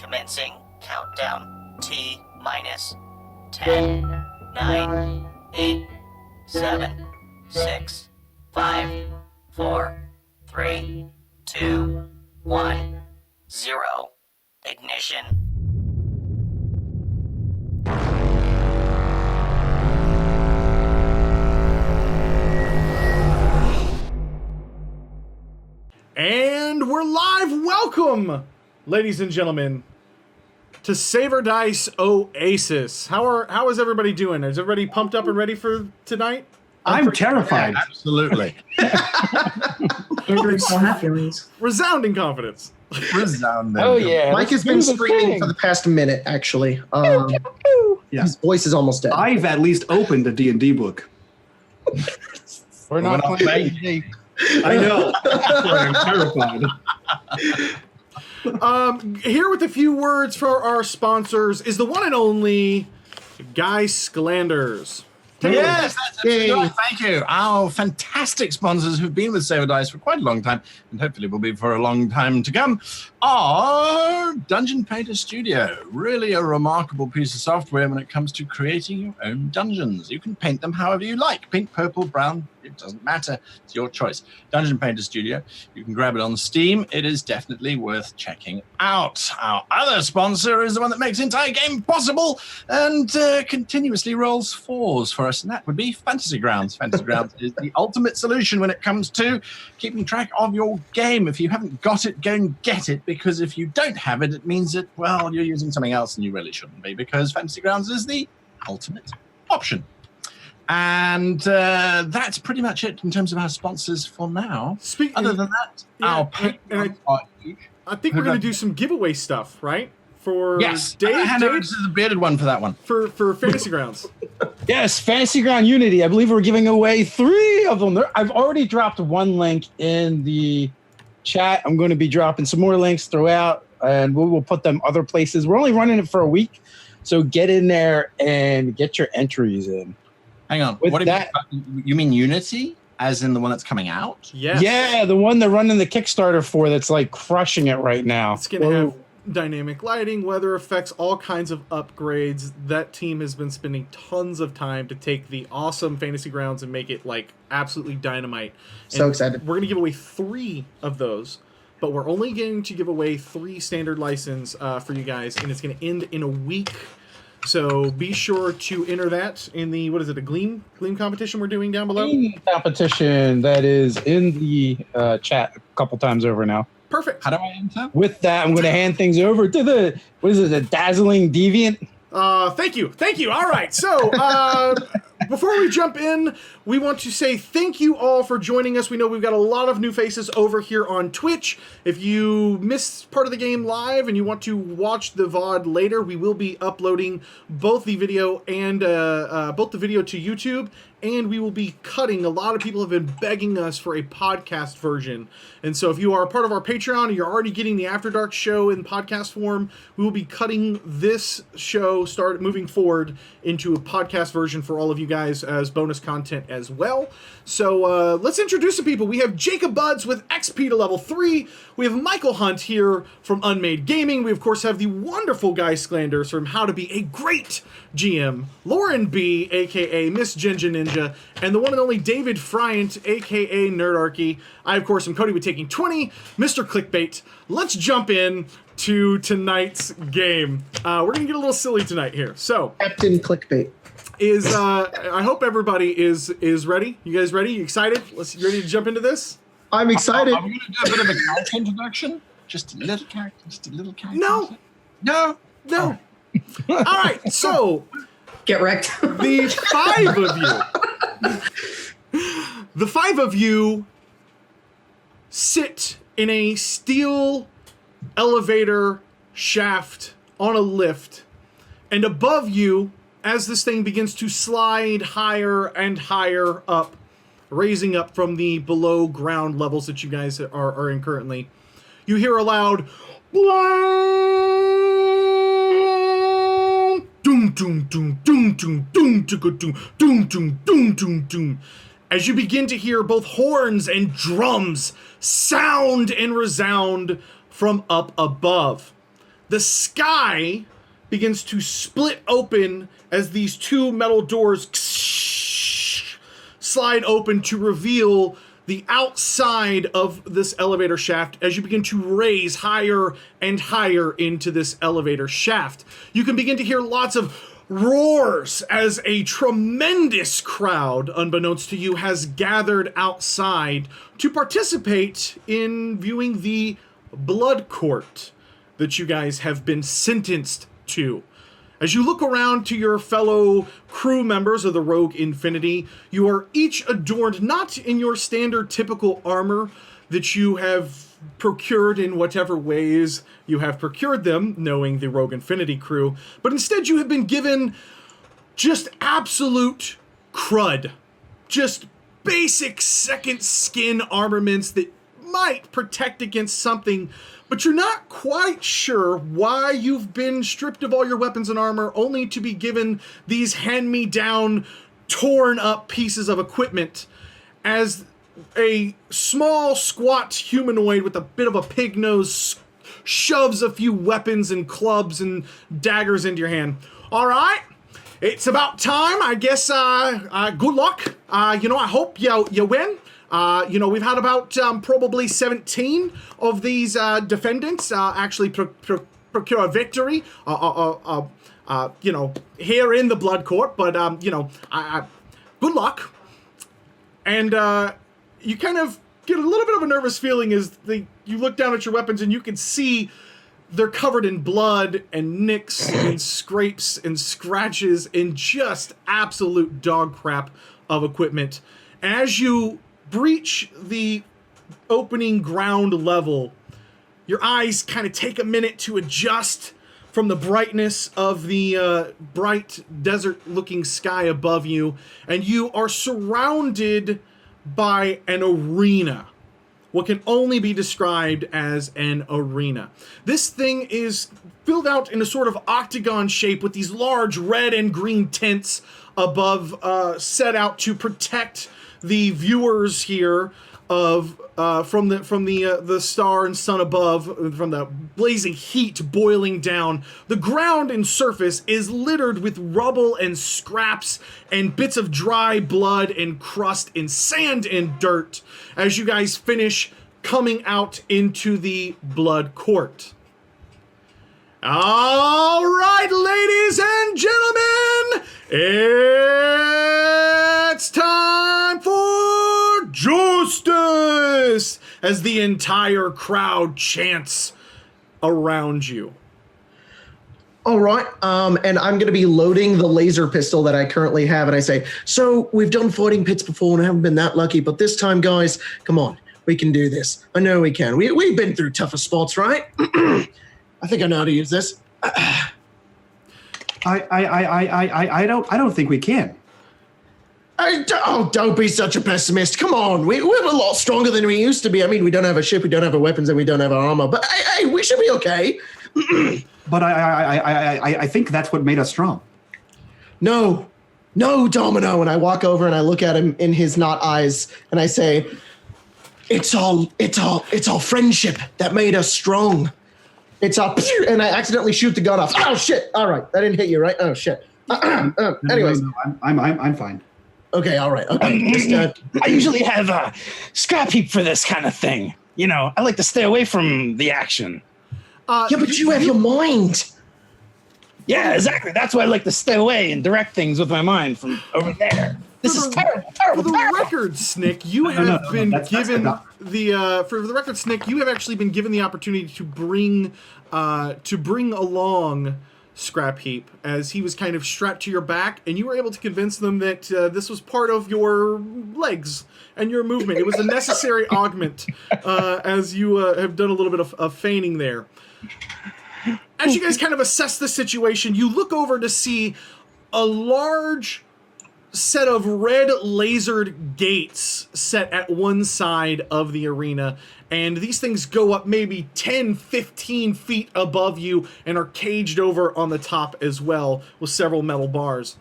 Commencing countdown T minus 10, 9, 8, 7, 6, 5, 4, 3, 2, 1, 0. Ignition. And we're live. Welcome, ladies and gentlemen, to Save or Dice Oasis. How is everybody doing? Is everybody pumped up and ready for tonight? I'm terrified. Yeah, absolutely. Resounding confidence. Resounding. Oh yeah, Mike has been screaming for the past minute, actually. Yeah. His voice is almost dead. I've at least opened a D&D book. We're not playing D&D. I know. I'm terrified. Here with a few words for our sponsors is the one and only SCLANDERS. Yes, that's right. Thank you. Our fantastic sponsors who've been with Save or Dice for quite a long time, and hopefully will be for a long time to come, are Dungeon Painter Studio. Really a remarkable piece of software when it comes to creating your own dungeons. You can paint them however you like. Pink, purple, brown, it doesn't matter. It's your choice. Dungeon Painter Studio. You can grab it on Steam. It is definitely worth checking out. Our other sponsor is the one that makes the entire game possible and continuously rolls 4s for us, and that would be Fantasy Grounds. Fantasy Grounds is the ultimate solution when it comes to keeping track of your game. If you haven't got it, go and get it, because if you don't have it, it means that, well, you're using something else and you really shouldn't be, because Fantasy Grounds is the ultimate option. And that's pretty much it in terms of our sponsors for now. Other than that, our patrons are huge. I think we're going to do some giveaway stuff, right? For yes, Dave, hand over to the bearded one for that one. For Fantasy Grounds. Yes, Fantasy Ground Unity. I believe we're giving away 3 of them. I've already dropped one link in the chat. I'm going to be dropping some more links throughout, and we will put them other places. We're only running it for a week, so get in there and get your entries in. Hang on. With what do that, you mean Unity? As in the one that's coming out? Yes. Yeah, the one they're running the Kickstarter for that's like crushing it right now. It's going to have dynamic lighting, weather effects, all kinds of upgrades. That team has been spending tons of time to take the awesome Fantasy Grounds and make it like absolutely dynamite. So and excited. We're going to give away 3 of those, but we're only going to give away 3 standard license for you guys, and it's going to end in a week. So be sure to enter that in the, what is it, a Gleam competition we're doing down below? Gleam competition that is in the chat a couple times over now. Perfect. How do I enter? With that, I'm going to hand things over to the, what is it, the Dazzling Deviant? Thank you. All right. So, before we jump in, we want to say thank you all for joining us. We know we've got a lot of new faces over here on Twitch. If you missed part of the game live and you want to watch the VOD later, we will be uploading both the video and both the video to YouTube, and we will be cutting. A lot of people have been begging us for a podcast version. And so if you are a part of our Patreon and you're already getting the After Dark show in podcast form, we will be cutting this show, start moving forward into a podcast version for all of you guys as bonus content as well. So let's introduce some people. We have Jacob BUDZ with XP to level 3. We have Michael Hunt here from Unmade Gaming. We, of course, have the wonderful Guy Sclanders from How to Be a Great GM. Lauren B., a.k.a. Miss Ginger Ninja. And the one and only David Friant, a.k.a. Nerdarchy. I, of course, am Cody with Taking 20, Mr. Clickbait. Let's jump in to tonight's game. We're going to get a little silly tonight here. So, Captain Clickbait. I hope everybody is ready. You guys ready? You excited? You ready to jump into this? I'm excited. Are we going to do a bit of a character introduction? Just a little character. No. No. All right. So, get wrecked. The 5 of you sit in a steel elevator shaft on a lift, and above you, as this thing begins to slide higher and higher up, raising up from the below ground levels that you guys are in currently, you hear a loud doom doom doom doom doom doom doom doom doom doom doom doom, as you begin to hear both horns and drums sound and resound from up above. the sky begins to split open as these two metal doors slide open to reveal the outside of this elevator shaft as you begin to raise higher and higher into this elevator shaft. You can begin to hear lots of roars as a tremendous crowd, unbeknownst to you, has gathered outside to participate in viewing the Bloodcourt that you guys have been sentenced to. As you look around to your fellow crew members of the Rogue Infinity, you are each adorned not in your standard typical armor that you have procured in whatever ways you have procured them, knowing the Rogue Infinity crew, but instead you have been given just absolute crud. Just basic second skin armaments that might protect against something, but you're not quite sure why you've been stripped of all your weapons and armor only to be given these hand-me-down, torn-up pieces of equipment as a small, squat humanoid with a bit of a pig nose shoves a few weapons and clubs and daggers into your hand. All right, it's about time. I guess, good luck. I hope you win. We've had about probably 17 of these defendants actually procure a victory, here in the Bloodcourt, but, good luck. And you kind of get a little bit of a nervous feeling as you look down at your weapons and you can see they're covered in blood and nicks and scrapes and scratches and just absolute dog crap of equipment. As you breach the opening ground level, your eyes kind of take a minute to adjust from the brightness of the bright desert-looking sky above you, and you are surrounded by an arena. What can only be described as an arena. This thing is filled out in a sort of octagon shape with these large red and green tents above, set out to protect the viewers here of from the star and sun above, from the blazing heat boiling down. The ground and surface is littered with rubble and scraps and bits of dry blood and crust and sand and dirt as you guys finish coming out into the Bloodcourt. All right, ladies and gentlemen, it's time for justice as the entire crowd chants around you. All right, and I'm going to be loading the laser pistol that I currently have, and I say, so we've done fighting pits before and I haven't been that lucky, but this time, guys, come on, we can do this. I know we can. We've been through tougher spots, right? I think I know how to use this. I don't think we can. Don't be such a pessimist. Come on, we're a lot stronger than we used to be. I mean, we don't have a ship, we don't have our weapons, and we don't have our armor. But hey, we should be okay. But I think that's what made us strong. No, Domino. And I walk over and I look at him in his not eyes, and I say, it's all friendship that made us strong. It's up, and I accidentally shoot the gun off. Oh shit! All right, that didn't hit you, right? Oh shit. Anyways, no, I'm fine. Okay, all right. Okay. Just, I usually have a scrap heap for this kind of thing. I like to stay away from the action. yeah, but you have your mind. Yeah, exactly. That's why I like to stay away and direct things with my mind from over there. This is terrible. For the record, Snick, you have been given the opportunity to bring along Scrap Heap, as he was kind of strapped to your back, and you were able to convince them that this was part of your legs and your movement. It was a necessary augment, as you have done a little bit of feigning there. As you guys kind of assess the situation, you look over to see a large set of red lasered gates set at one side of the arena, and these things go up maybe 10-15 feet above you and are caged over on the top as well with several metal bars.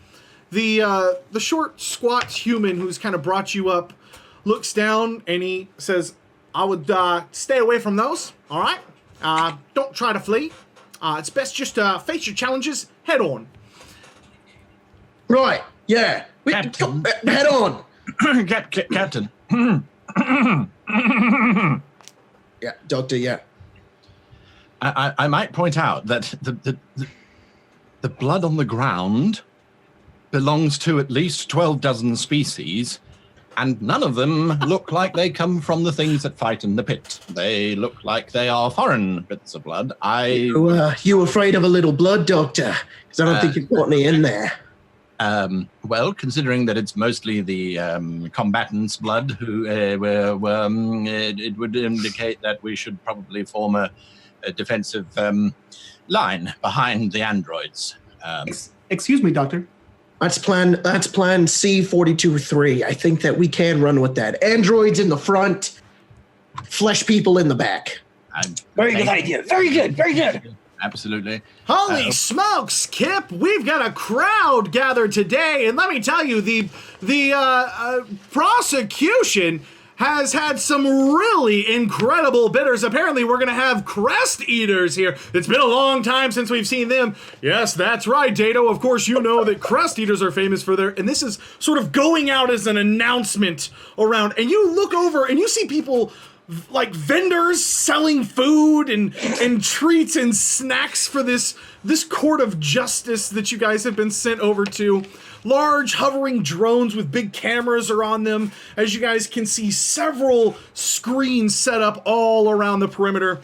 The short squat human who's kind of brought you up looks down and he says, I would stay away from those, all right? Don't try to flee. It's best just face your challenges head on. Right. Yeah. Captain. Head on. Captain. Yeah, Doctor. Yeah. I might point out that the blood on the ground belongs to at least 12 dozen species, and none of them look like they come from the things that fight in the pit. They look like they are foreign bits of blood. You afraid of a little blood, Doctor? Because I don't think you've got any in there. Well, considering that it's mostly the combatants' blood, who it would indicate that we should probably form a defensive line behind the androids. Excuse me, Doctor. That's plan C-42-3. I think that we can run with that. Androids in the front, flesh people in the back. Very good idea. Very good. Very good. Absolutely. Holy smokes, Kip! We've got a crowd gathered today, and let me tell you, the prosecution has had some really incredible bidders. Apparently, we're going to have crest eaters here. It's been a long time since we've seen them. Yes, that's right, Dato. Of course, you know that crest eaters are famous for their... And this is sort of going out as an announcement around. And you look over and you see people... like vendors selling food and treats and snacks for this court of justice that you guys have been sent over to. Large hovering drones with big cameras are on them. As you guys can see, several screens set up all around the perimeter.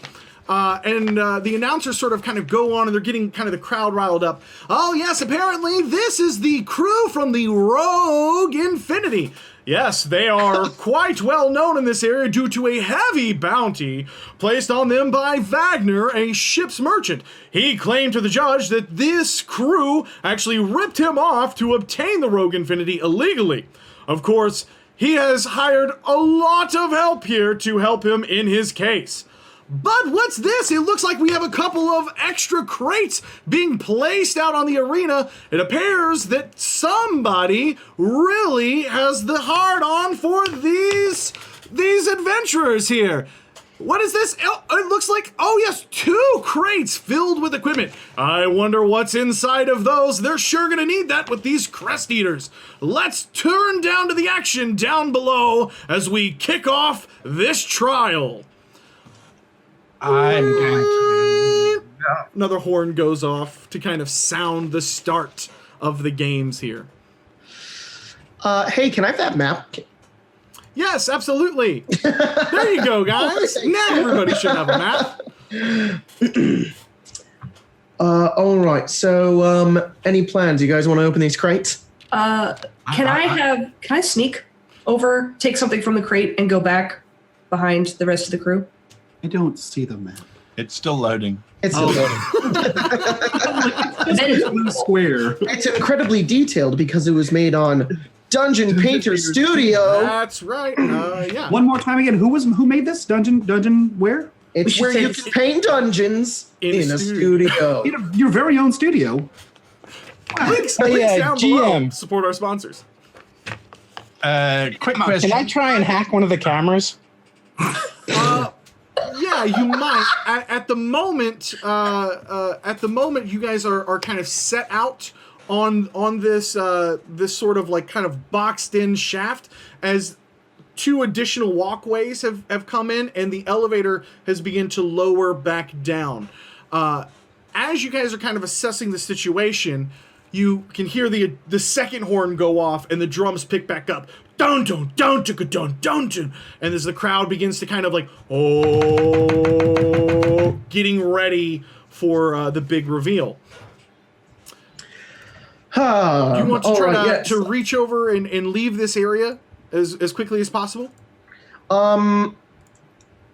And the announcers sort of kind of go on and they're getting kind of the crowd riled up. Oh yes, apparently this is the crew from the Rogue Infinity. Yes, they are quite well known in this area due to a heavy bounty placed on them by Wagner, a ship's merchant. He claimed to the judge that this crew actually ripped him off to obtain the Rogue Infinity illegally. Of course, he has hired a lot of help here to help him in his case. But what's this? It looks like we have a couple of extra crates being placed out on the arena. It appears that somebody really has the hard-on for these adventurers here. What is this? It looks like, oh yes, 2 crates filled with equipment. I wonder what's inside of those. They're sure gonna need that with these crest eaters. Let's turn down to the action down below as we kick off this trial. I'm going to... Another horn goes off to kind of sound the start of the games here. Hey, can I have that map? Yes, absolutely. There you go, guys. Now everybody should have a map. All right. So, any plans? You guys want to open these crates? Can I sneak over, take something from the crate, and go back behind the rest of the crew? I don't see the map. It's still loading. It's Blue square. it's incredibly detailed because it was made on Dungeon Painter Studio. That's right. Yeah. One more time again. Who made this dungeon? Where? It's where you can paint dungeons in a studio. Your very own studio. Links Oh, yeah, down below. GM. Support our sponsors. Quick question. Can I try and hack one of the cameras? Yeah, you might. At the moment, you guys are kind of set out on this this sort of like kind of boxed in shaft as 2 additional walkways have come in and the elevator has begun to lower back down. As you guys are kind of assessing the situation, you can hear the second horn go off and the drums pick back up. Dun dun dun dun dun dun dun, and as the crowd begins to kind of like getting ready for the big reveal. Do you want to try to reach over and leave this area as quickly as possible?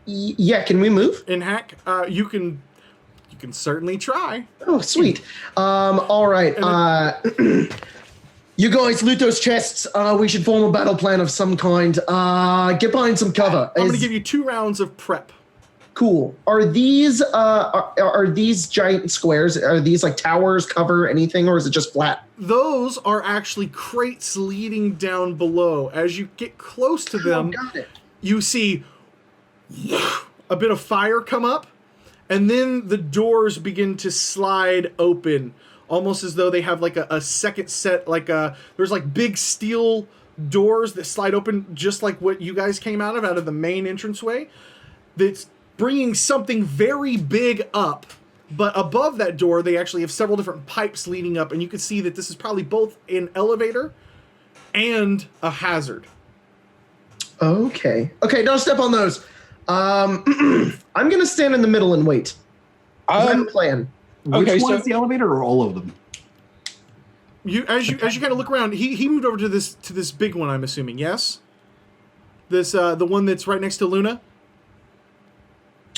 Yeah. Can we move? And hack, you can certainly try. Oh, sweet. All right. You guys loot those chests. We should form a battle plan of some kind. Get behind some cover. I'm going to give you 2 rounds of prep. Cool. Are these giant squares? Are these like towers, cover, anything, or is it just flat? Those are actually crates leading down below. As you get close to them, got it. you see a bit of fire come up, and then the doors begin to slide open, almost as though they have like a second set, there's like big steel doors that slide open, just like what you guys came out of the main entranceway. That's bringing something very big up, but above that door, they actually have several different pipes leading up, and you can see that this is probably both an elevator and a hazard. Okay, don't step on those. I'm gonna stand in the middle and wait. I have a plan. Which one's the elevator, or all of them? As you kind of look around, he moved over to this big one. I'm assuming, yes. This the one that's right next to Luna.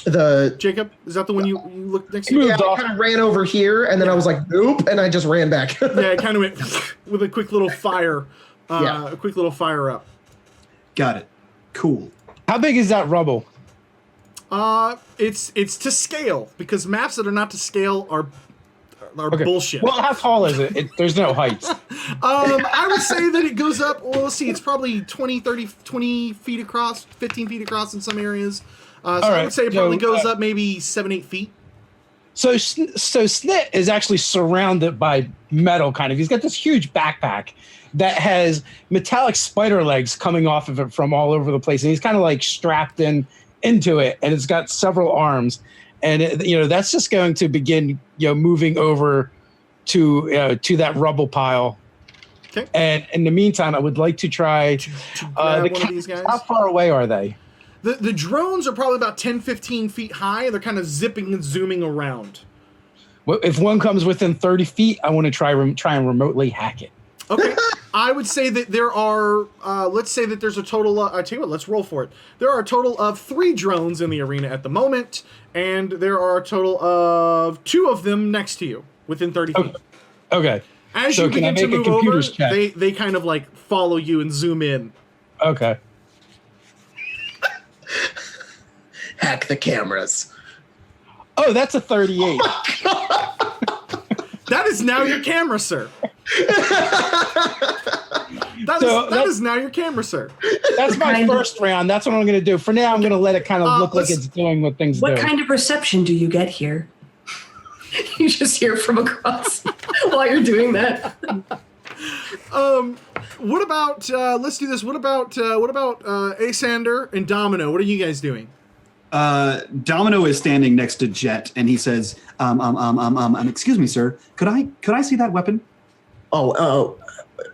Jacob, is that the one you looked next to? Yeah, I kind of ran over here, and then I was like, nope, and I just ran back. Yeah, it kind of went with a quick little fire. A quick little fire up. Got it. Cool. How big is that rubble? It's to scale, because maps that are not to scale are bullshit. Well, how tall is it? There's no height. I would say that it goes up. Well, let's see. It's probably 20 feet across, 15 feet across in some areas. I would say it probably goes up maybe 7-8 feet. So Snit is actually surrounded by metal, kind of. He's got this huge backpack that has metallic spider legs coming off of it from all over the place, and he's kind of like strapped into it, and it's got several arms, and that's just going to begin moving over to that rubble pile. Okay. And in the meantime, I would like to try to grab one of these guys. How far away are they? The drones are probably about 10-15 feet high. They're kind of zipping and zooming around. Well, if one comes within 30 feet, I want to try and remotely hack it. Okay. I would say that there are, let's say that there's a total, I tell you what, let's roll for it. There are a total of 3 drones in the arena at the moment, and there are a total of 2 of them next to you, within 30 feet. Okay. As you begin to move over, they kind of like follow you and zoom in. Okay. Hack the cameras. Oh, that's a 38. That is now your camera, sir. That is now your camera, sir. That's my first round. That's what I'm going to do. For now, I'm going to let it kind of look like it's doing what things do. What kind of reception do you get here? You just hear from across while you're doing that. What about let's do this. What about Asander and Domino? What are you guys doing? Domino is standing next to Jet, and he says, excuse me, sir. Could I see that weapon? Oh,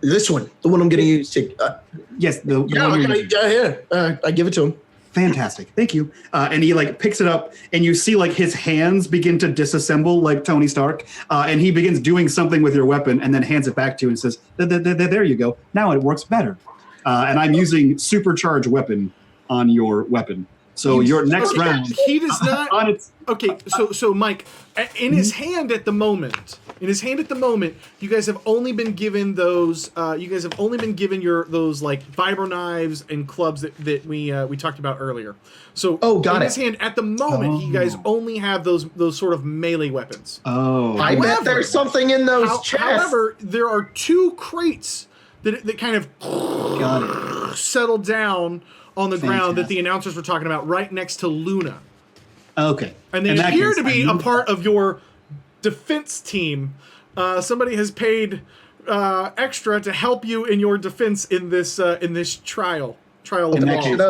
this one, the one I'm going to use to. Yes, the one here. I give it to him. Fantastic, thank you. And he like picks it up, and you see like his hands begin to disassemble like Tony Stark, and he begins doing something with your weapon, and then hands it back to you and says, "There you go. Now it works better." And I'm using supercharged weapon on your weapon. So your next round, he does not. Okay, so Mike, in his hand at the moment, you guys have only been given those. You guys have only been given those like vibro knives and clubs that we talked about earlier. So in his hand at the moment, you guys only have those sort of melee weapons. I bet there's something in those chests. However, there are 2 crates that kind of settle down on the ground that the announcers were talking about, right next to Luna. Okay. And they appear to be a part of your defense team. Somebody has paid extra to help you in your defense in this trial. In that case,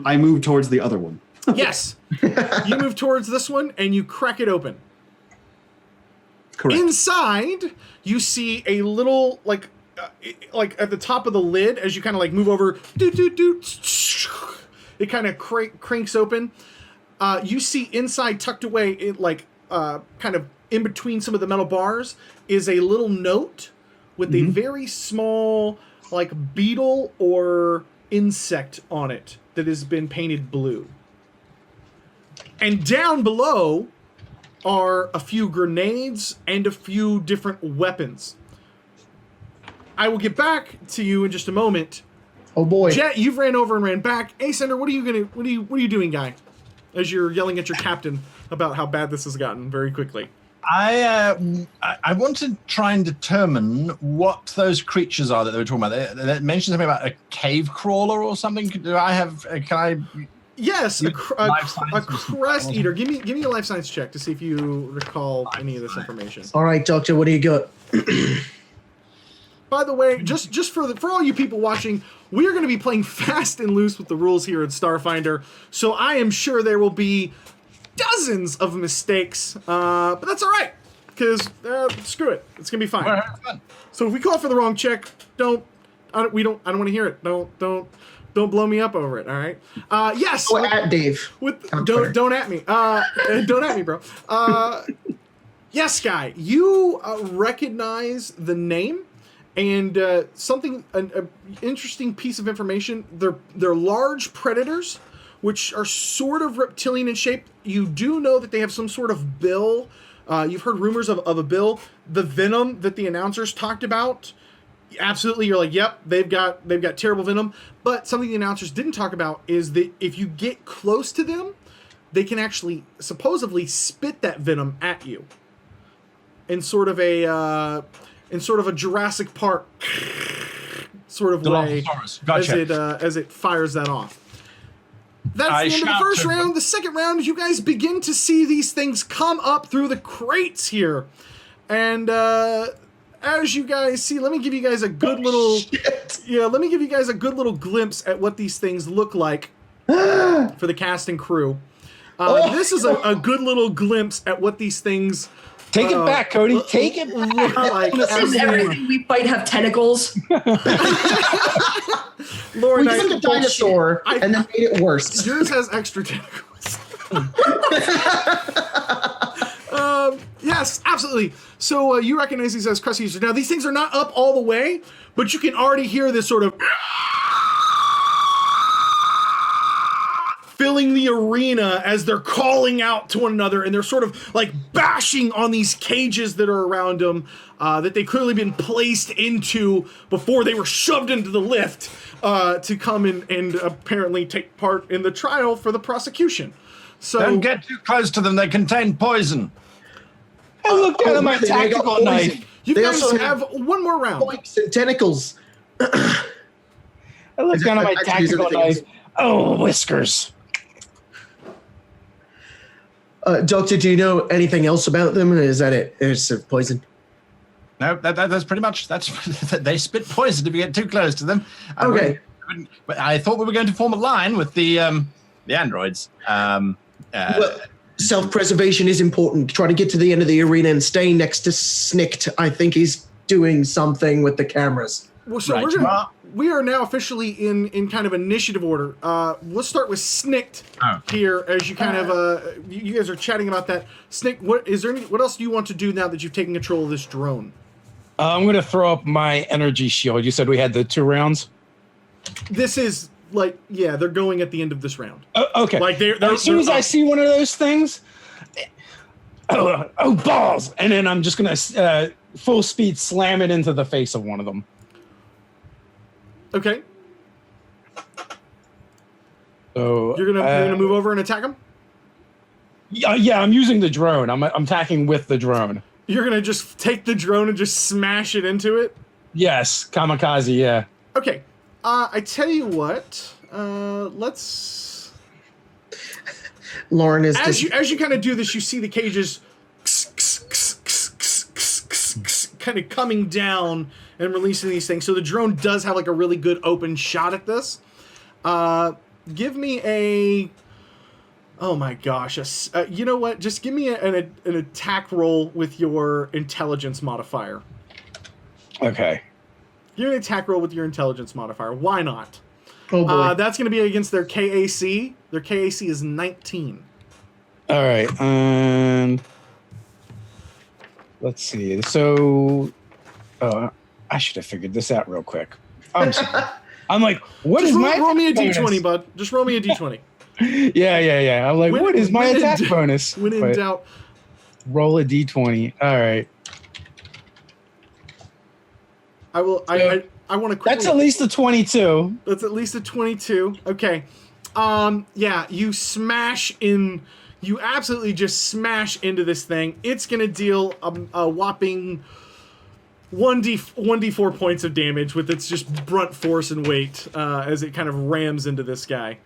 I move towards the other one. Yes. You move towards this one and you crack it open. Correct. Inside, you see a little like at the top of the lid, as you kind of like move over, it kind of cranks open. You see inside, tucked away, kind of in between some of the metal bars, is a little note with a very small, like, beetle or insect on it that has been painted blue. And down below are a few grenades and a few different weapons. I will get back to you in just a moment. Oh boy, Jet, you've ran over and ran back. Asander, what are you doing, guy? As you're yelling at your captain about how bad this has gotten very quickly. I want to try and determine what those creatures are that they were talking about. They mentioned something about a cave crawler or something. Can I Yes, a Life science crest eater. Give me a life science check to see if you recall any of this information. All right, Doctor, what do you got? By the way, just for all you people watching, we are going to be playing fast and loose with the rules here at Starfinder, so I am sure there will be dozens of mistakes, but that's all right, because screw it, it's going to be fine. We're having fun. So if we call for the wrong check, I don't want to hear it. Don't blow me up over it. All right. Yes. Oh, at Dave. Don't at me. Don't at me, bro. Yes, Guy. You recognize the name and something an interesting piece of information. They're large predators, which are sort of reptilian in shape. You do know that they have some sort of bill. You've heard rumors of a bill. The venom that the announcers talked about, absolutely, you're like, yep, they've got terrible venom. But something the announcers didn't talk about is that if you get close to them, they can actually supposedly spit that venom at you in sort of a Jurassic Park sort of way, Gotcha. as it fires that off. That's the end of the first round. The second round, you guys begin to see these things come up through the crates here. And as you guys see, let me give you guys a good let me give you guys a good little glimpse at what these things look like for the cast and crew. This is a good little glimpse at what these things Take it back, Cody. Take it look like. Does everything we fight have tentacles? Lauren, We took a dinosaur and then made it worse. Yours has extra tentacles. Yes, absolutely. So you recognize these as crust users. Now, these things are not up all the way, but you can already hear this sort of filling the arena as they're calling out to one another, and they're sort of like bashing on these cages that are around them that they've clearly been placed into before they were shoved into the lift to come and apparently take part in the trial for the prosecution. So Don't get too close to them. They contain poison. I looked down at my tactical knife. you They guys also have one more round. Spikes and tentacles. I looked down at my tactical knife. Oh, whiskers. Doctor, do you know anything else about them? Or is that it? It's poison. No, that's pretty much. They spit poison if you get too close to them. Okay. But I thought we were going to form a line with the androids. Well, self-preservation is important. Try to get to the end of the arena and stay next to Snicked. I think he's doing something with the cameras. Well, so Right. we are now officially in kind of initiative order. Let's start with Snicked here, as you kind of you guys are chatting about that. Snicked, what else do you want to do now that you've taken control of this drone? I'm going to throw up my energy shield. You said we had the 2 rounds? This is like, yeah, they're going at the end of this round. Okay. Like they're as soon as I up. see one of those things, oh balls! And then I'm just going to full speed slam it into the face of one of them. Okay, So you're gonna move over and attack them. Yeah, I'm using the drone. I'm attacking with the drone. You're gonna just take the drone and just smash it into it. Yes, kamikaze. Yeah. Okay, I tell you what. Let's. Lauren is As you kind of do this, you see the cages kind of coming down and releasing these things. So the drone does have like a really good open shot at this. Give me a... Oh my gosh. You know what? Just give me an attack roll with your intelligence modifier. Okay. Give me an attack roll with your intelligence modifier. Why not? Oh boy. That's going to be against their KAC. Their KAC is 19. All right. And let's see. So, I should have figured this out real quick. I'm like, what Just is my roll me a bonus? d20, bud. Just roll me a d20. Yeah. I'm like, what is my attack bonus? When in But doubt. roll a d20. All right. I will. I want to quickly. That's at least a 22. That's at least a 22. Okay. Yeah. You smash in. You absolutely just smash into this thing. It's gonna deal a whopping 1d4 points of damage with its just brunt force and weight as it kind of rams into this guy.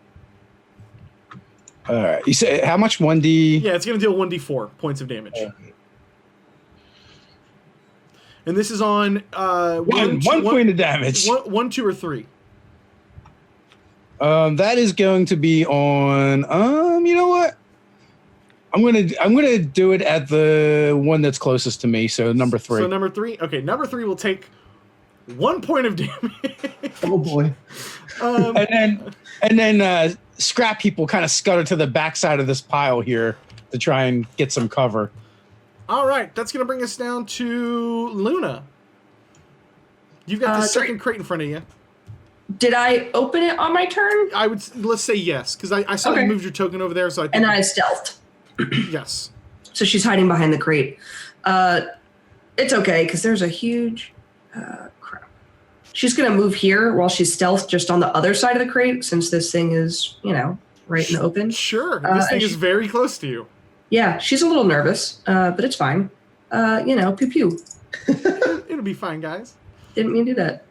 All right. You say how much? 1d. Yeah, it's going to deal 1d4 points of damage. And this is on One point of damage. One, 2, or 3. That is going to be on. You know what? I'm gonna do it at the one that's closest to me. So number 3. So number 3. Okay, number 3 will take 1 point of damage. Oh boy. And then scrap people kind of scutter to the backside of this pile here to try and get some cover. All right, that's going to bring us down to Luna. You've got the second crate in front of you. Did I open it on my turn? Let's say yes, because I saw you moved your token over there, so I think And I stealthed. yes. So she's hiding behind the crate. It's okay, because there's a huge... crap. She's going to move here while she's stealthed just on the other side of the crate, since this thing is, right in the open. Sure, this thing is very close to you. Yeah, she's a little nervous, but it's fine. Pew-pew. It'll be fine, guys. Didn't mean to do that.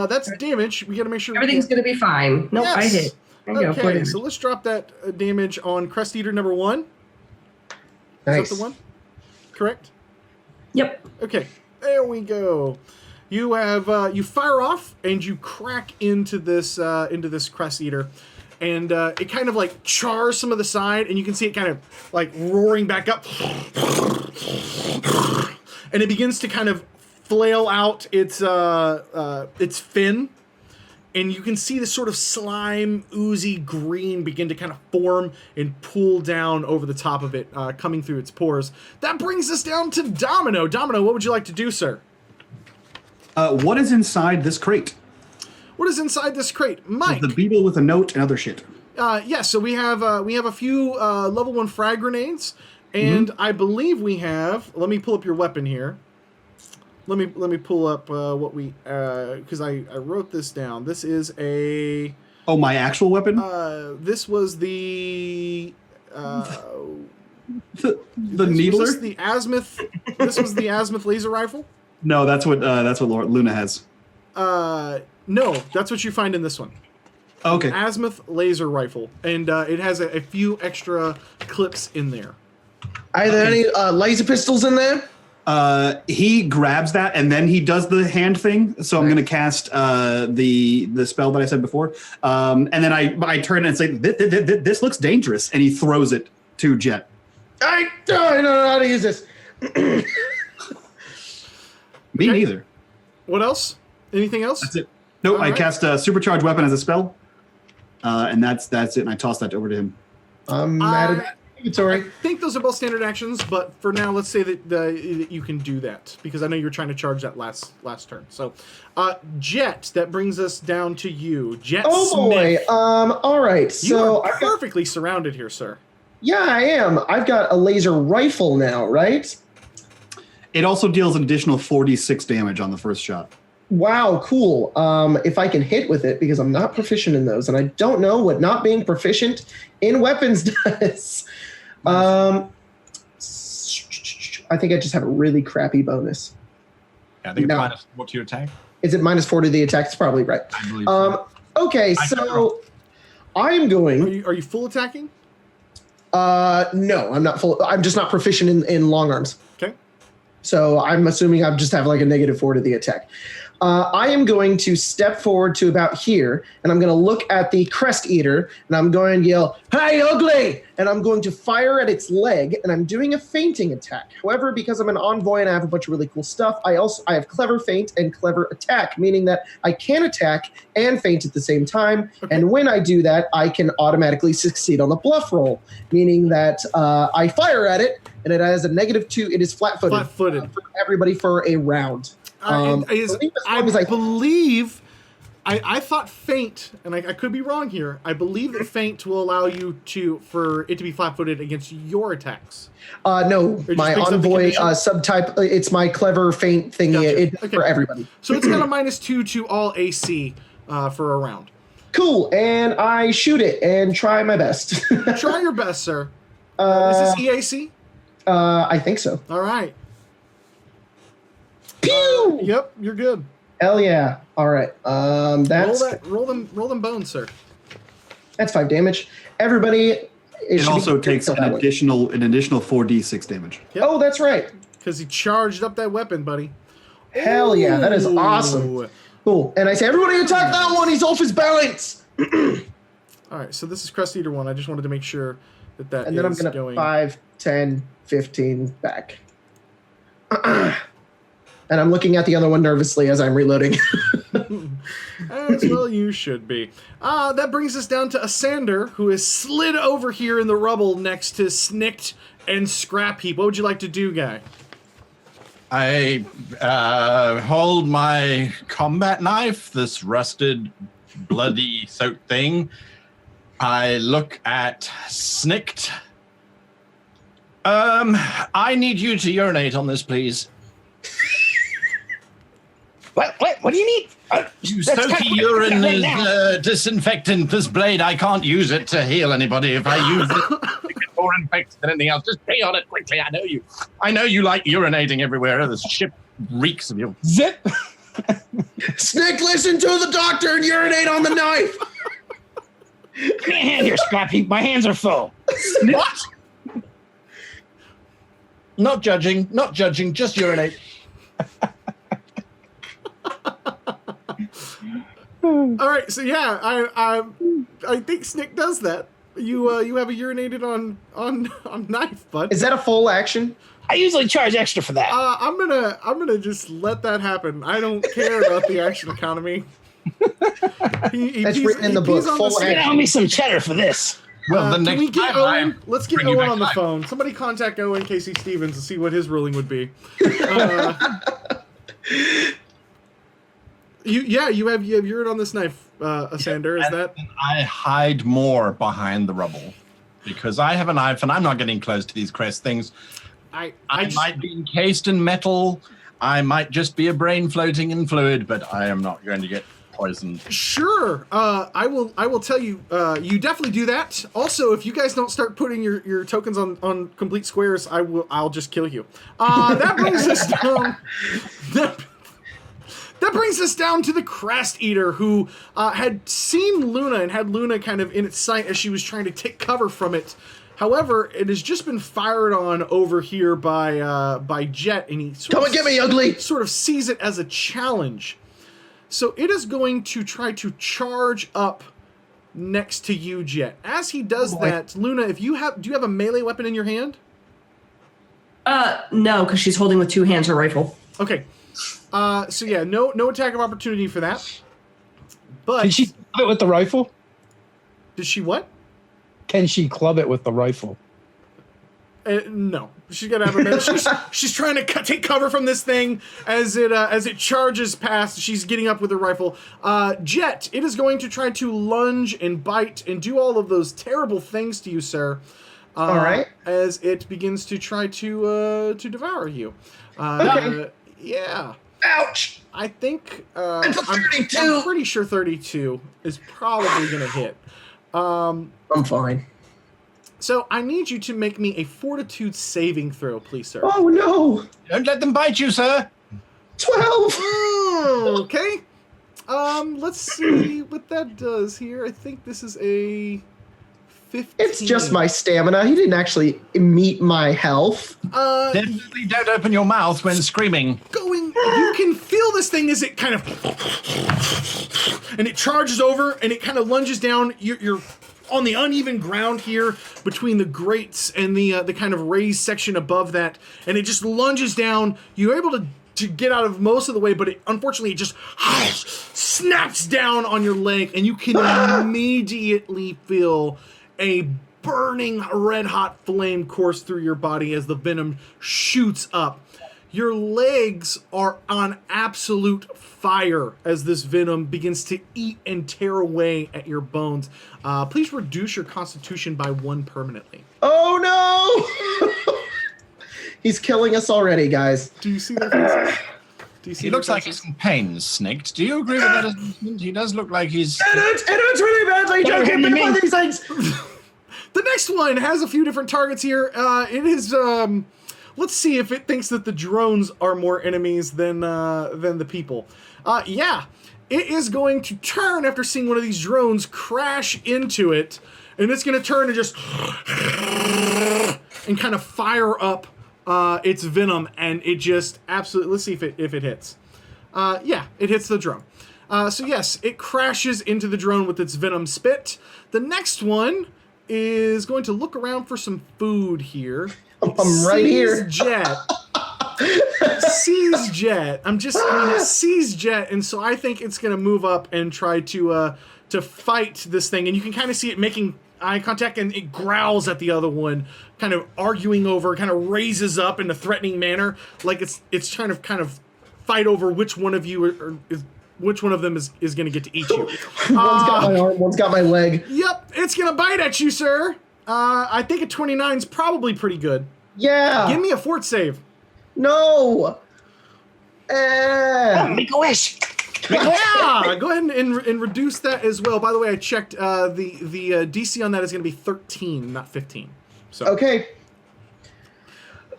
That's damage. We got to make sure Everything's going to be fine. Nope, Yes. I hit. There you go. Okay, 4 damage. so let's drop that damage on Crest Eater number 1. Nice. Is that the one? Correct? Yep. Okay, there we go. You have you fire off and you crack into this Crest Eater, and it kind of like chars some of the side, and you can see it kind of like roaring back up, and it begins to kind of flail out its fin. And you can see this sort of slime, oozy green begin to kind of form and pool down over the top of it, coming through its pores. That brings us down to Domino. Domino, what would you like to do, sir? What is inside this crate? What is inside this crate? Mike. The beetle with a note and other shit. So we have a few level 1 frag grenades, and I believe we have. Let me pull up your weapon here. Let me pull up what we because I wrote this down. This is a. Oh, my actual weapon? This was the. The needler? Was this the azimuth? This was the azimuth laser rifle. No, that's what Luna has. No, that's what you find in this one. Okay. Azimuth laser rifle, and it has a few extra clips in there. Are there any laser pistols in there? He grabs that and then he does the hand thing. So I'm going to cast the spell that I said before. And then I turn and say, this looks dangerous. And he throws it to Jet. I don't know how to use this. Me neither. What else? Anything else? That's it. Nope, All I right. cast a supercharged weapon as a spell. And that's it. And I toss that over to him. I'm at an inventory. I think those are both standard actions, but for now, let's say that you can do that because I know you're trying to charge that last turn. So, Jet, that brings us down to you, Jet Oh boy. Smith. All right. You So are perfectly surrounded here, sir. yeah, I am. I've got a laser rifle now, right? It also deals an additional 46 damage on the first shot. Wow, cool. If I can hit with it, because I'm not proficient in those, and I don't know what not being proficient in weapons does. I think I just have a really crappy bonus. Yeah, I think No. it's minus what to your attack. Is it -4 to the attack? It's probably right. I believe so. Okay, I don't so know. I'm going. Are you full attacking? No, I'm not full. I'm just not proficient in long arms. Okay. So I'm assuming I just have like a -4 to the attack. I am going to step forward to about here, and I'm going to look at the Crest Eater, and I'm going to yell, "Hey, ugly!" And I'm going to fire at its leg, and I'm doing a feinting attack. However, because I'm an envoy and I have a bunch of really cool stuff, I have clever feint and clever attack, meaning that I can attack and feint at the same time. Okay. And when I do that, I can automatically succeed on the bluff roll, meaning that I fire at it, and it has a -2. It is flat-footed. Flat-footed. For everybody for a round. I I believe I thought feint, and I could be wrong here. I believe that feint will allow you for it to be flat-footed against your attacks. No, just my based on the envoy condition? subtype. It's my clever feint thingy. Gotcha. It's Okay. for everybody. So it's got a -2 to all AC for a round. Cool, and I shoot it and try my best. Try your best, sir. Is this EAC? I think so. All right. Pew! Yep, you're good. Hell yeah! All right. That's Roll them bones, sir. That's 5 damage. Everybody. It also takes an additional 4d6 damage. Yep. Oh, that's right. Because he charged up that weapon, buddy. Hell yeah, that is Ooh. awesome. Cool. And I say, everybody attack that one. He's off his balance. All right, so this is Crust Eater 1. I just wanted to make sure that And then I'm going to 5, 10, 15 back. And I'm looking at the other one nervously as I'm reloading. As well you should be. That brings us down to Asander, who has slid over here in the rubble next to Snicked and Scrap Heap. What would you like to do, guy? I hold my combat knife, this rusted, bloody soaked thing. I look at Snicked. I need you to urinate on this, please. What do you need? You soaky urine is disinfectant. This blade, I can't use it to heal anybody. If I use it, it gets more infected than anything else. Just pee on it quickly. I know you. I know you like urinating everywhere. This ship reeks of you. Zip. Snick, listen to the doctor and urinate on the knife. Give me a hand here, Scrap Heap. My hands are full. What? Not judging. Just urinate. All right, so yeah, I think Snick does that. You have a urinated on knife, bud. Is that a full action? I usually charge extra for that. I'm gonna just let that happen. I don't care about the action economy. That's written in the book. Full Get action. me some cheddar for this. Well, the can next we get time Owen? Let's get bring you Owen back on the live. phone. Somebody contact Owen Casey Stevens and see what his ruling would be. You have urine on this knife, Asander. Is that? I hide more behind the rubble because I have a knife and I'm not getting close to these crest things. I might be encased in metal. I might just be a brain floating in fluid, but I am not going to get poisoned. Sure. I will tell you. You definitely do that. Also, if you guys don't start putting your tokens on complete squares, I'll just kill you. That brings us down. That brings us down to the Crest Eater, who had seen Luna and had Luna kind of in its sight as she was trying to take cover from it. However, it has just been fired on over here by Jet, and he Come and get me, ugly. sort of sees it as a challenge. So it is going to try to charge up next to you, Jet. As he does that, Luna, do you have a melee weapon in your hand? No, because she's holding with 2 hands her rifle. Okay. So yeah, no attack of opportunity for that. But Can she club it with the rifle? Did she what? Can she club it with the rifle? No, she's gotta have a minute. She's trying to take cover from this thing as it charges past. She's getting up with her rifle. Jet, it is going to try to lunge and bite and do all of those terrible things to you, sir. All right. As it begins to try to devour you. Okay. Yeah. Ouch. I think It's a 32. I'm pretty sure 32 is probably gonna hit. I'm fine. So I need you to make me a fortitude saving throw, please, sir. Oh, no. Don't let them bite you, sir. 12. Okay. Let's see what that does here. I think this is a 15. It's just my stamina. He didn't actually meet my health. Definitely don't open your mouth when screaming. You can feel this thing as it kind of, and it charges over and it kind of lunges down. You're on the uneven ground here between the grates and the kind of raised section above that, and it just lunges down. You're able to get out of most of the way, but unfortunately it just snaps down on your leg, and you can immediately feel a burning red-hot flame course through your body as the venom shoots up. Your legs are on absolute fire as this venom begins to eat and tear away at your bones. Please reduce your constitution by 1 permanently. Oh, no. He's killing us already, guys. Do you see their faces? Do you see He their looks like faces? he's in pain, Snicked. Do you agree with that assessment? He does look like he's... It hurts really badly. Don't get me by these things. The next one has a few different targets here. It is... let's see if it thinks that the drones are more enemies than the people. Yeah. it is going to turn after seeing one of these drones crash into it, and it's going to turn and just and kind of fire up its venom, and it just absolutely. Let's see if it hits. Yeah, it hits the drone. So yes, it crashes into the drone with its venom spit. The next one is going to look around for some food here. I'm right here. Jet. Sees Jet. It sees Jet, and so I think it's going to move up and try to fight this thing. And you can kind of see it making eye contact, and it growls at the other one, kind of arguing over, kind of raises up in a threatening manner, like it's trying to kind of fight over which one of you which one of them is going to get to eat you. One's got my arm, one's got my leg. Yep, it's going to bite at you, sir. I think a 29 is probably pretty good. Yeah. Give me a fort save. No. Make a wish. Yeah, go ahead and reduce that as well. By the way, I checked the DC on that is going to be 13, not 15. So Okay.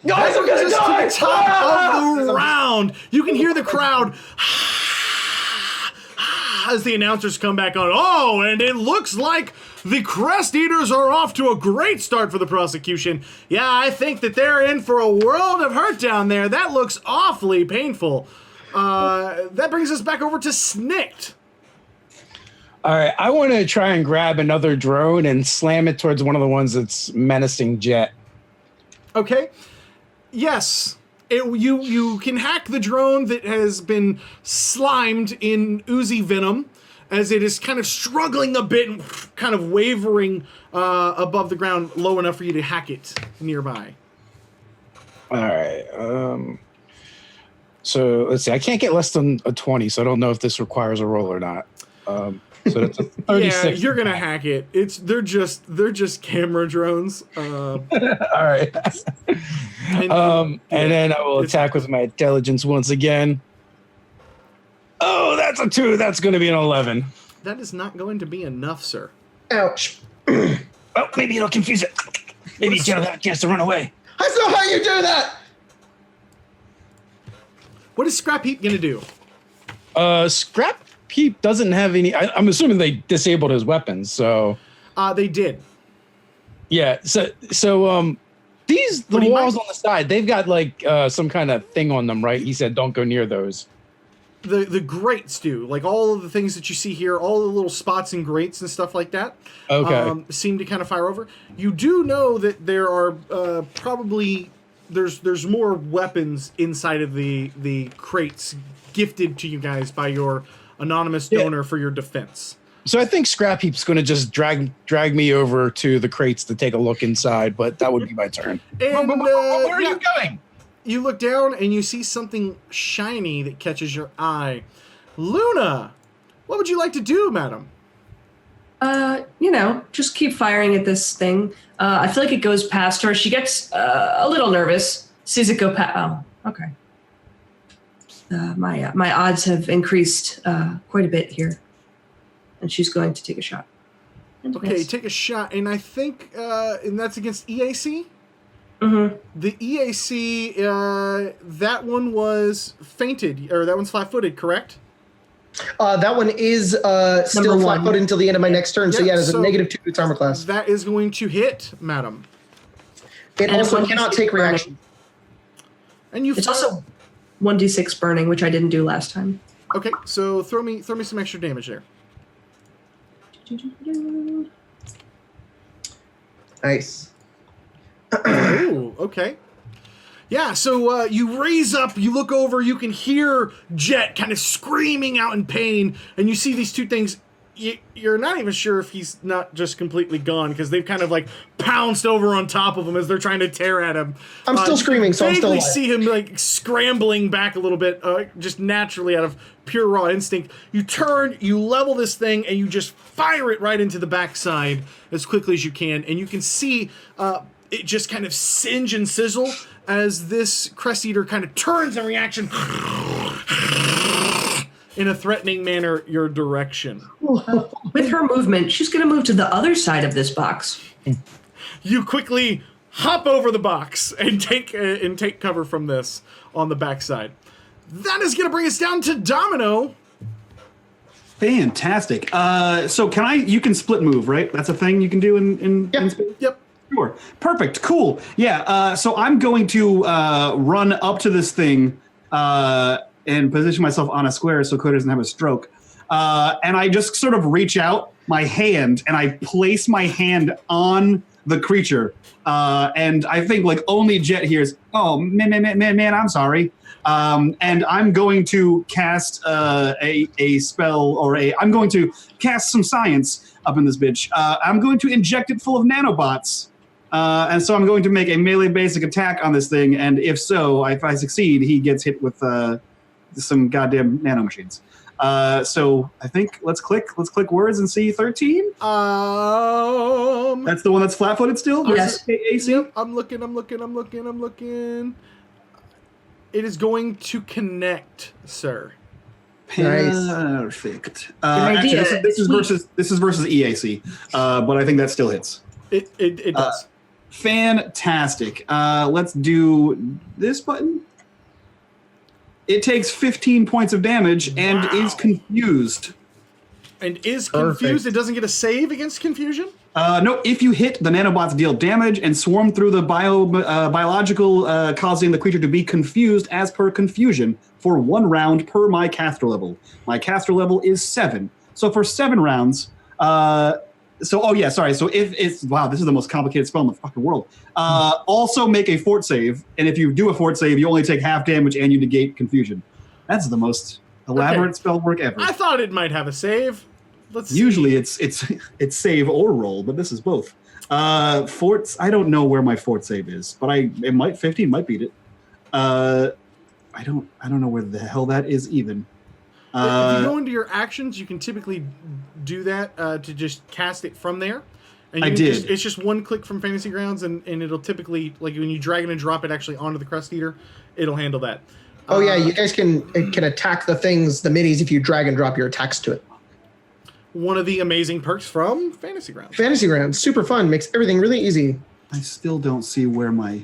Guys, I'm gonna die! To the top of the round, you can hear the crowd as the announcers come back on. Oh, and it looks like the Crest Eaters are off to a great start for the prosecution. Yeah, I think that they're in for a world of hurt down there. That looks awfully painful. That brings us back over to Snicked. All right, I want to try and grab another drone and slam it towards one of the ones that's menacing Jet. Okay. Yes. You can hack the drone that has been slimed in oozy venom as it is kind of struggling a bit and kind of wavering above the ground low enough for you to hack it nearby. All right. So let's see. I can't get less than a 20, so I don't know if this requires a roll or not. So that's a 36. Yeah, you're gonna hack it. They're just camera drones. All right. And then I will attack with my intelligence once again. Oh, that's a 2. That's going to be an 11. That is not going to be enough, sir. Ouch. Oh, maybe it'll confuse it. Maybe Jet will have a chance to run away. I saw how you do that. What is Scrap Heap gonna do? Scrap Heap doesn't have any. I'm assuming they disabled his weapons, so. They did. Yeah. So the walls on the side, they've got like some kind of thing on them, right? He said, "Don't go near those." The grates do, like all of the things that you see here, all the little spots and grates and stuff like that. Okay. Seem to kind of fire over. You do know that there are probably there's more weapons inside of the crates gifted to you guys by your anonymous donor for your defense. So I think Scrap Heap's going to just drag me over to the crates to take a look inside, but that would be my turn. And Where are you going? You look down and you see something shiny that catches your eye. Luna, what would you like to do, madam? Just keep firing at this thing. I feel like it goes past her. She gets a little nervous, sees it go past. Oh, okay. My odds have increased quite a bit here. And she's going to take a shot. Okay, take a shot. And I think, and that's against EAC? Mm-hmm. The EAC, that one was fainted, or that one's flat-footed, correct? That one is still flat-footed until the end of my next turn. So yeah, there's a -2 to its armor class. That is going to hit, madam. It also cannot take reaction. And it's also 1d6 burning, which I didn't do last time. Okay, so throw me some extra damage there. Nice. Ooh, okay. Yeah, so you raise up, you look over, you can hear Jet kind of screaming out in pain, and you see these two things. You're not even sure if he's not just completely gone, because they've kind of like pounced over on top of him as they're trying to tear at him. I'm still screaming, so I'm still alive. See him like scrambling back a little bit, just naturally out of pure raw instinct. You turn, you level this thing, and you just fire it right into the backside as quickly as you can, and you can see it just kind of singe and sizzle as this Crest Eater kind of turns in reaction in a threatening manner your direction. With her movement, she's going to move to the other side of this box. You quickly hop over the box and take cover from this on the backside. That is going to bring us down to Domino. Fantastic. So you can split move, right? That's a thing you can do in space? Yep. Sure. Perfect. Cool. Yeah. So I'm going to run up to this thing and position myself on a square so Cody doesn't have a stroke. And I just sort of reach out my hand and I place my hand on the creature. And I think like only Jet hears, oh, man, I'm sorry. And I'm going to cast a spell I'm going to cast some science up in this bitch. I'm going to inject it full of nanobots. And so I'm going to make a melee basic attack on this thing. And if I succeed, he gets hit with some goddamn nanomachines. So I think let's click words and see 13. That's the one that's flat-footed still? Yes. AC? Yep, I'm looking. It is going to connect, sir. Perfect. idea. Actually, this is versus EAC, but I think that still hits. It does. Fantastic. Let's do this button. It takes 15 points of damage and is confused. And is confused? It doesn't get a save against confusion? No, if you hit, the nanobots deal damage and swarm through the biological, causing the creature to be confused as per confusion for 1 round per my caster level. My caster level is 7. So for 7 rounds, So if it's, wow, this is the most complicated spell in the fucking world. Also make a fort save, and if you do a fort save, you only take half damage and you negate confusion. That's the most elaborate spell work ever. I thought it might have a save. Let's see. Usually it's save or roll, but this is both. Forts, I don't know where my fort save is, but 15 might beat it. I don't know where the hell that is even. If you go into your actions, you can typically do that to just cast it from there. And it's just one click from Fantasy Grounds, and it'll typically, like when you drag it and drop it actually onto the Crust Eater, it'll handle that. Oh yeah, you guys can attack the minis if you drag and drop your attacks to it. One of the amazing perks from Fantasy Grounds. Fantasy Grounds, super fun, makes everything really easy. I still don't see where my...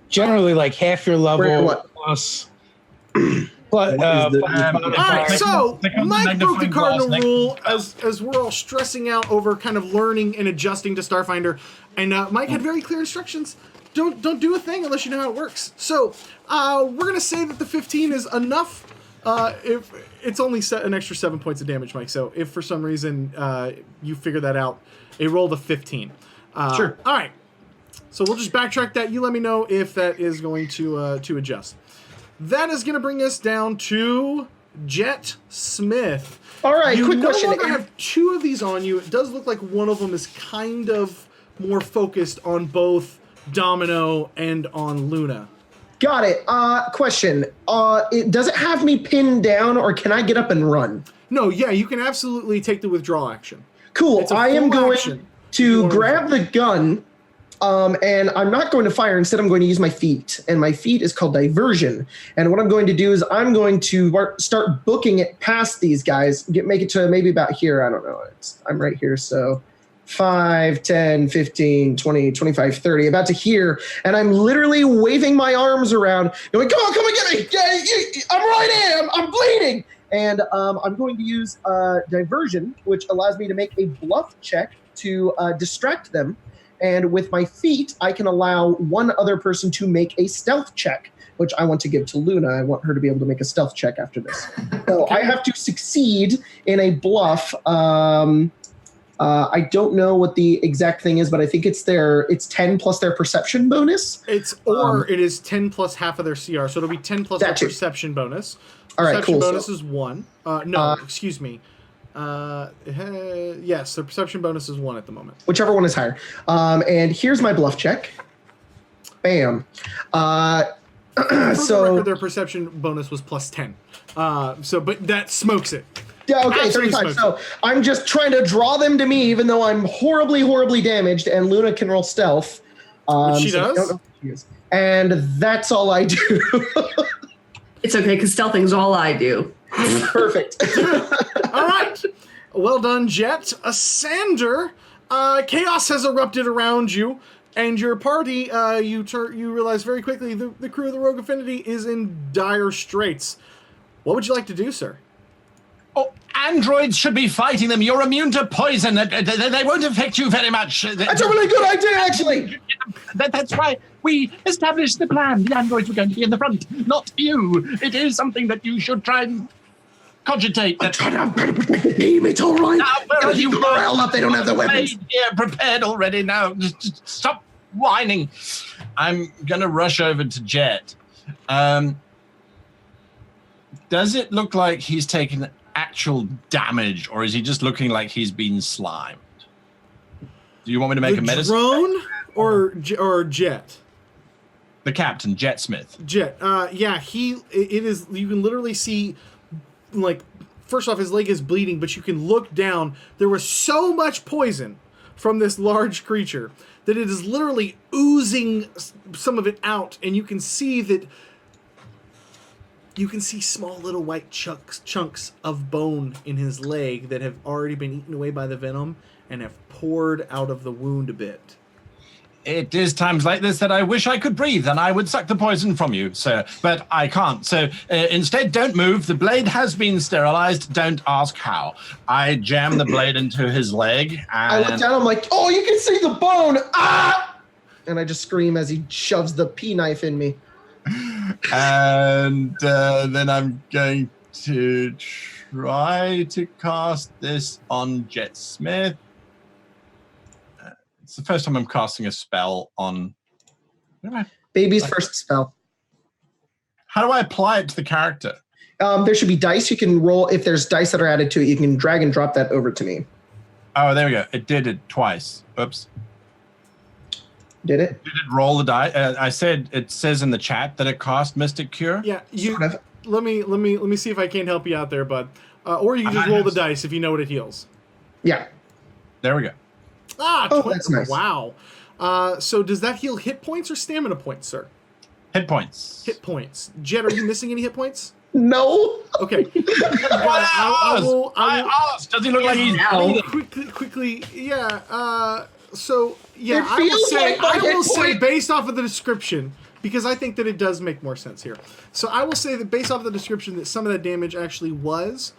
Generally like half your level plus... But, all right, so Mike broke the cardinal rule as we're all stressing out over kind of learning and adjusting to Starfinder, and Mike had very clear instructions. Don't do a thing unless you know how it works. So we're gonna say that the 15 is enough. If it's only an extra 7 points of damage, Mike. So if for some reason you figure that out, it rolled a 15. Sure. All right. So we'll just backtrack that. You let me know if that is going to adjust. That is going to bring us down to Jet Smith. All right, quick question. You no longer have 2 of these on you. It does look like one of them is kind of more focused on both Domino and on Luna. Got it. Question. Does it have me pinned down, or can I get up and run? No, yeah, you can absolutely take the withdraw action. Cool. I am going to grab the gun, and I'm not going to fire. Instead, I'm going to use my feet, and my feet is called diversion. And what I'm going to do is I'm going to start booking it past these guys, make it to maybe about here. I don't know. I'm right here, so 5, 10, 15, 20, 25, 30, about to here. And I'm literally waving my arms around, going, come and get me. Yeah, I'm right here. I'm bleeding. And I'm going to use diversion, which allows me to make a bluff check to distract them. And with my feet, I can allow one other person to make a stealth check, which I want to give to Luna. I want her to be able to make a stealth check after this. So I have to succeed in a bluff. I don't know what the exact thing is, but I think it's 10 plus their perception bonus. It is 10 plus half of their CR, so it'll be 10 plus their perception bonus. All right, cool. Perception bonus is 1. Excuse me. Yes, the perception bonus is 1 at the moment. Whichever one is higher. And here's my bluff check. Bam. For the record, their perception bonus was plus 10. But that smokes it. Yeah, okay, 35. So I'm just trying to draw them to me, even though I'm horribly, horribly damaged, and Luna can roll stealth. Which she does? I don't know if she is. And that's all I do. It's okay, because stealthing's all I do. Perfect. All right. Well done, Jet. Sander, chaos has erupted around you, and your party, you realize very quickly the crew of the Rogue Affinity is in dire straits. What would you like to do, sir? Oh, androids should be fighting them. You're immune to poison. They won't affect you very much. That's a really good idea, actually. That's why we established the plan. The androids were going to be in the front, not you. It is something that you should try and cogitate. I'm trying to protect the team. It's all right. Now, where are you? Morale up. They don't have the weapons. Yeah, prepared already. Now, just stop whining. I'm gonna rush over to Jet. Does it look like he's taken actual damage, or is he just looking like he's been slimed? Do you want me to make a medicine? Drone or Jet? The captain, Jet Smith. Jet. Yeah, it is. You can literally see, like, first off, his leg is bleeding, but you can look down. There was so much poison from this large creature that it is literally oozing some of it out, and you can see that. You can see small little white chunks of bone in his leg that have already been eaten away by the venom and have poured out of the wound a bit. It is times like this that I wish I could breathe and I would suck the poison from you, sir, but I can't. So instead, don't move. The blade has been sterilized. Don't ask how. I jam the blade into his leg. And I look down. I'm like, oh, you can see the bone. Ah! And I just scream as he shoves the pea knife in me. And then I'm going to try to cast this on Jet Smith. It's the first time I'm casting a spell on... Baby's first spell. How do I apply it to the character? There should be dice you can roll. If there's dice that are added to it, you can drag and drop that over to me. Oh, there we go. It did it twice. Oops. Did it? Did it roll the die? I said it says in the chat that it cost Mystic Cure. Yeah, Sort of. Let me see if I can't help you out there, bud. Or you can just roll the dice if you know what it heals. Yeah. There we go. Ah, Oh, that's nice. Wow. So does that heal hit points or stamina points, sir? Hit points. Hit points. Jet, are you missing any hit points? No. Okay. I asked. Does he look like he's now? Quickly, yeah. So yeah, It feels like my I will hit say point. based off of the description, because I think that it does make more sense here. So I will say that based off of the description that some of that damage actually was.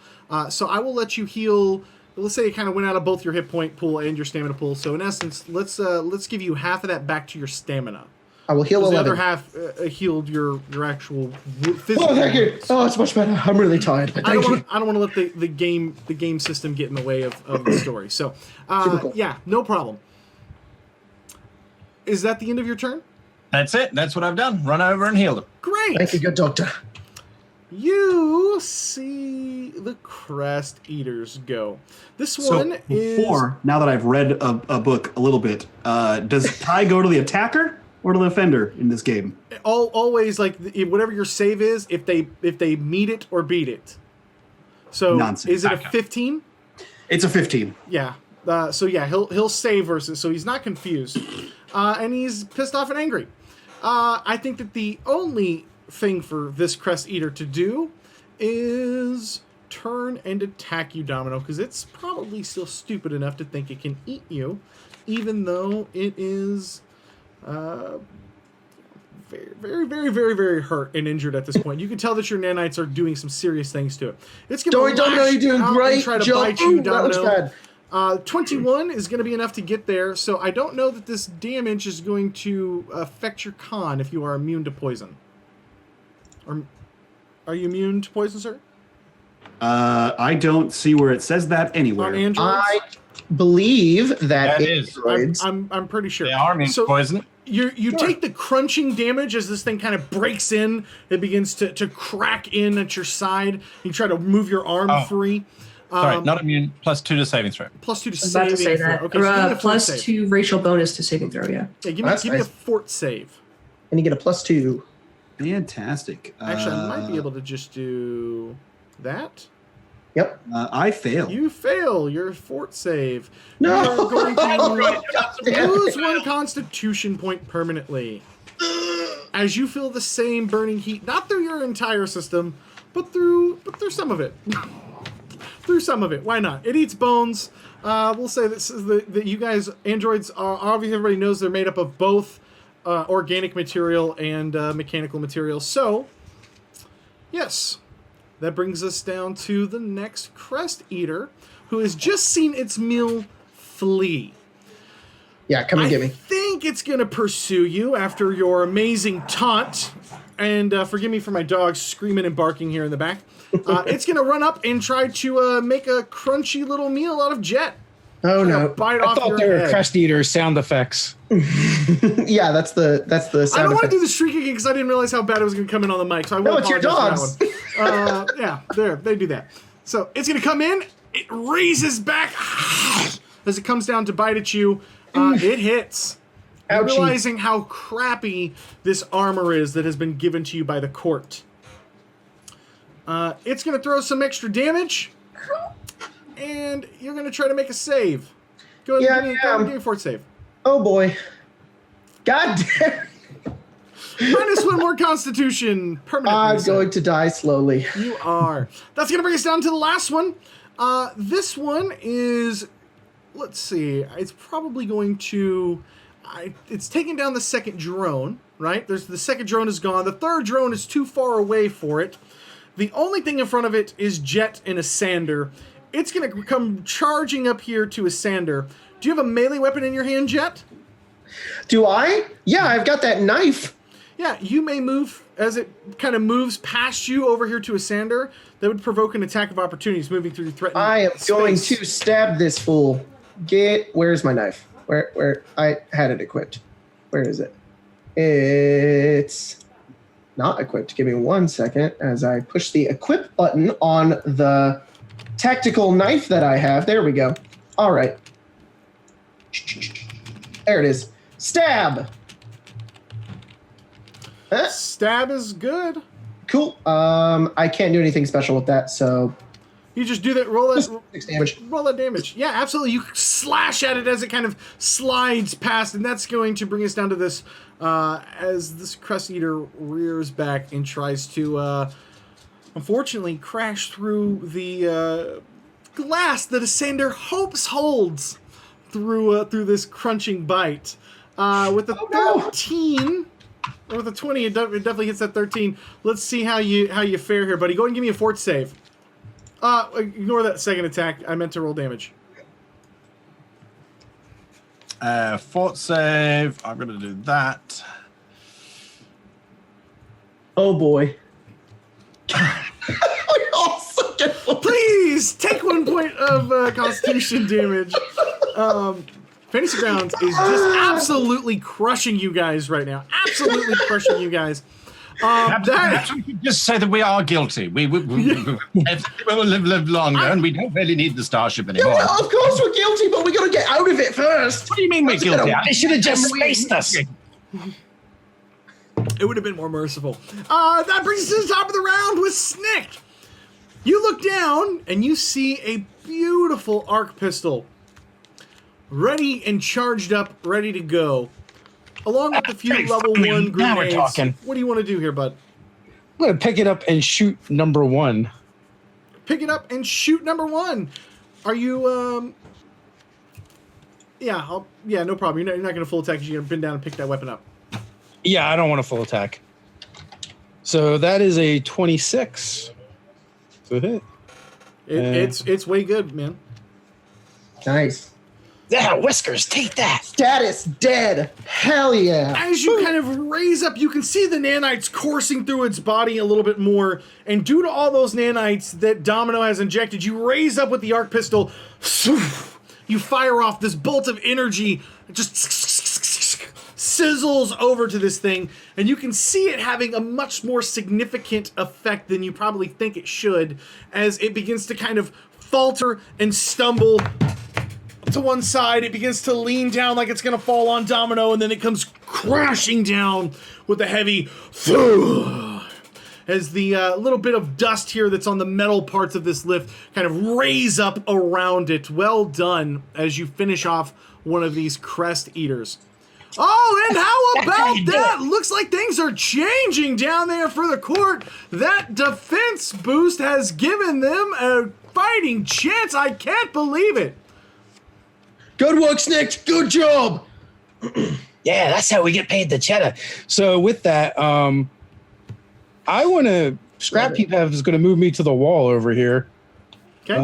So I will let you heal. Let's say it kind of went out of both your hit point pool and your stamina pool. So in essence, let's give you half of that back to your stamina. I will heal 'Cause 11. the other half healed your actual physical. Oh, thank you. wounds. Oh, it's much better. I'm really tired, but I thank don't you. want to let the game system get in the way of the story. So Super cool. yeah, no problem. Is that the end of your turn? That's it. That's what I've done. Run over and heal him. Great. Thank you, good doctor. You see the Crest Eaters go. This one So is before, now that I've read a book a little bit, does tie go to the attacker or to the defender in this game? always like whatever your save is. If they meet it or beat it. So Nonsense. is it a 15? It's a 15. Yeah. So yeah, he'll save versus. So he's not confused, and he's pissed off and angry. I think that the only thing for this Crest Eater to do is turn and attack you, Domino, because it's probably still stupid enough to think it can eat you, even though it is very, very, very, very, very hurt and injured at this point. You can tell that your nanites are doing some serious things to it. It's going to Domino, you're doing great. try to Joe. bite you, Ooh, that looks Domino. bad. 21 is going to be enough to get there, so I don't know that this damage is going to affect your con if you are immune to poison. Or are you immune to poison, sir? I don't see where it says that On anywhere. androids? I believe that That is. androids. I'm pretty sure. They are immune to poison. You take the crunching damage as this thing kind of breaks in. It begins to crack in at your side. You try to move your arm free. Sorry, not immune. +2 to saving throw. +2 to I was about to say saving that. throw. Okay, so give me a fort save. +2 racial bonus to saving throw, yeah. Yeah, give That's me a nice. fort save. And you get a +2. Fantastic. Actually, I might be able to just do that. Yep. I fail. You fail your fort save. No! You're going to Damn lose it. 1 constitution point permanently. As you feel the same burning heat, not through your entire system, but through some of it. Through some of it. Why not? It eats bones. We'll say that you guys, androids, obviously everybody knows they're made up of both organic material and mechanical material. So, yes. That brings us down to the next Crest Eater, who has just seen its meal flee. Yeah, come and get me. I think it's going to pursue you after your amazing taunt. And forgive me for my dog screaming and barking here in the back. It's going to run up and try to make a crunchy little meal out of Jet. Oh no! Bite I off thought your they were head. Crest Eater sound effects. Yeah, that's the sound I don't want to effect. do the shrieking again because I didn't realize how bad it was going to come in on the mic. So I will No, it's your apologize dogs. for that one. Yeah, there, they do that. So it's going to come in. It raises back as it comes down to bite at you. It hits. Ouchie. Realizing how crappy this armor is that has been given to you by the court. It's going to throw some extra damage. And you're going to try to make a save. Go ahead and give me a fort save. Oh boy! God damn! Minus 1 more Constitution permanently. I'm going to die slowly. You are. That's going to bring us down to the last one. This one is, let's see, it's probably going to, it's taking down the second drone, right? The second drone is gone. The third drone is too far away for it. The only thing in front of it is Jet and a Sander. It's going to come charging up here to a Sander. Do you have a melee weapon in your hand, Jet? Do I? Yeah, I've got that knife. Yeah, you may move as it kind of moves past you over here to a Sander. That would provoke an attack of opportunities moving through threatened I am space. going to stab this fool. Where's my knife? Where I had it equipped. Where is it? It's not equipped. Give me 1 second as I push the equip button on the tactical knife that I have. There we go. All right. There it is. Stab. Stab is good. Cool. I can't do anything special with that, so You just do that. Roll that. 6 damage. Roll that damage. Yeah, absolutely. You slash at it as it kind of slides past, and that's going to bring us down to this as this Crest Eater rears back and tries to, unfortunately, crash through the glass that Sander hopes holds through this crunching bite. With a 13. Or with a 20, it definitely hits that 13. Let's see how you fare here, buddy. Go ahead and give me a fort save. Ignore that second attack. I meant to roll damage. Fort save. I'm going to do that. Oh boy. Please take 1 point of Constitution damage. Fantasy Grounds is just absolutely crushing you guys right now. Absolutely crushing you guys. Perhaps we could just say that we are guilty. We will live longer, and we don't really need the starship anymore. Yeah, of course we're guilty, but we got to get out of it first. What do you mean we're guilty? They should have just spaced us. It would have been more merciful. That brings us to the top of the round with Snick. You look down, and you see a beautiful arc pistol. Ready and charged up, ready to go. Along with a few level 1 grenades. Now we're talking. What do you want to do here, bud? I'm going to pick it up and shoot number 1. Pick it up and shoot number 1. Are you, Yeah, no problem. You're not going to full attack because you're going to bend down and pick that weapon up. Yeah, I don't want a full attack. So that is a 26. So hit. It's way good, man. Nice. Yeah, Whiskers, take that. Status dead. Hell yeah. As you kind of raise up, you can see the nanites coursing through its body a little bit more. And due to all those nanites that Domino has injected, you raise up with the arc pistol. You fire off this bolt of energy. It just sizzles over to this thing. And you can see it having a much more significant effect than you probably think it should. As it begins to kind of falter and stumble to one side. It begins to lean down like it's going to fall on Domino, and then it comes crashing down with a heavy as the little bit of dust here that's on the metal parts of this lift kind of raise up around it. Well done as you finish off one of these Crest Eaters. Oh, and how about that? Looks like things are changing down there for the court. That defense boost has given them a fighting chance. I can't believe it. Good work, Snick. Good job. Yeah, that's how we get paid the cheddar. So with that, I want to Scrap heap is going to move me to the wall over here. Okay.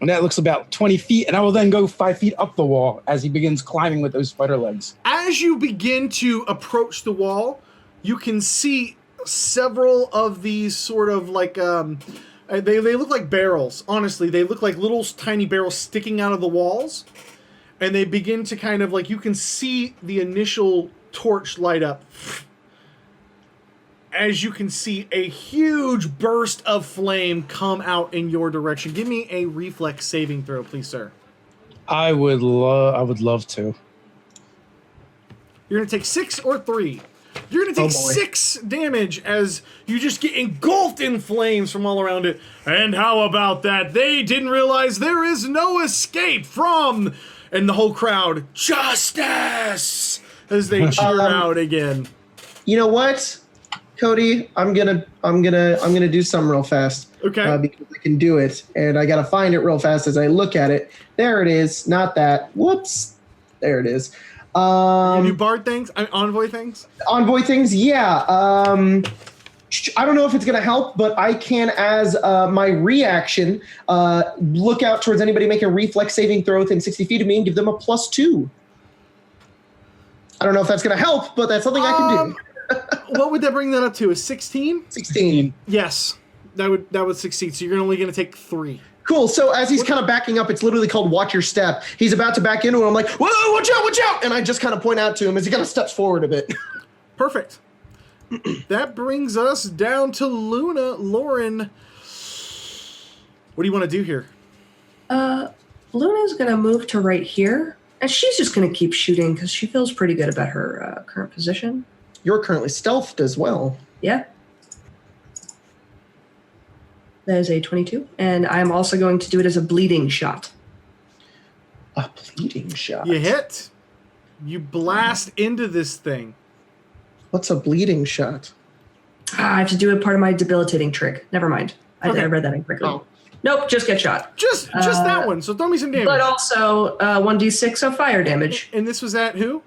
And that looks about 20 feet, and I will then go 5 feet up the wall as he begins climbing with those spider legs. As you begin to approach the wall, you can see several of these sort of like they look like barrels. Honestly, they look like little tiny barrels sticking out of the walls, and they begin to kind of like, you can see the initial torch light up. As you can see a huge burst of flame come out in your direction. Give me a reflex saving throw, please, sir. I would love to. You're gonna take 6 or 3. You're gonna take 6 damage as you just get engulfed in flames from all around it. And how about that? They didn't realize there is no escape from, and the whole crowd, justice, as they cheer out again. You know what, Cody? I'm gonna do something real fast. Okay. Because I can do it, and I gotta find it real fast as I look at it. There it is. Not that. Whoops. There it is. You do bard things? Envoy things? Envoy things, yeah. I don't know if it's going to help, but I can, as my reaction, look out towards anybody making a reflex saving throw within 60 feet of me and give them a +2. I don't know if that's going to help, but that's something I can do. What would that bring that up to? A 16? 16. Yes, that would succeed. So you're only going to take 3. Cool. So as he's kind of backing up, it's literally called watch your step. He's about to back into it. I'm like, whoa, watch out, watch out. And I just kind of point out to him as he kind of steps forward a bit. Perfect. That brings us down to Luna. Lauren, what do you want to do here? Luna's going to move to right here. And she's just going to keep shooting because she feels pretty good about her current position. You're currently stealthed as well. Yeah. That is a 22. And I'm also going to do it as a bleeding shot. A bleeding shot? You hit. You blast into this thing. What's a bleeding shot? I have to do it part of my debilitating trick. Never mind. I read that incorrectly. Oh. Nope, just get shot. Just that one. So throw me some damage. But also 1d6 of fire damage. And this was at who?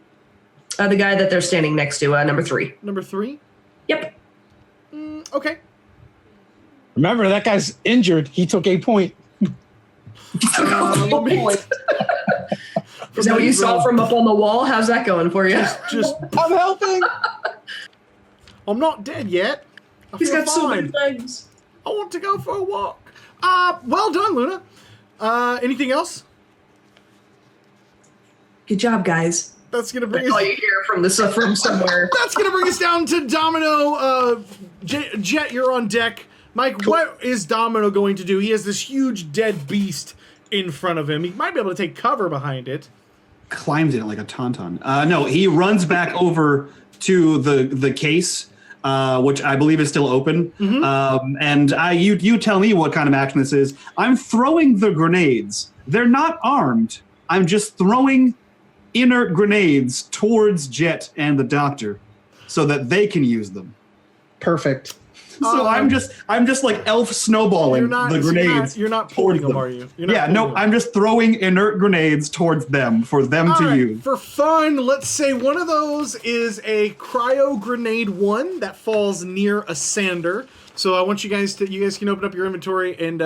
The guy that they're standing next to, number 3. Number 3? Yep. Okay. Remember, that guy's injured. He took a point. Is that what you saw from up on the wall? How's that going for you? Just I'm helping. I'm not dead yet. He's got so many legs. I want to go for a walk. Well done, Luna. Anything else? Good job, guys. That's gonna bring That's us. all you hear from somewhere. That's gonna bring us down to Domino. Jet, you're on deck. Mike, what is Domino going to do? He has this huge dead beast in front of him. He might be able to take cover behind it. Climbs in it like a tauntaun. No, he runs back over to the case, which I believe is still open. Mm-hmm. And you tell me what kind of action this is. I'm throwing the grenades. They're not armed. I'm just throwing inert grenades towards Jet and the doctor so that they can use them. Perfect. So I'm just like elf snowballing the grenades. You're not pulling them, are you? I'm just throwing inert grenades towards them for them to use. For fun, let's say one of those is a cryo grenade 1 that falls near a sander. So I want you guys can open up your inventory and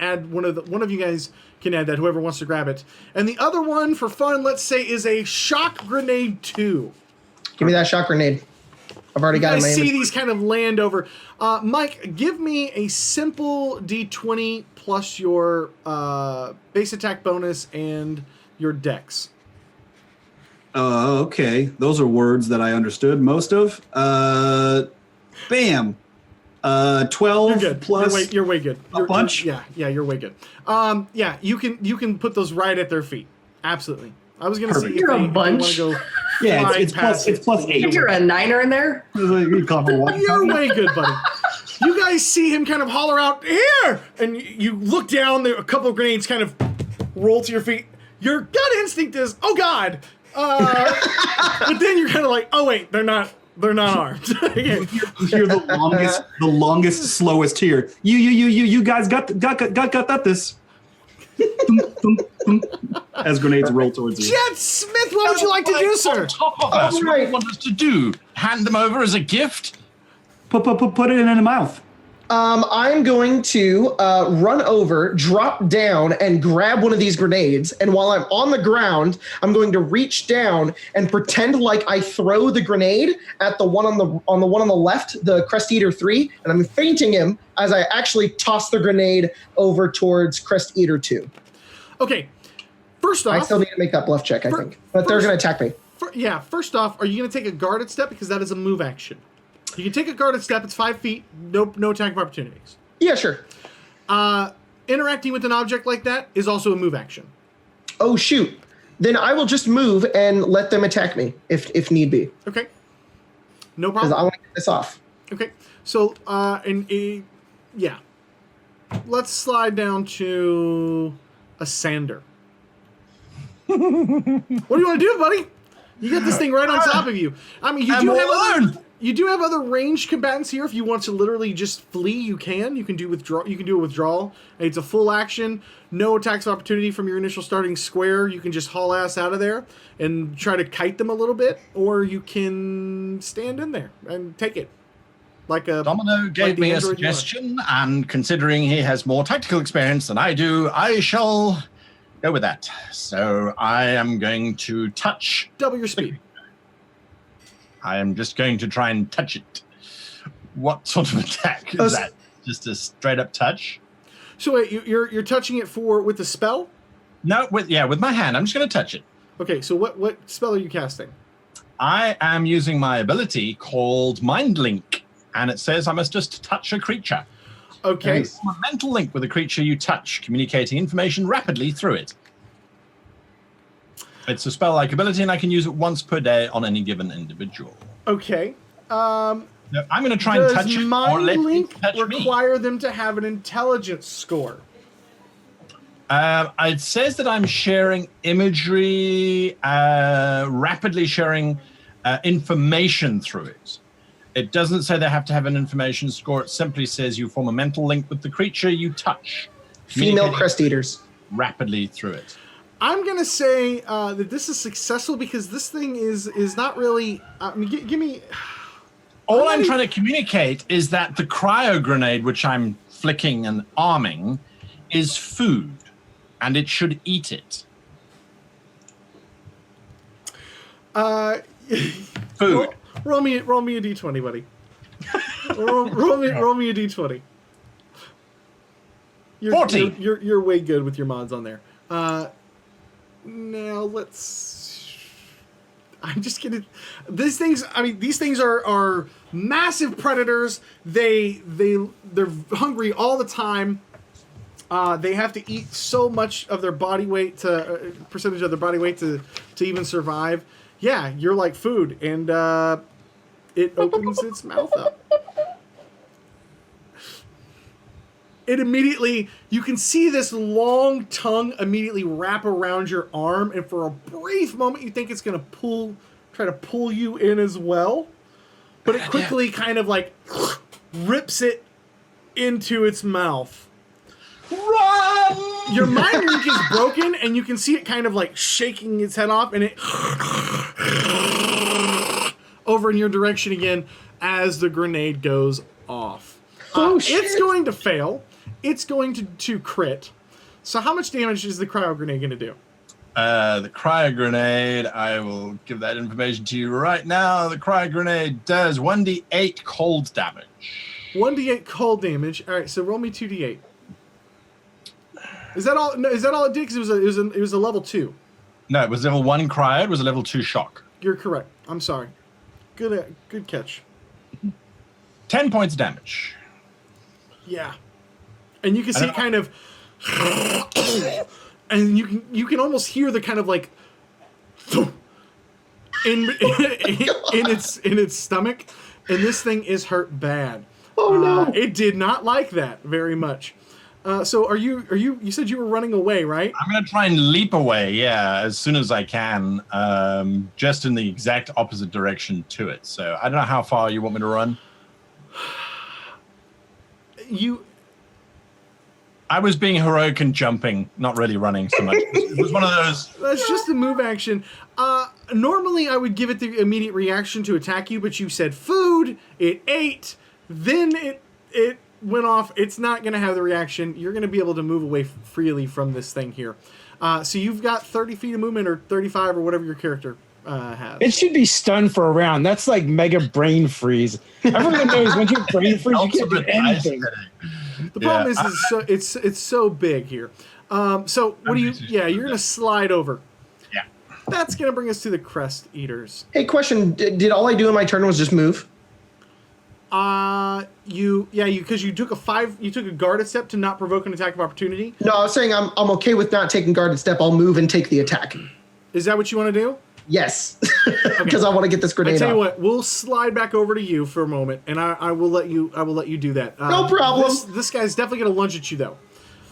add one of you guys can add that, whoever wants to grab it. And the other one for fun, let's say, is a shock grenade 2. Give me that shock grenade. I've already got it in my see these kind of land over. Mike, give me a simple D20 plus your base attack bonus and your dex. Okay. Those are words that I understood most of. Bam. 12 You're good. plus You're way good. a bunch? Yeah, you're way good. Yeah, you can put those right at their feet. Absolutely. I was going to see if You're a they bunch. want to go. Yeah, it's plus 8. You're a 9er in there? You're way good, buddy. You guys see him kind of holler out, "Here!" And you look down, there a couple of grenades kind of roll to your feet. Your gut instinct is, "Oh God." But then you're kind of like, "Oh wait, they're not armed." You hear the longest, slowest here. You guys got this. As grenades roll towards you. Jet Smith, what would you like to do, sir? On top of us, what do you want us to do? Hand them over as a gift? Put it in the mouth. I'm going to run over, drop down, and grab one of these grenades. And while I'm on the ground, I'm going to reach down and pretend like I throw the grenade at the one on the one on the left, the Crest Eater 3, and I'm feinting him as I actually toss the grenade over towards Crest Eater 2. Okay. First off, I still need to make that bluff check, I think, but they're going to attack me. First off, are you going to take a guarded step because that is a move action? You can take a guarded step. It's 5 feet. No attack of opportunities. Yeah, sure. Interacting with an object like that is also a move action. Oh, shoot. Then I will just move and let them attack me if need be. Okay. No Because problem. I want to get this off. Okay. So, yeah. Let's slide down to a sander. What do you want to do, buddy? You got this thing right on top of you. I mean, you do have other ranged combatants here. If you want to literally just flee, you can. You can do withdraw. You can do a withdrawal. It's a full action. No attacks of opportunity from your initial starting square. You can just haul ass out of there and try to kite them a little bit, or you can stand in there and take it. Domino gave me a suggestion, and considering he has more tactical experience than I do, I shall go with that. So I am going to touch. Double your speed. I am just going to try and touch it. What sort of attack is that? Just a straight up touch? So wait, you're touching it with the spell? No, with my hand. I'm just going to touch it. Okay, so what spell are you casting? I am using my ability called Mind Link, and it says I must just touch a creature. Okay. Form a mental link with a creature you touch, communicating information rapidly through it. It's a spell-like ability, and I can use it once per day on any given individual. Okay. Now, I'm going to try and touch it, or let it touch me. Require them to have an intelligence score? It says that I'm sharing imagery, rapidly sharing information through it. It doesn't say they have to have an information score. It simply says you form a mental link with the creature you touch. Female Crest Eaters. Rapidly through it. I'm going to say that this is successful because this thing is not really... give me... All I'm trying to communicate is that the cryo grenade, which I'm flicking and arming, is food, and it should eat it. Food. Roll me a d20, buddy. roll me a d20. 14. You're way good with your mods on there. Now let's. I'm just gonna. These things are massive predators. They're hungry all the time. They have to eat so much of their body weight percentage of their body weight to even survive. Yeah, you're like food, and it opens its mouth up. It immediately, you can see this long tongue immediately wrap around your arm, and for a brief moment you think it's going to try to pull you in as well, but it quickly kind of like rips it into its mouth. Run! Your mind link is broken, and you can see it kind of like shaking its head off, and it over in your direction again as the grenade goes off. It's going to fail. It's going to crit. So how much damage is the cryo grenade going to do? The cryo grenade, I will give that information to you right now. The cryo grenade does 1d8 cold damage. 1d8 cold damage. All right, so roll me 2d8. Is that all? No, is that all it did? Because it was a level 2. No, it was level 1 cryo. It was a level 2 shock. You're correct. I'm sorry. Good catch. 10 points of damage. Yeah, and you can see it kind of, and you can almost hear the kind of like, in its stomach, and this thing is hurt bad. Oh no! It did not like that very much. So are you? You said you were running away, right? I'm gonna try and leap away, yeah, as soon as I can, just in the exact opposite direction to it. So I don't know how far you want me to run. I was being heroic and jumping, not really running so much. It was one of those. That's just a move action. Normally I would give it the immediate reaction to attack you, but you said food, it ate, Then it went off. It's not going to have the reaction. You're going to be able to move away freely from this thing here. So you've got 30 feet of movement or 35 or whatever your character has. It should be stunned for a round. That's like mega brain freeze. Everyone knows when you brain freeze, you can't do anything. The problem is it's so big here. So what do you? Yeah, you're going to slide over. Yeah. That's going to bring us to the Crest Eaters. Hey, question. Did all I do in my turn was just move? Because you took a guarded step to not provoke an attack of opportunity. No, I was saying I'm okay with not taking guarded step. I'll move and take the attack. Is that what you want to do? Yes, because I want to get this grenade. I tell you off. what, we'll slide back over to you for a moment, and I will let you do that. No problem. This guy's definitely going to lunge at you though.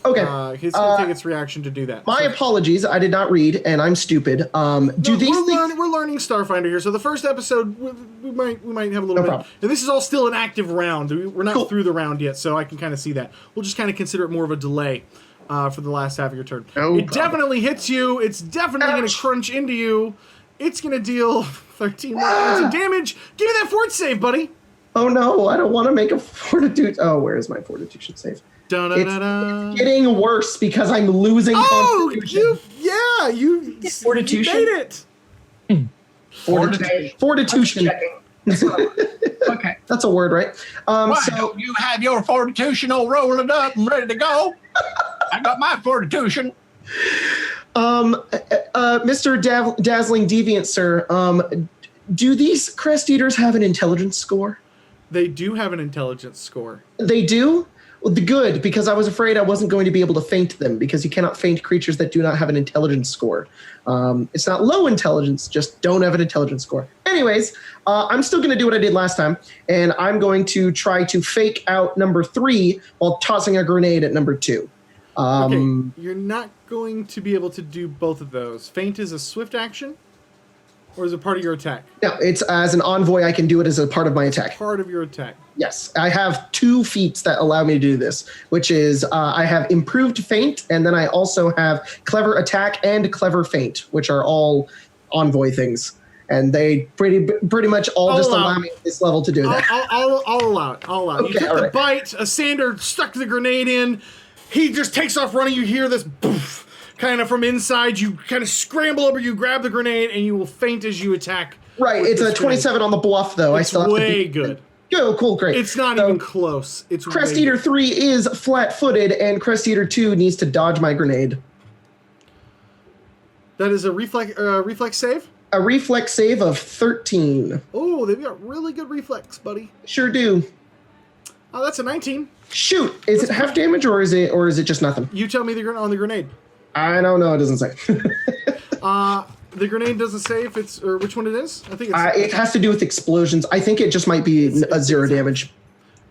Okay. He's going to take its reaction to do that. My apologies. I did not read, and I'm stupid. We're learning Starfinder here. So the first episode, we might have a little bit. problem. And this is all still an active round. We're not through the round yet, so I can kind of see that. We'll just kind of consider it more of a delay for the last half of your turn. It definitely hits you. It's definitely going to crunch into you. It's going to deal 13 more points of damage. Give me that fort save, buddy. Oh no, I don't want to make a fortitude. Oh, where is my fortitude save? It's getting worse because I'm losing. You Fortitude. made it. Fortitude. Okay. That's a word, right? So you have your fortitude all rolled up and ready to go. I got my fortitude. Mr. Dazzling Deviant, sir, do these Crest Eaters have an intelligence score? They do have an intelligence score. They do? Well, good, because I was afraid I wasn't going to be able to feint them, because you cannot feint creatures that do not have an intelligence score. It's not low intelligence, just don't have an intelligence score. Anyways, I'm still going to do what I did last time, and I'm going to try to fake out number 3 while tossing a grenade at number 2. Okay, you're not going to be able to do both of those. Feint is a swift action, or is it part of your attack? No, it's as an envoy. I can do it as a part of my attack. Part of your attack. Yes, I have 2 feats that allow me to do this, which is I have improved feint, and then I also have clever attack and clever feint, which are all envoy things, and they pretty much all just allow me at this level to do that. I'll allow it. I'll allow it. Okay, You took all the right. bite. A sander stuck the grenade in. He just takes off running. You hear this poof, kind of from inside. You kind of scramble over. You grab the grenade, and you will feint as you attack. Right, it's a 27 on the bluff, though. It's way good. Oh, cool, great. It's not even close. It's Crest Eater 3 is flat-footed, and Crest Eater 2 needs to dodge my grenade. That is a reflex save? A reflex save of 13. Oh, they've got really good reflex, buddy. Sure do. Oh, that's a 19. Shoot, is it half damage or is it just nothing? You tell me on the grenade. I don't know. It doesn't say. The grenade doesn't say if it's or which one it is. I think it's. It has to do with explosions. I think it just might be a 0 damage.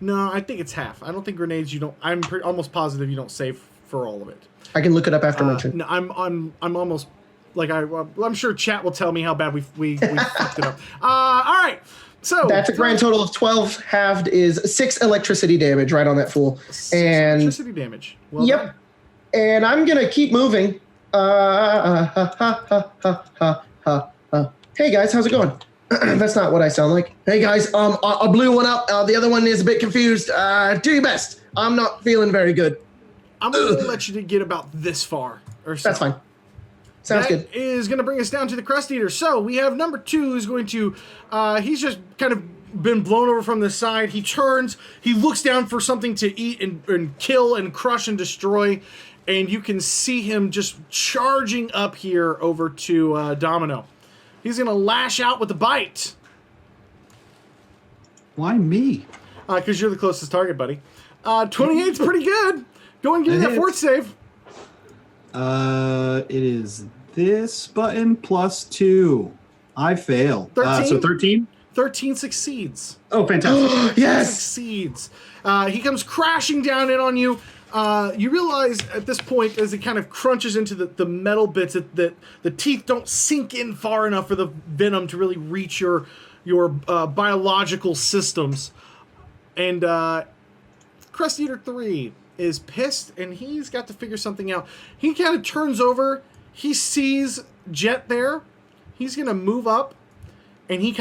No, I think it's half. I don't think grenades. You don't. I'm almost positive you don't save for all of it. I can look it up after my turn. No, I'm almost like I'm sure chat will tell me how bad we fucked it up. All right. So that's a grand total of 12. Halved is 6 electricity damage right on that fool. And electricity damage. Well yep. done. And I'm gonna keep moving. Hey guys, how's it going? That's not what I sound like. Hey guys, I blew one up. The other one is a bit confused. Do your best. I'm not feeling very good. I'm gonna let you to get about this far or so. That's fine. Sounds good. That is going to bring us down to the Crest Eater. So we have number 2 who's going to, he's just kind of been blown over from the side. He turns, he looks down for something to eat and kill and crush and destroy. And you can see him just charging up here over to Domino. He's going to lash out with the bite. Why me? Because you're the closest target, buddy. 28's pretty good. Go and give me that fort save. It is this button plus 2. I fail. 13? So 13? 13 succeeds. Oh, fantastic. Yes. Succeeds. He comes crashing down in on you. You realize at this point, as it kind of crunches into the metal bits, that the teeth don't sink in far enough for the venom to really reach your biological systems. And Crest Eater 3 is pissed, and he's got to figure something out. He kind of turns over. He sees Jet there. He's going to move up, and he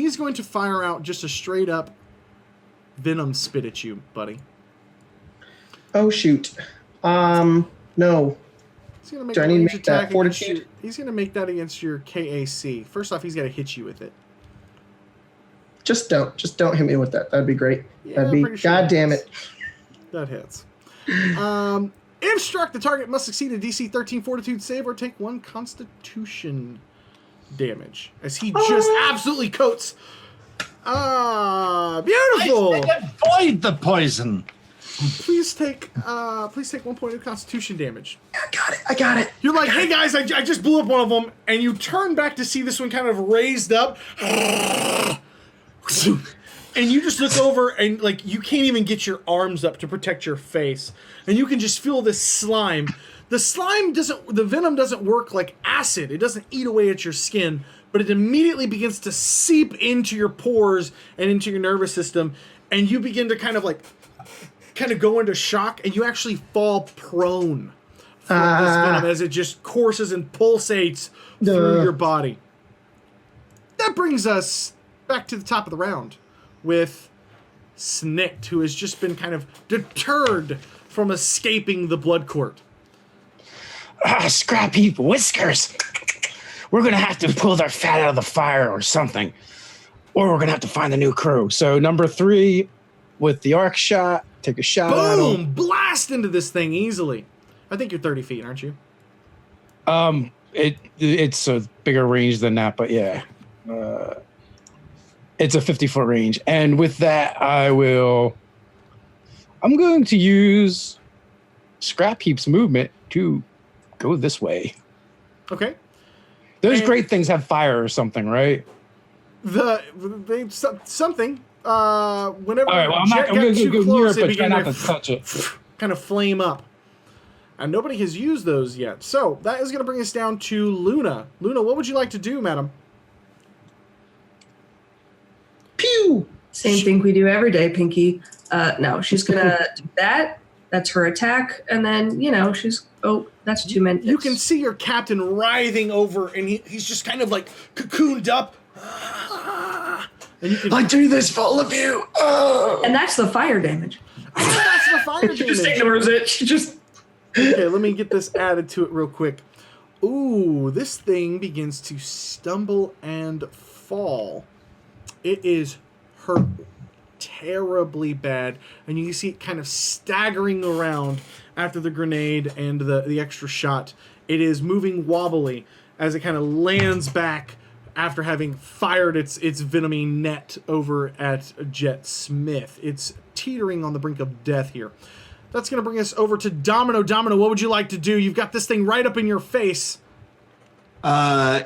He's going to fire out just a straight up venom spit at you, buddy. Oh shoot. No. He's gonna make Do I a need to range make that attack against fortitude? you. He's gonna make that against your KAC. First off, he's gotta hit you with it. Just don't hit me with that. That'd be great. Yeah, That'd be. pretty sure God that damn hits. it. That hits. If struck, the target must succeed a DC 13 Fortitude save or take 1 Constitution damage, as he just absolutely coats. Beautiful. Avoid the poison. Please take 1 point of Constitution damage. I got it. You're like, hey guys, I just blew up one of them, and you turn back to see this one kind of raised up, and you just look over and like you can't even get your arms up to protect your face, and you can just feel this slime. The venom doesn't work like acid. It doesn't eat away at your skin, but it immediately begins to seep into your pores and into your nervous system, and you begin to kind of go into shock, and you actually fall prone from this venom as it just courses and pulsates through your body. That brings us back to the top of the round with Snikt, who has just been kind of deterred from escaping the Bloodcourt. Scrap heap whiskers. We're going to have to pull their fat out of the fire or something. Or we're going to have to find a new crew. So number 3 with the arc shot. Take a shot at him. Boom! Blast into this thing easily. I think you're 30 feet, aren't you? It's a bigger range than that, but yeah. It's a 50-foot range. And with that, I'm going to use Scrap Heap's movement to go this way. Okay. Those great things have fire or something, right? Something. Whenever all right, well, I'm Jet going got to too go near close, it, it but try began not to touch it. kind of flame up. And nobody has used those yet. So that is going to bring us down to Luna. Luna, what would you like to do, madam? Pew! Same thing we do every day, Pinky. No, she's gonna do that. That's her attack, and then that's 2 minutes. You can see your captain writhing over, and he's just kind of like cocooned up. And you can, I do this for all of you. and that's the fire damage. that's the fire She just damage. ignores it. She just. Okay, let me get this added to it real quick. Ooh, this thing begins to stumble and fall. It is hurt terribly bad, and you can see it kind of staggering around after the grenade and the extra shot. It is moving wobbly as it kind of lands back after having fired its venomy net over at Jet Smith. It's teetering on the brink of death here. That's going to bring us over to Domino. Domino, what would you like to do? You've got this thing right up in your face.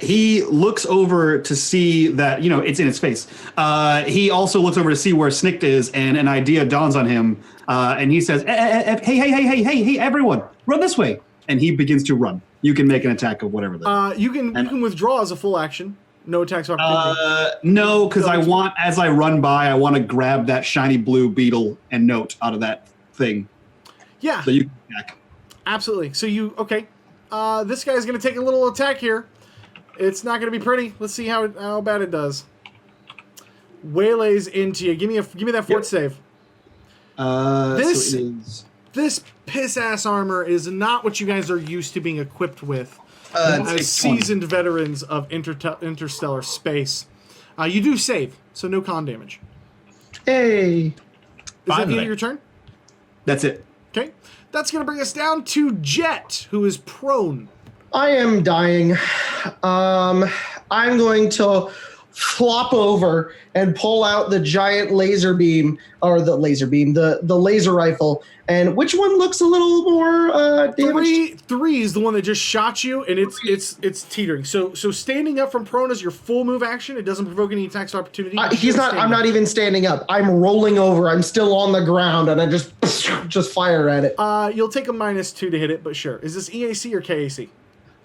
He looks over to see that, it's in its face. He also looks over to see where Snikt is, and an idea dawns on him. And he says, hey, everyone, run this way. And he begins to run. You can make an attack of whatever. You can withdraw as a full action. No attacks of opportunity. No, because as I run by, I want to grab that shiny blue beetle and note out of that thing. Yeah. So you can attack. Absolutely. So okay. This guy's going to take a little attack here. It's not going to be pretty. Let's see how bad it does. Waylays into you. Give me that fort save. This piss ass armor is not what you guys are used to being equipped with as seasoned veterans of interstellar space. You do save, so no con damage. Hey. Is that the end of your turn? That's it. Okay. That's going to bring us down to Jet, who is prone. I am dying. I'm going to flop over and pull out the giant laser beam, the laser rifle. And which one looks a little more damaged? Three is the one that just shot you, and it's teetering. So standing up from prone is your full move action. It doesn't provoke any attacks of opportunity. I'm not even standing up. I'm rolling over. I'm still on the ground, and I just fire at it. You'll take a -2 to hit it, but sure. Is this EAC or KAC?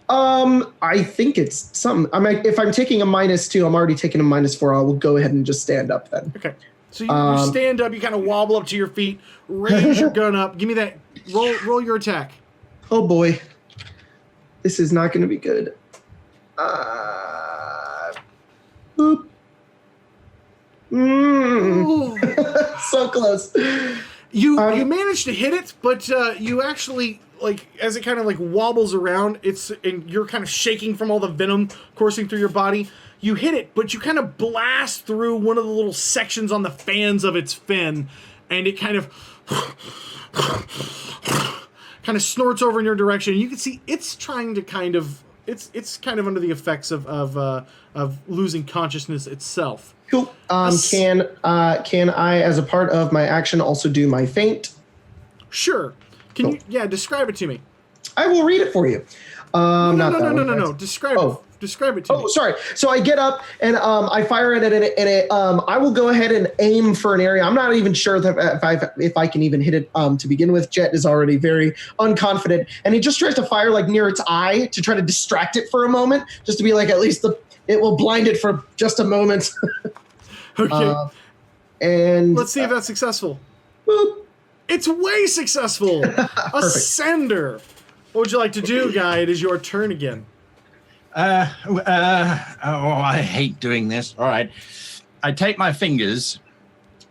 I think it's something. If I'm taking a -2, I'm already taking a -4. I will go ahead and just stand up then. Okay. So you stand up, you kind of wobble up to your feet, raise your gun up. Give me that. Roll your attack. Oh boy, this is not going to be good. Boop. Ooh. So close. You managed to hit it, but you actually, like, as it kind of like wobbles around, and you're kind of shaking from all the venom coursing through your body. You hit it, but you kind of blast through one of the little sections on the fans of its fin, and it kind of snorts over in your direction. You can see it's trying to it's kind of under the effects of losing consciousness itself. Cool. Can I, as a part of my action, also do my feint? Sure. Can you? Yeah, describe it to me. I will read it for you. No. Describe it. Describe it to me. Oh, sorry. So I get up and I fire at it, and I will go ahead and aim for an area. I'm not even sure that if I can even hit it to begin with. Jet is already very unconfident, and he just tries to fire like near its eye to try to distract it for a moment, just to be like, at least it will blind it for just a moment. Okay. And let's see if that's successful. Boop. It's way successful. Ascender. What would you like to do, Guy? It is your turn again. I hate doing this. All right. I take my fingers,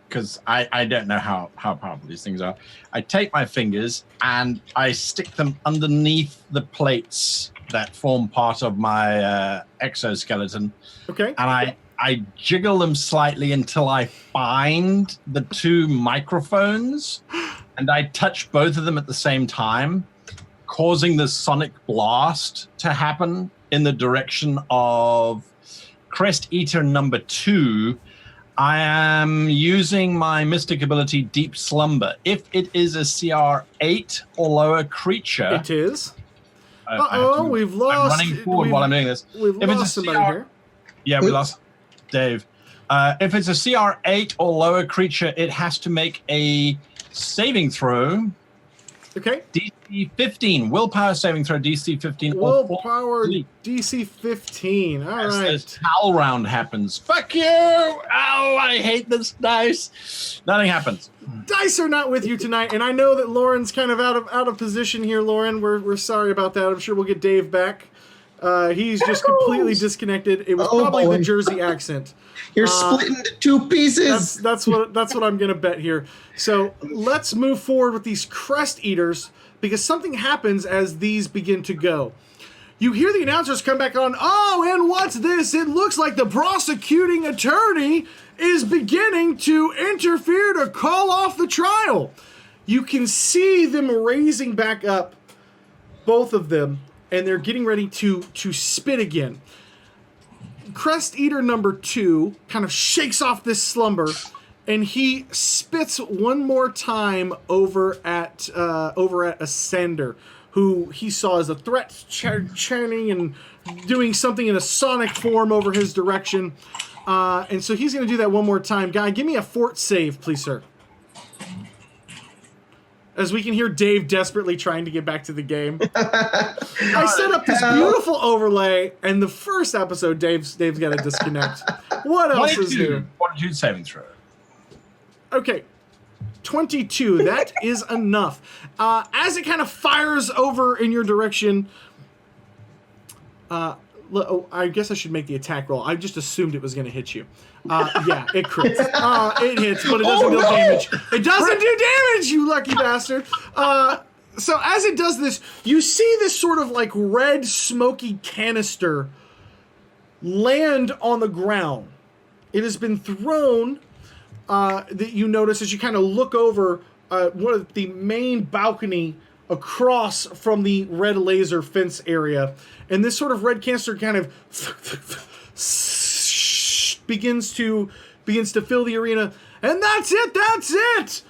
because I don't know how powerful these things are. I take my fingers and I stick them underneath the plates that form part of my exoskeleton. Okay. And I jiggle them slightly until I find the two microphones, and I touch both of them at the same time, causing the sonic blast to happen in the direction of Crest Eater number 2. I am using my mystic ability Deep Slumber. If it is a CR 8 or lower creature... It is. We've I'm lost... running forward while I'm doing this. We've lost somebody here. Yeah, we lost Dave. If it's a CR 8 or lower creature, it has to make a saving throw. Okay. DC 15. Willpower saving throw, DC 15. Willpower, DC 15. All right. This howl round happens. Fuck you! Oh, I hate this dice. Nothing happens. Dice are not with you tonight, and I know that Lauren's kind of out of position here, Lauren. We're sorry about that. I'm sure we'll get Dave back. He's just completely disconnected. It was probably the Jersey accent. You're split into two pieces. That's what I'm gonna bet here. So let's move forward with these Crest Eaters, because something happens as these begin to go. You hear the announcers come back on. Oh, and what's this? It looks like the prosecuting attorney is beginning to interfere to call off the trial. You can see them raising back up, both of them, and they're getting ready to spit again. Crest Eater number 2 kind of shakes off this slumber, and he spits one more time over at Ascender, who he saw as a threat, churning and doing something in a sonic form over his direction. And so he's going to do that one more time. Guy, give me a fort save, please, sir. As we can hear Dave desperately trying to get back to the game. I set up this beautiful overlay, and the first episode, Dave's got to disconnect. What else is new? Fortitude saving throw. Okay, 22. That is enough. As it kind of fires over in your direction, I guess I should make the attack roll. I just assumed it was going to hit you. Yeah, it crits. It hits, but it doesn't do damage. It doesn't do damage, you lucky bastard. So as it does this, you see this sort of like red smoky canister land on the ground. It has been thrown, that you notice as you kind of look over one of the main balcony across from the red laser fence area. And this sort of red canister kind of begins to fill the arena. And that's it!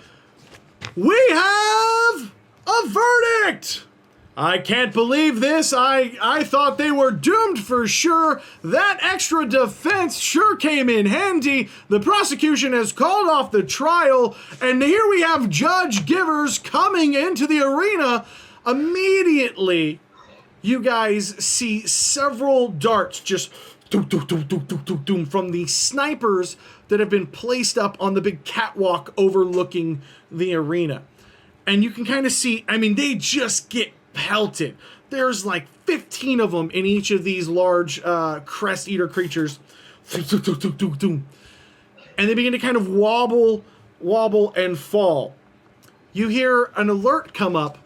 We have a verdict! I can't believe this. I thought they were doomed for sure. That extra defense sure came in handy. The prosecution has called off the trial, and here we have Judge Givers coming into the arena. Immediately, you guys see several darts just doom, doom, doom, doom, doom, doom, doom, from the snipers that have been placed up on the big catwalk overlooking the arena. And you can kind of see, I mean, they just get pelted. There's like 15 of them in each of these large Crest Eater creatures. and they begin to kind of wobble, and fall. You hear an alert come up.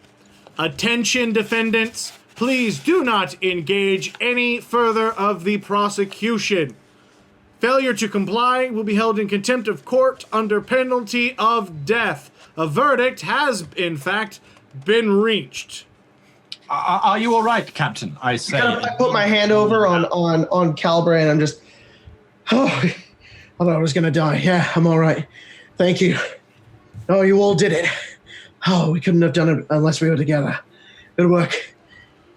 Attention, defendants. Please do not engage any further of the prosecution. Failure to comply will be held in contempt of court under penalty of death. A verdict has, in fact, been reached. Are you all right, Captain? I say. I put my hand over on Calibre, and I'm just, I thought I was going to die. Yeah, I'm all right. Thank you. Oh, you all did it. Oh, we couldn't have done it unless we were together. Good work.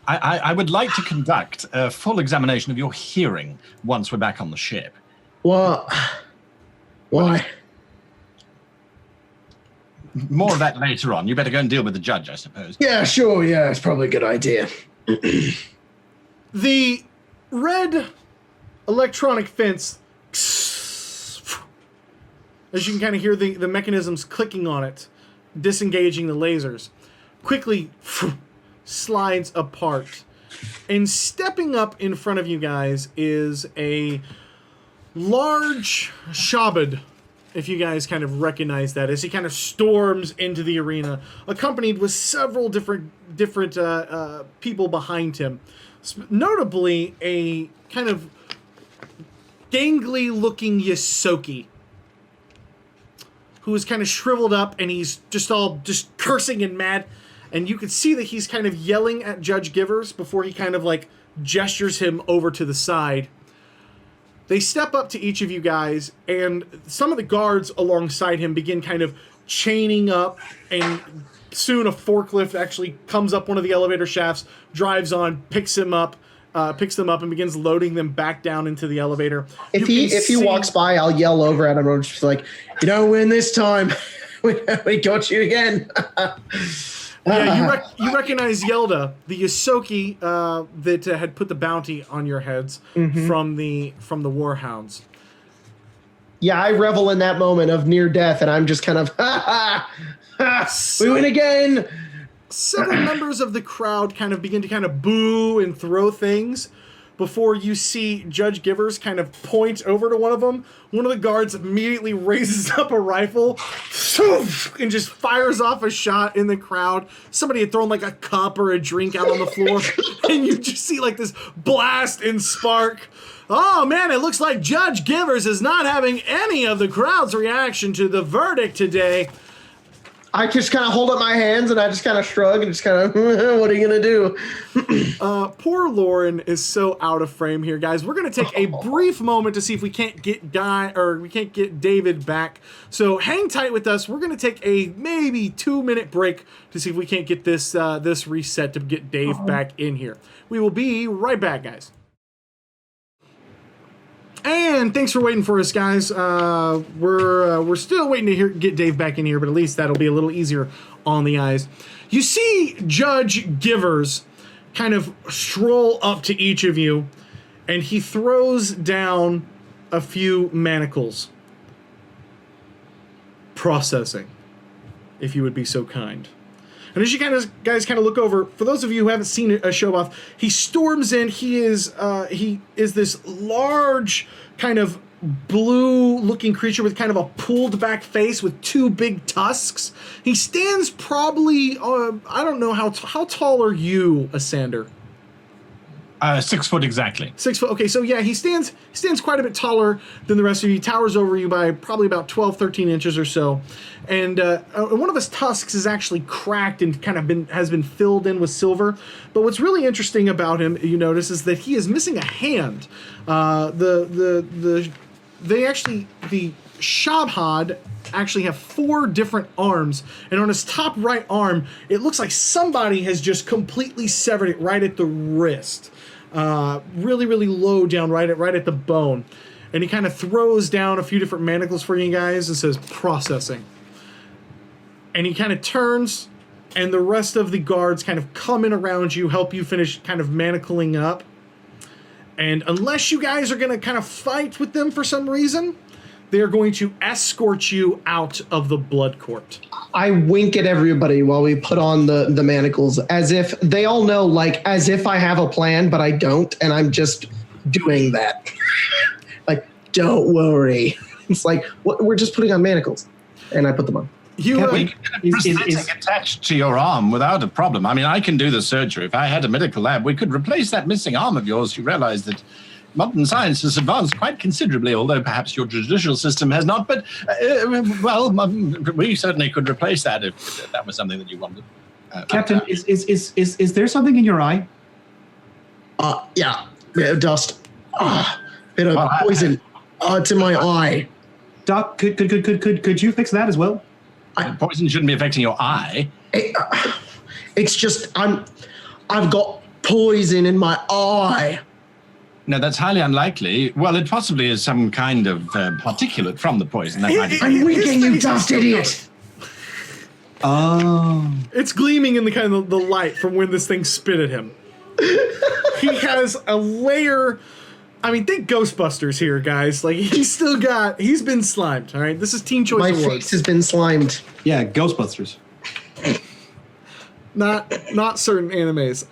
I would like to conduct a full examination of your hearing once we're back on the ship. What? Why? More of that later on. You better go and deal with the judge, I suppose. Yeah, sure. Yeah, it's probably a good idea. The red electronic fence, as you can kind of hear the mechanisms clicking on it, disengaging the lasers, quickly slides apart. And stepping up in front of you guys is a large Shabad, if you guys kind of recognize that, as he kind of storms into the arena, accompanied with several different people behind him. Notably, a kind of gangly-looking Yosoki, who is kind of shriveled up, and he's just cursing and mad. And you can see that he's kind of yelling at Judge Givers before he kind of like gestures him over to the side. They step up to each of you guys, and some of the guards alongside him begin kind of chaining up, and soon a forklift actually comes up one of the elevator shafts, drives on, picks them up, and begins loading them back down into the elevator. If he walks by, I'll yell over at him. I'm just like, you don't win this time. We got you again. Yeah, you recognize Yelda, the Yosoki that had put the bounty on your heads from the Warhounds. Yeah, I revel in that moment of near death, and I'm just kind of, we win again. Several members of the crowd kind of begin to kind of boo and throw things before you see Judge Givers kind of point over to one of them. One of the guards immediately raises up a rifle and just fires off a shot in the crowd. Somebody had thrown like a cup or a drink out on the floor, and you just see like this blast and spark. Oh man, it looks like Judge Givers is not having any of the crowd's reaction to the verdict today. I just kind of hold up my hands, and I just kind of shrug and just kind of, what are you going to do? Poor Lauren is so out of frame here, guys. We're going to take a brief moment to see if we can't get David back. So hang tight with us. We're going to take a maybe 2-minute break to see if we can't get this reset to get Dave back in here. We will be right back, guys. And thanks for waiting for us, guys. We're still waiting to get Dave back in here, but at least that'll be a little easier on the eyes. You see Judge Givers kind of stroll up to each of you, and he throws down a few manacles. Processing, if you would be so kind. And as you guys kind of look over, for those of you who haven't seen a show off, he storms in. He is this large kind of blue-looking creature with kind of a pulled-back face with 2 big tusks. He stands probably, I don't know, how tall are you, Asander? 6 foot exactly. 6 foot. Okay, so yeah, he stands quite a bit taller than the rest of you. He towers over you by probably about 12, 13 inches or so. And one of his tusks is actually cracked and kind of has been filled in with silver. But what's really interesting about him, you notice, is that he is missing a hand. The Shabhad actually have 4 different arms, and on his top right arm, it looks like somebody has just completely severed it right at the wrist. Really, really low down, right at the bone. And he kind of throws down a few different manacles for you guys and says, processing. And he kind of turns, and the rest of the guards kind of come in around you, help you finish kind of manacling up. And unless you guys are going to kind of fight with them for some reason, they're going to escort you out of the Bloodcourt. I wink at everybody while we put on the manacles, as if they all know, like, as if I have a plan, but I don't, and I'm just doing that. Like, don't worry. It's like, we're just putting on manacles. And I put them on. You, We can get a prosthetic attached to your arm without a problem. I mean, I can do the surgery. If I had a medical lab, we could replace that missing arm of yours. You realize that modern science has advanced quite considerably, although perhaps your judicial system has not. But, we certainly could replace that if that was something that you wanted. Captain, is there something in your eye? Yeah, bit of dust. Bit of poison. It's in my eye. Doc, could you fix that as well? Poison shouldn't be affecting your eye. It's just I've got poison in my eye. No, that's highly unlikely. Well, it possibly is some kind of particulate from the poison. That might be. I'm winking, you dust idiot. Oh. it's gleaming in the kind of the light from when this thing spit at him. He has a layer. I mean, think Ghostbusters here, guys. Like, he's been slimed, all right? This is Teen Choice Awards. My face has been slimed. Yeah, Ghostbusters. Not certain animes.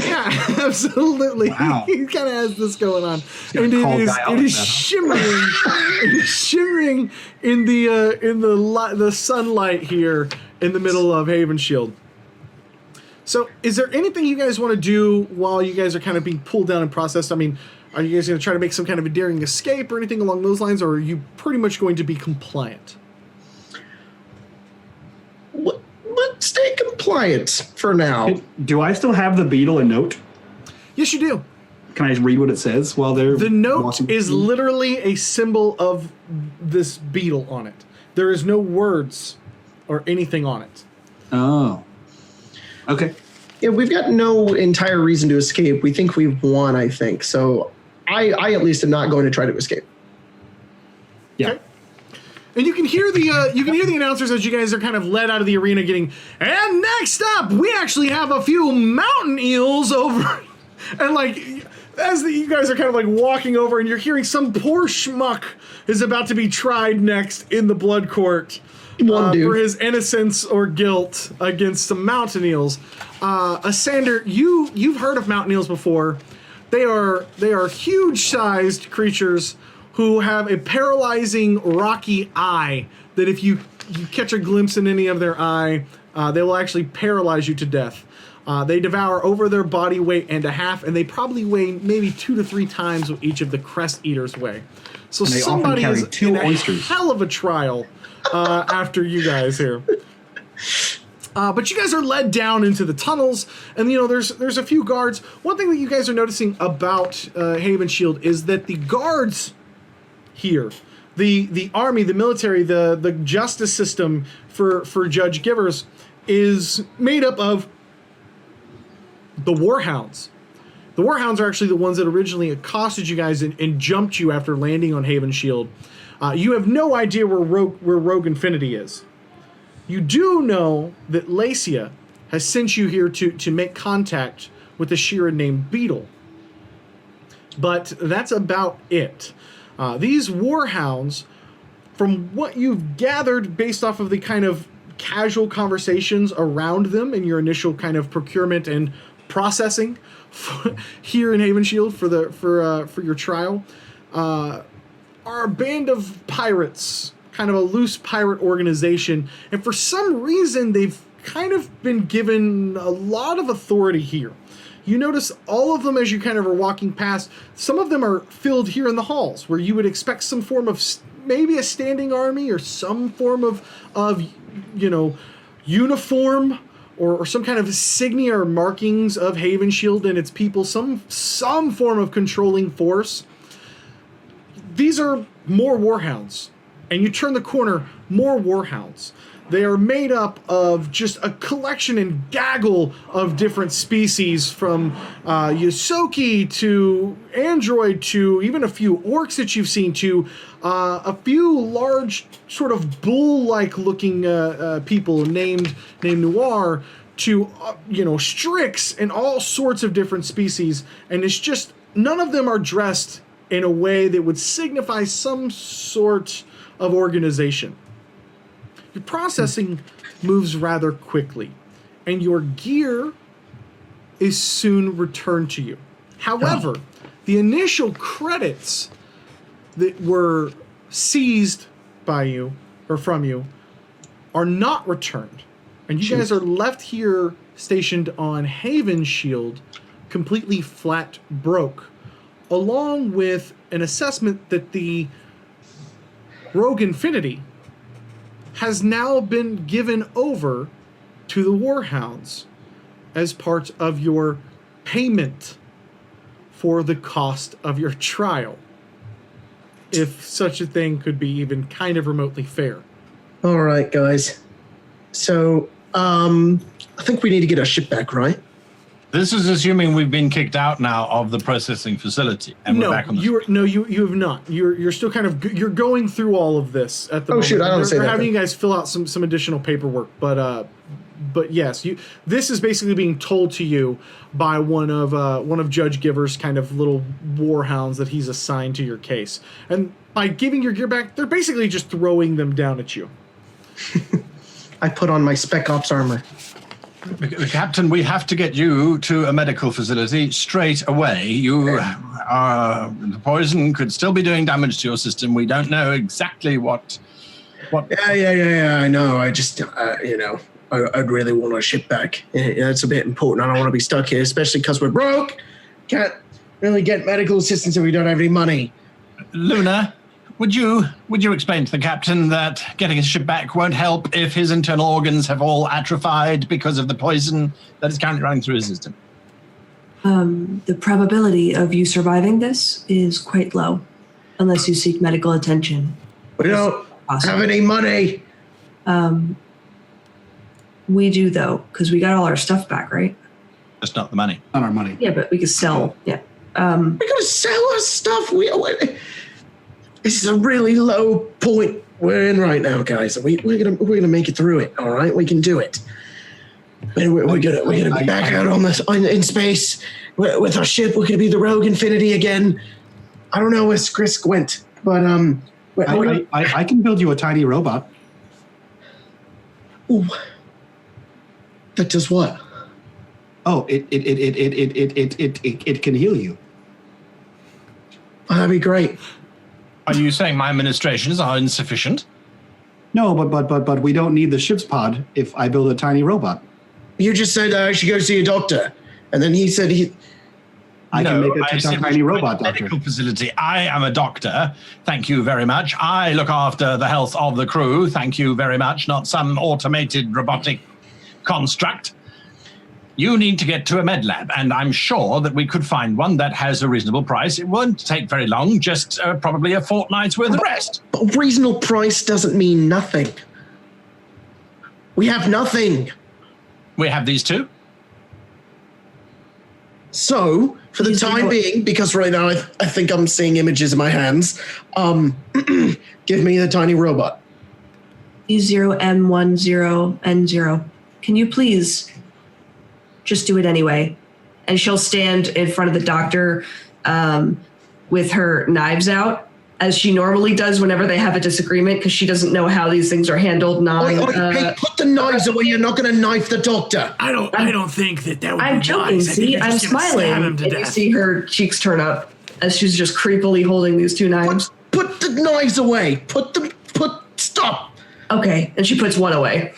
Yeah, absolutely. Wow. He kind of has this going on. And it is shimmering. It is shimmering in the sunlight here in the middle of Haven Shield. So, is there anything you guys want to do while you guys are kind of being pulled down and processed? I mean, are you guys going to try to make some kind of a daring escape or anything along those lines, or are you pretty much going to be compliant? Let's stay compliant for now. Do I still have the beetle a note? Yes, you do. Can I read what it says while they're The note walking? is literally a symbol of this beetle on it. There is no words or anything on it. Oh. Okay. Yeah, we've got no entire reason to escape. We think we've won, I think. So I at least am not going to try to escape. Yeah. Okay. And you can hear the announcers as you guys are kind of led out of the arena getting, and next up, we actually have a few mountain eels over. And like, as you guys are kind of like walking over and you're hearing some poor schmuck is about to be tried next in the Bloodcourt. For his innocence or guilt against some mountain eels. Asander, you've heard of mountain eels before. They are huge-sized creatures who have a paralyzing rocky eye that if you catch a glimpse in any of their eye, they will actually paralyze you to death. They devour over their body weight and a half, and they probably weigh maybe 2 to 3 times what each of the crest eaters weigh. So And they often somebody carry is 2 in oysters. a hell of a trial after you guys here. But you guys are led down into the tunnels, and there's a few guards. One thing that you guys are noticing about Haven Shield is that the guards here, the army, the military, the justice system for Judge Givers is made up of the Warhounds. The Warhounds are actually the ones that originally accosted you guys and jumped you after landing on Haven Shield. You have no idea where Rogue Infinity is. You do know that Lacia has sent you here to make contact with a Shira named Beetle. But that's about it. These Warhounds, from what you've gathered based off of the kind of casual conversations around them in your initial kind of procurement and processing here in Haven Shield for your trial, are a band of pirates, kind of a loose pirate organization, and for some reason they've kind of been given a lot of authority here. You notice all of them as you kind of are walking past. Some of them are filled here in the halls, where you would expect some form of maybe a standing army or some form of uniform or some kind of insignia or markings of Haven Shield and its people, some form of controlling force. These are more Warhounds. And you turn the corner, more Warhounds. They are made up of just a collection and gaggle of different species, from Yosoki to Android to even a few orcs that you've seen, to a few large sort of bull-like looking people named Noir, to Strix and all sorts of different species. And it's just, none of them are dressed in a way that would signify some sort of organization. Your processing moves rather quickly, and your gear is soon returned to you. However, the initial credits that were seized by you or from you are not returned. And you guys are left here stationed on Haven Shield, completely flat broke, along with an assessment that the Rogue Infinity has now been given over to the Warhounds as part of your payment for the cost of your trial, if such a thing could be even kind of remotely fair. All right, guys. So, I think we need to get our ship back, right? This is assuming we've been kicked out now of the processing facility, and we're back on the. You have not. You're still kind of you're going through all of this at the moment. Shoot! I don't say that. They're having you guys fill out some additional paperwork, but yes, this is basically being told to you by one of Judge Giver's kind of little warhounds that he's assigned to your case, and by giving your gear back, they're basically just throwing them down at you. I put on my Spec Ops armor. Captain, we have to get you to a medical facility straight away. The poison could still be doing damage to your system. We don't know exactly what. Yeah. I know. I just, I'd really want our ship back. It's a bit important. I don't want to be stuck here, especially because we're broke. Can't really get medical assistance if we don't have any money. Luna, would you explain to the captain that getting his ship back won't help if his internal organs have all atrophied because of the poison that is currently running through his system? The probability of you surviving this is quite low, unless you seek medical attention. We don't have any money. We do, though, because we got all our stuff back, right? Just not the money. Not our money. Yeah, but we could sell. Yeah. We gotta sell our stuff. This is a really low point we're in right now, guys. We're gonna make it through it. All right, we can do it. We're gonna be back out in space with our ship. We're gonna be the Rogue Infinity again. I don't know where Skrisk went, but I can build you a tiny robot. Ooh. That does what? Oh, it can heal you. Oh, that'd be great. Are you saying my administrations are insufficient? No, but we don't need the ship's pod if I build a tiny robot. You just said I should go see a doctor, and then he said I can make a tiny robot doctor. Medical facility. I am a doctor. Thank you very much. I look after the health of the crew. Thank you very much. Not some automated robotic construct. You need to get to a med lab, and I'm sure that we could find one that has a reasonable price. It won't take very long, just probably a fortnight's worth of rest. But reasonable price doesn't mean nothing. We have nothing. We have these two. So, for the time being, because right now I think I'm seeing images in my hands, give me the tiny robot. E0M10N0. Can you please just do it anyway? And she'll stand in front of the doctor with her knives out, as she normally does whenever they have a disagreement, because she doesn't know how these things are handled. Hey, put the knives away. You're not going to knife the doctor. I don't think that would I'm be joking. wise. See, I'm smiling, and you see her cheeks turn up as she's just creepily holding these two knives. Put the knives away. Stop. Okay, and she puts one away.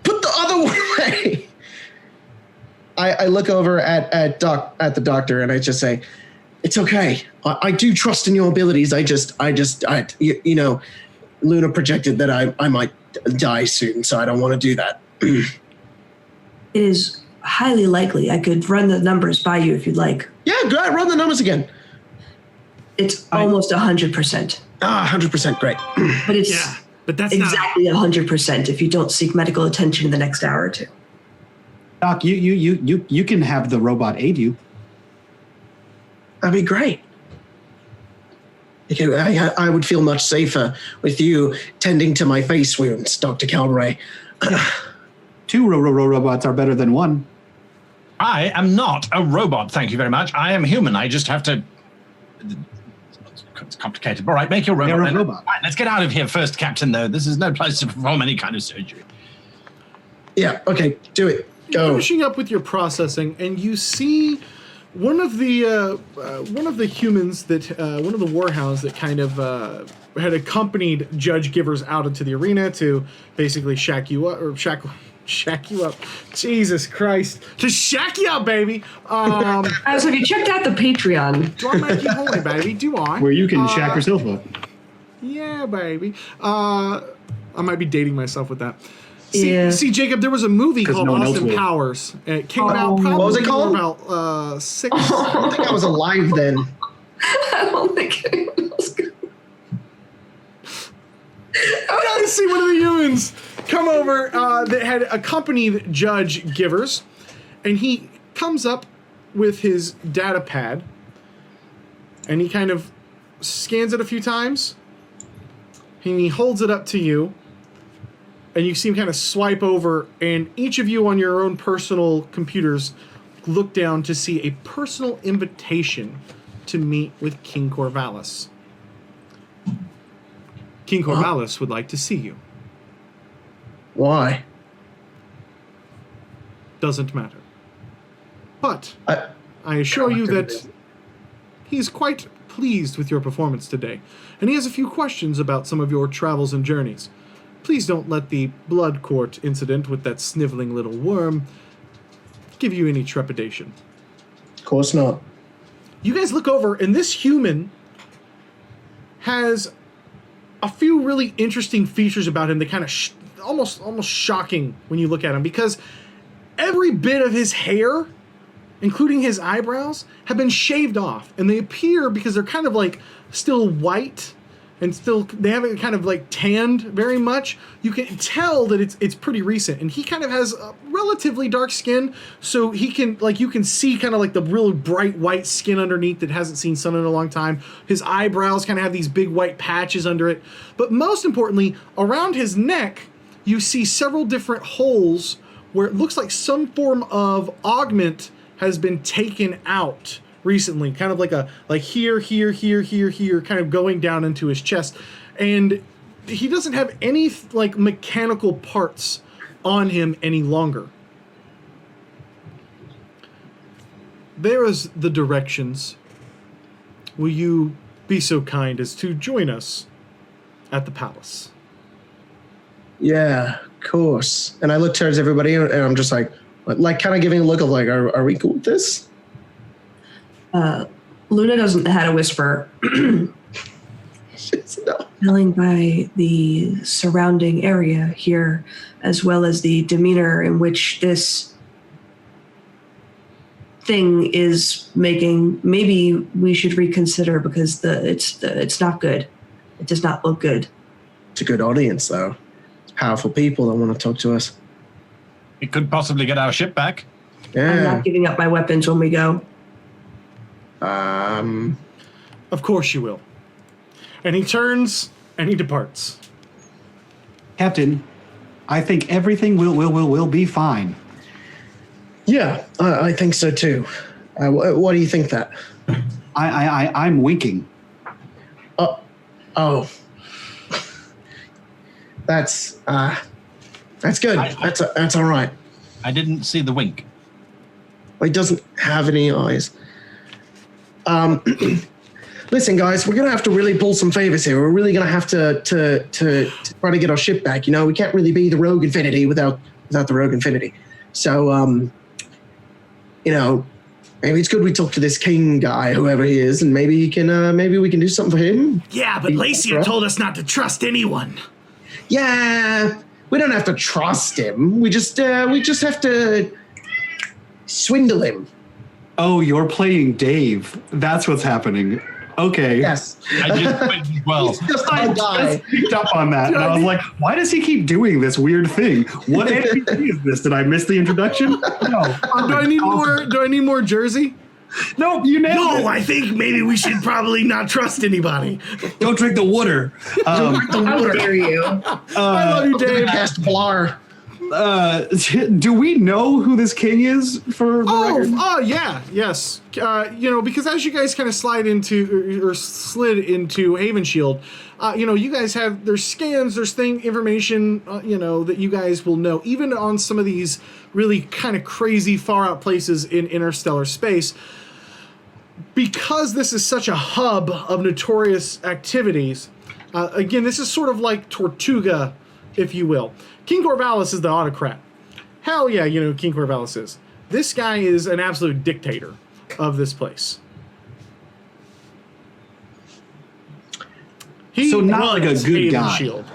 Put the other one away. I look over at the doctor and I just say, "It's okay. I do trust in your abilities. Luna projected that I might die soon, so I don't want to do that." It is highly likely. I could run the numbers by you if you'd like. Yeah, go ahead, run the numbers again. It's almost 100%. 100%, great. But it's but that's exactly 100% if you don't seek medical attention in the next hour or two. Doc, you can have the robot aid you. That'd be great. I would feel much safer with you tending to my face wounds, Dr. Calray. 2 robots are better than 1. I am not a robot, thank you very much. I am human. I just have to... It's complicated. All right, make your robot. You're a robot. Right, let's get out of here first, Captain, though. This is no place to perform any kind of surgery. Yeah, okay, do it. Go. Finishing up with your processing, and you see one of the humans that one of the warhounds that kind of had accompanied Judge Givers out into the arena to basically shack you up. Jesus Christ. To shack you up, baby. So have you checked out the Patreon? Do I make you horny, baby? Do I? Where you can shack yourself up. Yeah, baby. I might be dating myself with that. Yeah. See, Jacob, there was a movie called no one else Austin will. Powers. And it came out probably What was it called? about 6. I don't think I was alive then. I don't think it was good. I gotta see one of the humans come over that had accompanied Judge Givers, and he comes up with his data pad, and he kind of scans it a few times, and he holds it up to you, and you see him kind of swipe over, and each of you on your own personal computers look down to see a personal invitation to meet with King Corvallis. King Corvallis would like to see you. Why? Doesn't matter. But I assure you that he's quite pleased with your performance today, and he has a few questions about some of your travels and journeys. Please don't let the Bloodcourt incident with that sniveling little worm give you any trepidation. Of course not. You guys look over, and this human has a few really interesting features about him that kind of almost shocking when you look at him, because every bit of his hair, including his eyebrows, have been shaved off, and they appear, because they're kind of like still white and still they haven't kind of like tanned very much, you can tell that it's pretty recent. And he kind of has a relatively dark skin, so he can, like, you can see kind of like the really bright white skin underneath that hasn't seen sun in a long time. His eyebrows kind of have these big white patches under it, but most importantly, around his neck you see several different holes where it looks like some form of augment has been taken out recently, kind of like here, kind of going down into his chest. And he doesn't have any like mechanical parts on him any longer. There is the directions. Will you be so kind as to join us at the palace? Yeah, of course. And I look towards everybody, and I'm just like kind of giving a look of like, are we cool with this? Luna doesn't had a whisper. No. Telling by the surrounding area here, as well as the demeanor in which this thing is making, maybe we should reconsider, because it's not good. It does not look good. It's a good audience, though. It's powerful people that want to talk to us. It could possibly get our ship back. I'm Yeah. not giving up my weapons when we go. Of course you will. And he turns and he departs. Captain, I think everything will be fine. Yeah, I think so too. What do you think that? I'm winking. Oh, that's good. That's all right. I didn't see the wink. He doesn't have any eyes. Listen, guys, we're gonna have to really pull some favors here. We're really gonna have to try to get our ship back. You know, we can't really be the Rogue Infinity without the Rogue Infinity. So, you know, maybe it's good we talk to this king guy, whoever he is, and maybe he can. Maybe we can do something for him. Yeah, but Lacia told us not to trust anyone. Yeah, we don't have to trust him. We just have to swindle him. Oh, you're playing Dave. That's what's happening. Okay. Yes. I just went as well. He's just I our guy. just picked up on that, and I was like, why does he keep doing this weird thing? What NPC is this? Did I miss the introduction? No. Do I need more? Do I need more Jersey? No, you nailed it. No, I think maybe we should probably not trust anybody. Don't drink the water. How dare you? I love you, Dave. Cast Blar. Do we know who this king is for the record? Oh, yeah, yes. You know, because as you guys kind of slid into Haven Shield, you know, you guys have, there's scans, there's information, you know, that you guys will know, even on some of these really kind of crazy far out places in interstellar space. because this is such a hub of notorious activities, again, this is sort of like Tortuga, if you will. King Corvallis is the autocrat. Hell yeah, you know who King Corvallis is. This guy is an absolute dictator of this place. He So not like a runs good Haven guy. Shield.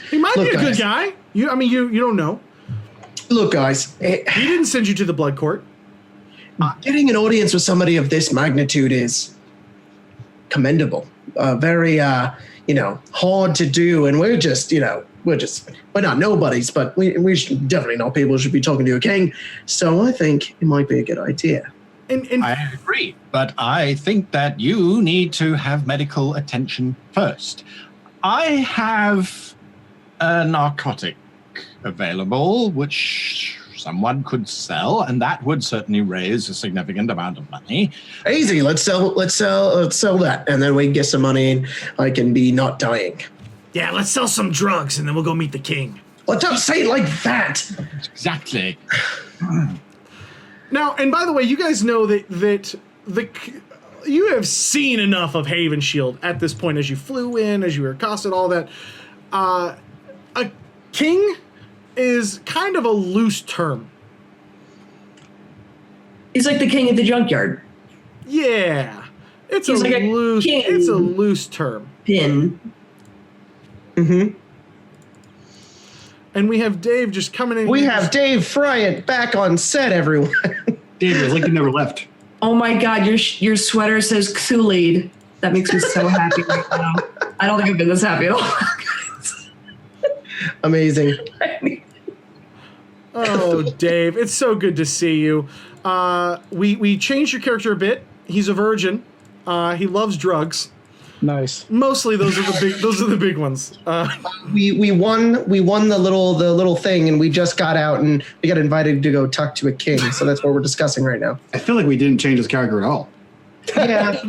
He might be Look, a good guys. guy. You don't know. Look, guys, He didn't send you to the Bloodcourt. getting an audience with somebody of this magnitude is commendable. Very, hard to do, and we're not nobodies, but we should definitely not people should be talking to a king. So I think it might be a good idea. And I agree, but I think that you need to have medical attention first. I have a narcotic available, which someone could sell, and that would certainly raise a significant amount of money. Easy. Let's sell that, and then we can get some money, and I can be not dying. yeah, let's sell some drugs, and then we'll go meet the king. Well, don't say it like that. Exactly. Now, and by the way, you guys know that you have seen enough of Haven Shield at this point as you flew in, as you were accosted, all that. A king is kind of a loose term. He's like the king at the junkyard. Yeah, it's He's like a loose. king. It's a loose term. Pin. Mm-hmm. And we have Dave just coming in. We here have just- Dave Friant back on set, everyone. David, it's like you never left. Oh my God, your sweater says Kool-Aid. That makes me so happy right now. I don't think I've been this happy at all. Amazing. Oh, Dave, it's so good to see you. We changed your character a bit. He's a virgin. He loves drugs. Nice. Mostly those are the big ones. We won the little thing, and we just got out, and we got invited to go talk to a king. So that's what we're discussing right now. I feel like we didn't change his character at all. Yeah.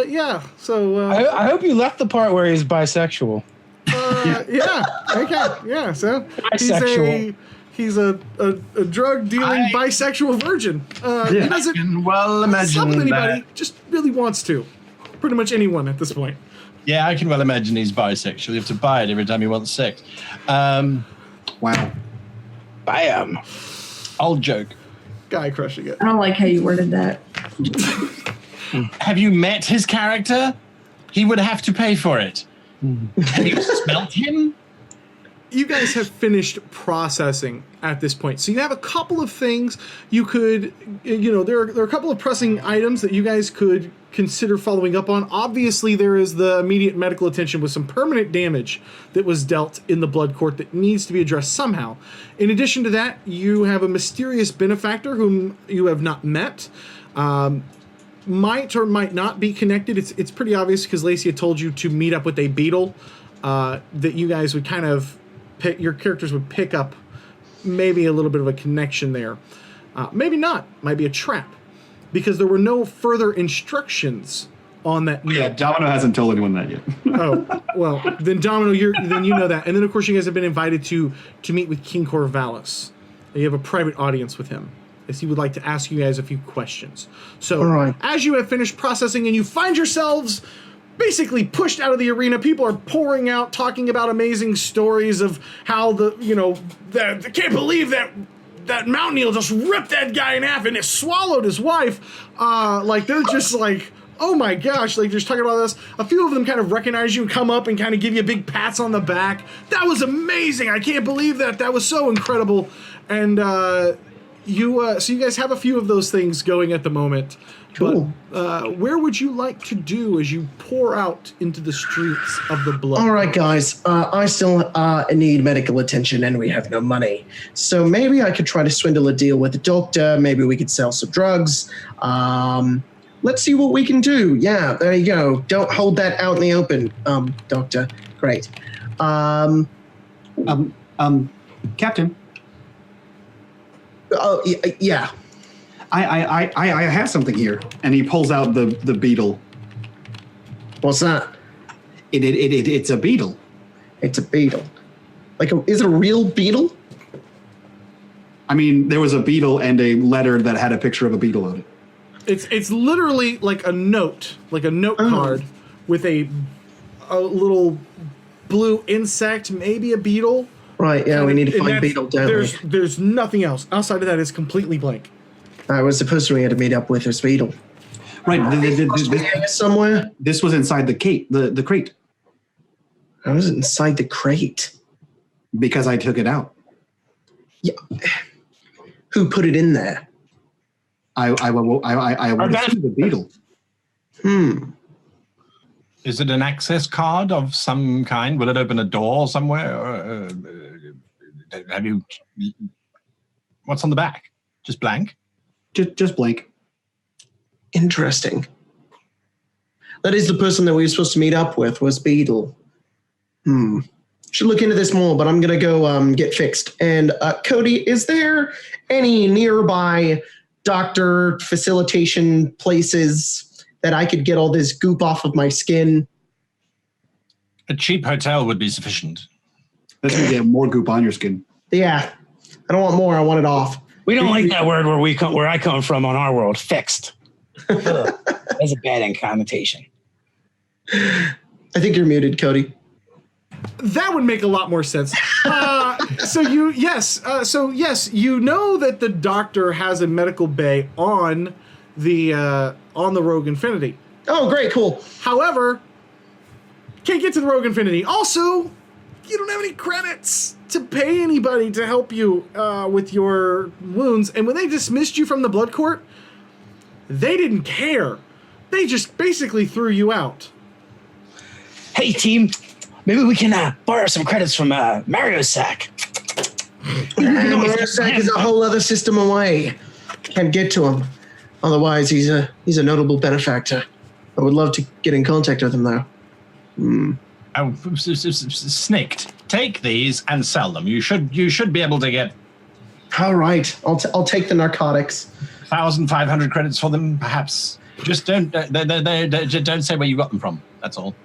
Yeah. So I hope you left the part where he's bisexual. yeah. Okay. Yeah. So Bisexual. he's a drug dealing bisexual virgin. He I doesn't can well sleep imagine with anybody. that. Just really wants to. Pretty much anyone at this point. Yeah, I can well imagine he's bisexual. You have to buy it every time he wants sex. Wow. Bam. Old joke. Guy crushing it. I don't like how you worded that. Have you met his character? He would have to pay for it. Have you smelt him? You guys have finished processing at this point. So you have a couple of things you could, there are a couple of pressing items that you guys could consider following up on. Obviously, there is the immediate medical attention with some permanent damage that was dealt in the Bloodcourt that needs to be addressed somehow. In addition to that, you have a mysterious benefactor whom you have not met. Might or might not be connected. It's pretty obvious because Lacey had told you to meet up with a beetle that you guys would kind of your characters would pick up maybe a little bit of a connection there. Maybe not. Might be a trap because there were no further instructions on that note. Yeah, Domino hasn't told anyone that yet. Oh, well, then Domino, then you know that. And then, of course, you guys have been invited to meet with King Corvallis. You have a private audience with him, as he would like to ask you guys a few questions. So, All right. as you have finished processing and you find yourselves basically pushed out of the arena, people are pouring out, talking about amazing stories of how they can't believe that mountain eel just ripped that guy in half and it swallowed his wife. They're just like, oh my gosh, like just talking about this. A few of them kind of recognize you and come up and kind of give you big pats on the back. That was amazing. I can't believe that. That was so incredible. And so you guys have a few of those things going at the moment. Cool. But where would you like to do as you pour out into the streets of the blood? All right, guys. I still need medical attention, and we have no money. So maybe I could try to swindle a deal with the doctor. Maybe we could sell some drugs. Let's see what we can do. Yeah, there you go. Don't hold that out in the open, doctor. Great. Captain, Oh, yeah. I have something here, and he pulls out the beetle. What's that? It's a beetle. It's a beetle. Is it a real beetle? I mean, there was a beetle and a letter that had a picture of a beetle on it. It's literally like a note card with a little blue insect, maybe a beetle. Right, yeah, we need to find beetle, don't we? There's nothing else. Outside of that, it's completely blank. I was supposed to we had to meet up with this beetle. Right. Somewhere? This was inside the crate. The crate. How was it inside the crate? Because I took it out. Yeah. Who put it in there? I want to see the beetle. Is it an access card of some kind? Will it open a door somewhere? Or, have you? What's on the back? Just blank. Just blank. Interesting. That is the person that we were supposed to meet up with, was Beetle. Should look into this more, but I'm going to go get fixed. And Cody, is there any nearby doctor facilitation places that I could get all this goop off of my skin? A cheap hotel would be sufficient. That's going to get more goop on your skin. Yeah. I don't want more. I want it off. We don't like that word where I come from on our world. Fixed. That's a bad connotation. I think you're muted, Cody. That would make a lot more sense. So yes, you know that the doctor has a medical bay on the Rogue Infinity. Oh, great, cool. However, can't get to the Rogue Infinity. Also, you don't have any credits to pay anybody to help you with your wounds. And when they dismissed you from the Bloodcourt, they didn't care. They just basically threw you out. Hey, team. Maybe we can borrow some credits from Mario Sack. Mario Sack is a whole other system away. Can't get to him. Otherwise, he's a notable benefactor. I would love to get in contact with him, though. Oh, Snicked. Take these and sell them. You should be able to get. All right, I'll take the narcotics. 1,500 credits for them, perhaps. Just don't say where you got them from. That's all.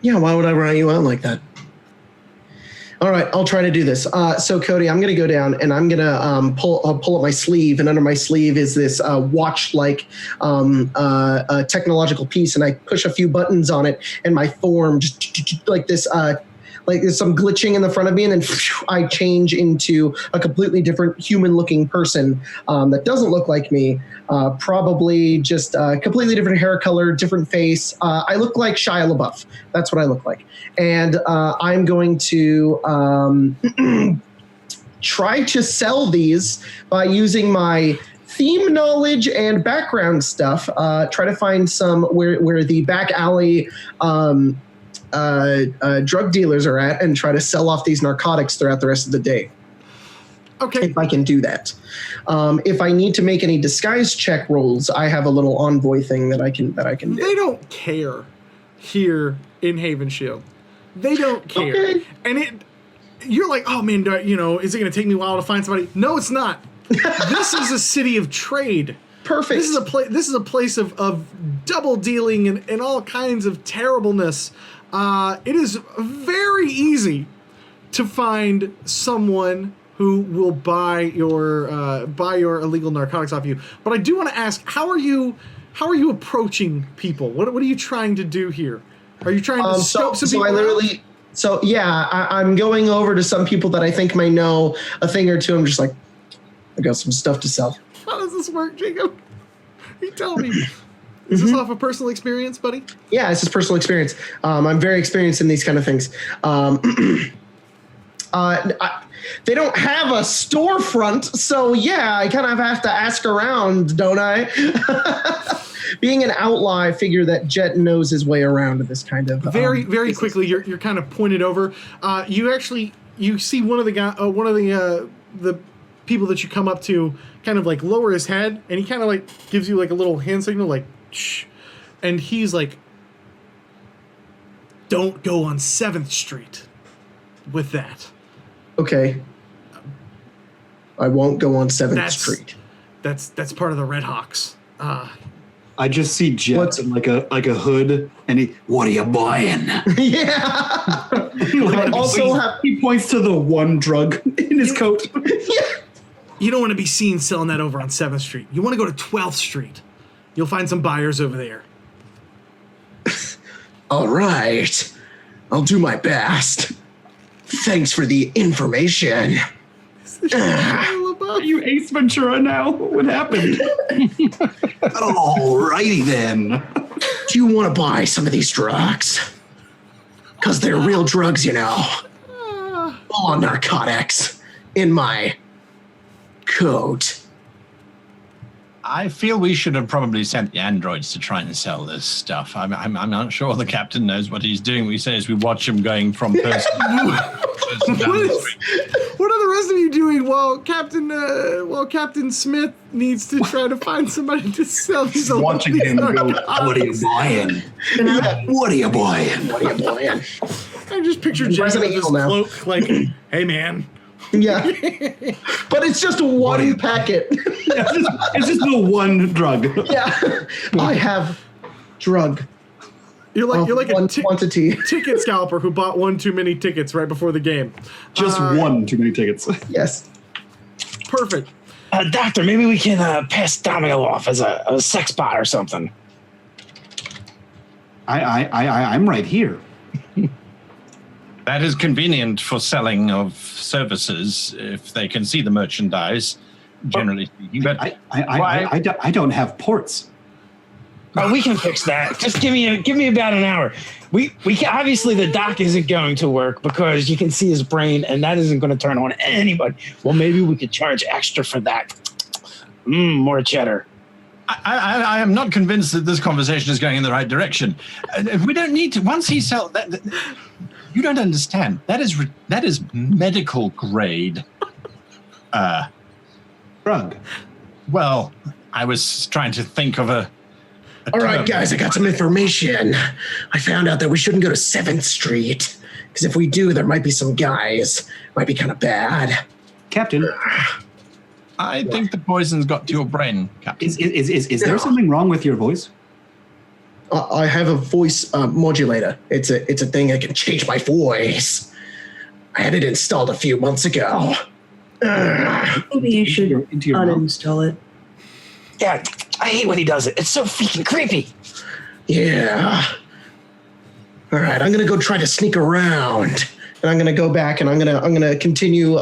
Yeah, why would I write you out like that? All right, I'll try to do this. So, Cody, I'm going to go down and I'm going to pull up my sleeve, and under my sleeve is this watch-like technological piece, and I push a few buttons on it, and my form just like this. Like there's some glitching in the front of me, and then I change into a completely different human-looking person that doesn't look like me. Probably just a completely different hair color, different face. I look like Shia LaBeouf. That's what I look like. And I'm going to try to sell these by using my theme knowledge and background stuff. Try to find some where the back alley drug dealers are at, and try to sell off these narcotics throughout the rest of the day. Okay. If I can do that. If I need to make any disguise check rolls, I have a little envoy thing that I can do. They don't care here in Haven Shield. They don't care. Okay. And you're like, oh man, is it going to take me a while to find somebody? No, it's not. This is a city of trade. Perfect. This is a place of double dealing and all kinds of terribleness. It is very easy to find someone who will buy your illegal narcotics off you. But I do want to ask, how are you approaching people? What are you trying to do here? Are you trying to scope some people? I'm going over to some people that I think may know a thing or two. I'm just like, I got some stuff to sell. How does this work, Jacob? You tell me. Is this off of personal experience, buddy? Yeah, this is personal experience. I'm very experienced in these kind of things. They don't have a storefront, so yeah, I kind of have to ask around, don't I? Being an outlaw, I figure that Jet knows his way around this kind of. Very quickly, you're kind of pointed over. You see one of the people that you come up to kind of like lower his head, and he kind of like gives you like a little hand signal, like shh, and he's like, "Don't go on 7th Street with that." Okay. I won't go on 7th Street. That's part of the Red Hawks. I just see Jet in like a hood, and what are you buying? Yeah. He points to the one drug in his coat. Yeah. You don't want to be seen selling that over on 7th Street. You want to go to 12th Street. You'll find some buyers over there. All right. I'll do my best. Thanks for the information. Are you Ace Ventura now? What happened? Alrighty then. Do you want to buy some of these drugs? Because they're real drugs, you know. All narcotics in my coat. I feel we should have probably sent the androids to try and sell this stuff. I'm not sure the captain knows what he's doing. We say as we watch him going from person to person down the street. What are the rest of you doing while Captain Smith needs to try to find somebody to sell these? Watching him go, what are you buying? What are you buying? What are you buying? I just picture Jason with Resident his Evil now. cloak, like, hey man. Yeah. But it's just one packet. It's just the one drug. Yeah. I have drug. You're like one a quantity. ticket scalper who bought one too many tickets right before the game. Just one too many tickets. Yes. Perfect. Doctor, maybe we can pass Domino off as a sex bot or something. I'm right here. That is convenient for selling of services if they can see the merchandise, generally speaking. But I don't have ports. Oh, we can fix that. Just give me about an hour. We can, obviously the dock isn't going to work because you can see his brain, and that isn't going to turn on anybody. Well, maybe we could charge extra for that. More cheddar. I am not convinced that this conversation is going in the right direction. We don't need to. Once he sells that, you don't understand. That is medical grade. Drug. Well, I was trying to think of a All right, guys, I got some information. I found out that we shouldn't go to 7th Street because if we do, there might be some guys. Might be kind of bad. Captain, I think the poison's got to your brain, Captain. is there something wrong with your voice? I have a voice modulator. It's a thing that can change my voice. I had it installed a few months ago. Maybe you should into your mouth? uninstall it. Yeah, I hate when he does it. It's so freaking creepy. Yeah. All right, I'm gonna go try to sneak around, and I'm gonna go back, and I'm gonna continue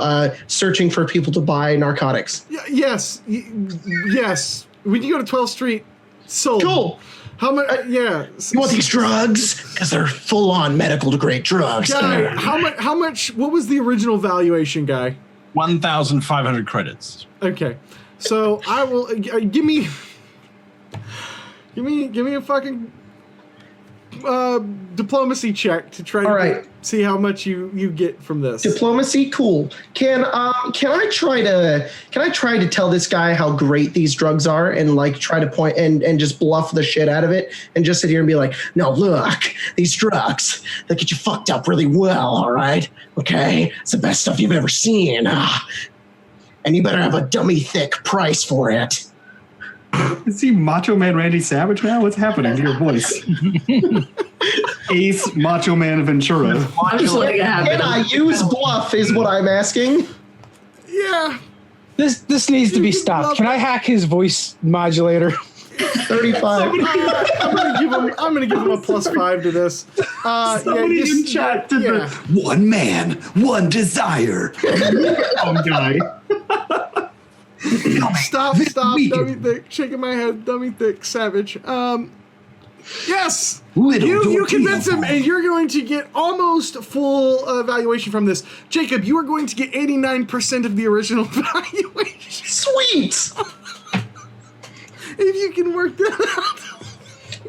searching for people to buy narcotics. Yes. Yes. When you go to 12th Street, sold. Cool. How much? Yeah. You want these drugs? Because they're full-on medical-grade drugs. Guy, how much? What was the original valuation, guy? 1,500 credits. Okay, so I will give me a fucking diplomacy check to try to see how much you get from this. Diplomacy, cool. Can I try to tell this guy how great these drugs are and like try to point and just bluff the shit out of it and just sit here and be like, no, look, these drugs, they get you fucked up really well, all right? Okay, it's the best stuff you've ever seen. And you better have a dummy thick price for it. Is he Macho Man Randy Savage now? What's happening to your voice? Ace Macho Man Ventura. Can I use bluff is what I'm asking. Yeah. This needs to be stopped. Can I hack his voice modulator? 35. I'm gonna give him a +5 to this. Somebody in chat did the one man, one desire. Guy. Stop, dummy thick. Shaking my head, dummy thick, savage. Yes! You convince him, and you're going to get almost full valuation from this. Jacob, you are going to get 89% of the original valuation. Sweet! If you can work that out.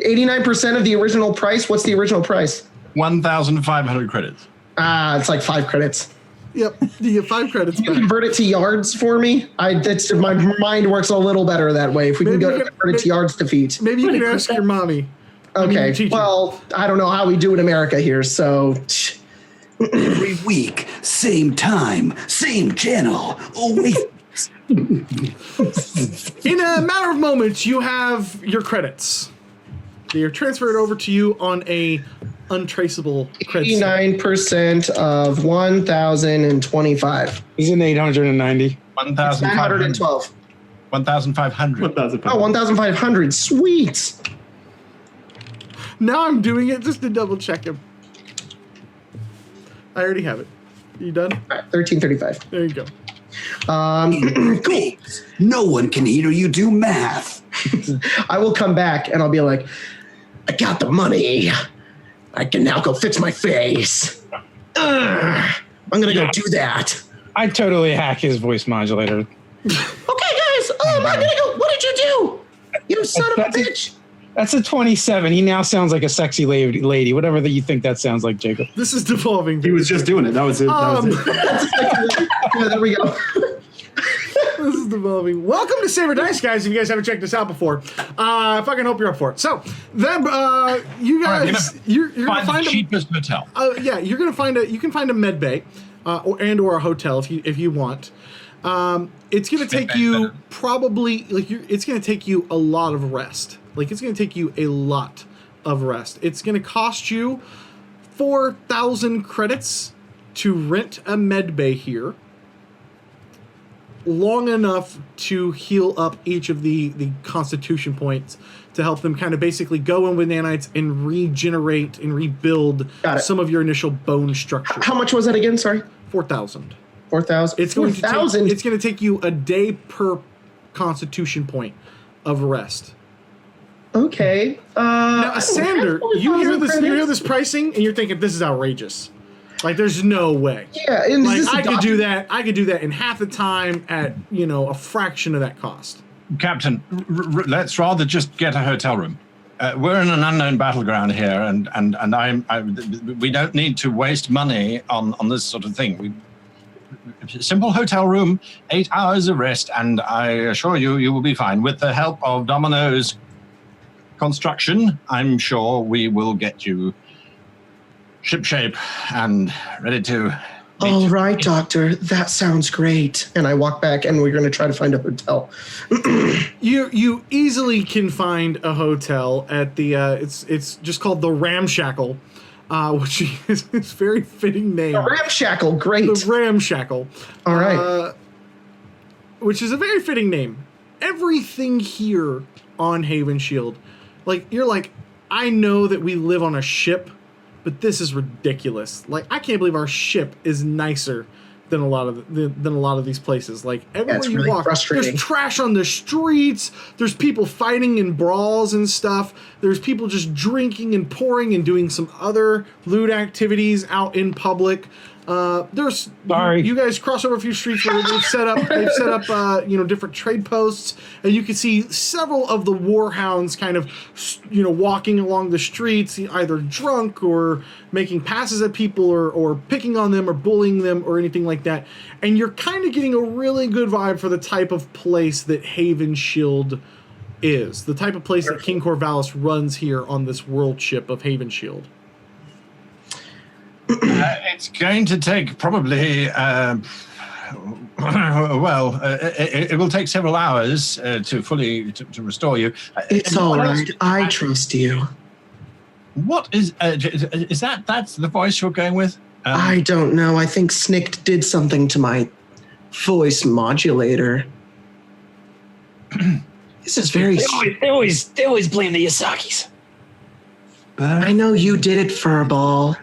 89% of the original price? What's the original price? 1,500 credits. It's like 5 credits. Yep, you get 5 credits Can you back. convert it to yards for me? That's my mind works a little better that way. If we can convert it to yards to feet. Maybe you can ask your mommy. Okay, well, I don't know how we do in America here, so... Every week, same time, same channel, Oasis. In a matter of moments, you have your credits. They are transferred over to you on a untraceable credit. 89% of 1,025. He's in 890. It's 912. 1,500. 1,500. Oh, 1,500. Sweet. Now I'm doing it just to double check him. I already have it. You done? All right, 1335. There you go. Cool. No one can hear you do math. I will come back and I'll be like, I got the money. I can now go fix my face. I'm gonna go do that. I totally hack his voice modulator. Okay, guys. I'm gonna go. What did you do? You son of a bitch. That's a 27. He now sounds like a sexy lady, whatever that you think that sounds like, Jacob. This is devolving. He was just doing it. That was it. That was it. Yeah, there we go. This is devolving. Welcome to Saber Dice, guys. If you guys haven't checked this out before, I fucking hope you're up for it. So, then you guys, you're gonna find the cheapest hotel. Yeah, you're gonna find you can find a med bay, or a hotel if you want. It's gonna take you probably it's gonna take you a lot of rest. It's gonna take you a lot of rest. It's gonna cost you 4,000 credits to rent a med bay here, long enough to heal up each of the constitution points to help them kind of basically go in with nanites and regenerate and rebuild some of your initial bone structure. How much was that again? Sorry. 4,000. 4,000. It's going to take you a day per constitution point of rest. Okay. Now, Sander, you hear this pricing and you're thinking this is outrageous. There's no way. Yeah, and I could do that. I could do that in half the time at a fraction of that cost. Captain, let's rather just get a hotel room. We're in an unknown battleground here, and we don't need to waste money on this sort of thing. Simple hotel room, 8 hours of rest, and I assure you, you will be fine. With the help of Domino's construction, I'm sure we will get you shipshape and ready to meet. All right, Doctor, that sounds great. And I walk back, and we're going to try to find a hotel. You easily can find a hotel at the it's just called the Ramshackle, which is a very fitting name. The Ramshackle, great. The Ramshackle. All right. Which is a very fitting name. Everything here on Haven Shield, you're like, I know that we live on a ship, but this is ridiculous. I can't believe our ship is nicer than a lot of these places. Everywhere you really walk, frustrating. There's trash on the streets. There's people fighting in brawls and stuff. There's people just drinking and pouring and doing some other lewd activities out in public. You guys cross over a few streets where they've set up different trade posts, and you can see several of the warhounds kind of walking along the streets, either drunk or making passes at people or picking on them or bullying them or anything like that. And you're kind of getting a really good vibe for the type of place that Haven Shield is, the type of place that King Corvallis runs here on this world ship of Haven Shield. It's going to take probably, it will take several hours to fully to restore you. It's all right. I trust you. What is that's the voice you're going with? I don't know. I think Snicked did something to my voice modulator. This is very... They always blame the Yasakis. I know you did it, Furball.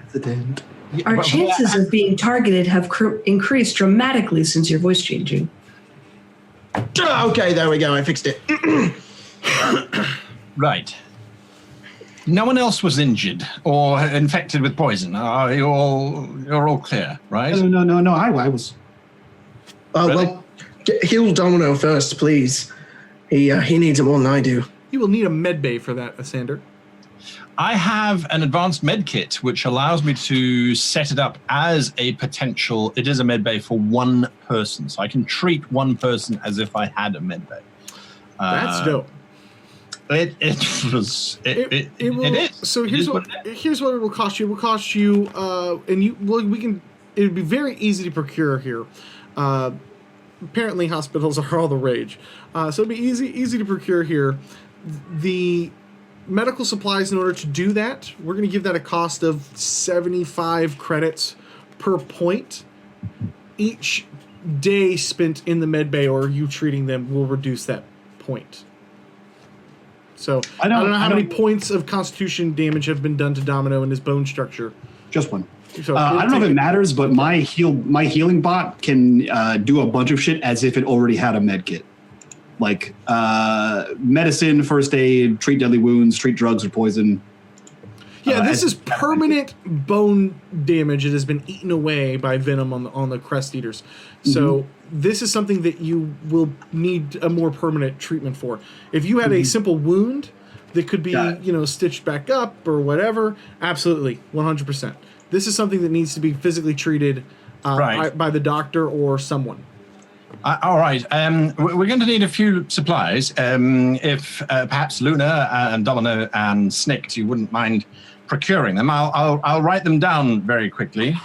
Our chances of being targeted have increased dramatically since your voice changing. Okay, there we go. I fixed it. Right. No one else was injured or infected with poison. You're all clear, right? No. I was. Really? Well, heal Domino first, please. He needs it more than I do. You will need a med bay for that, Asander. I have an advanced med kit which allows me to set it up as a potential. It is a med bay for one person, so I can treat one person as if I had a med bay. That's dope. It is. So here's what it will cost you. It will cost you, it would be very easy to procure here. Apparently, hospitals are all the rage, so it'd be easy to procure here. The medical supplies, in order to do that, we're going to give that a cost of 75 credits per point. Each day spent in the med bay or you treating them will reduce that point. So I don't know how many points of constitution damage have been done to Domino and his bone structure. Just one. So I don't know if it matters, but my healing bot can do a bunch of shit as if it already had a med kit. Like medicine, first aid, treat deadly wounds, treat drugs or poison. Yeah, this is permanent bone damage. It has been eaten away by venom on the crest eaters. So this is something that you will need a more permanent treatment for. If you had a simple wound that could be stitched back up or whatever, absolutely, 100%. This is something that needs to be physically treated by the doctor or someone. All right. We're going to need a few supplies. If perhaps Luna and Domino and Snicked, you wouldn't mind procuring them. I'll write them down very quickly.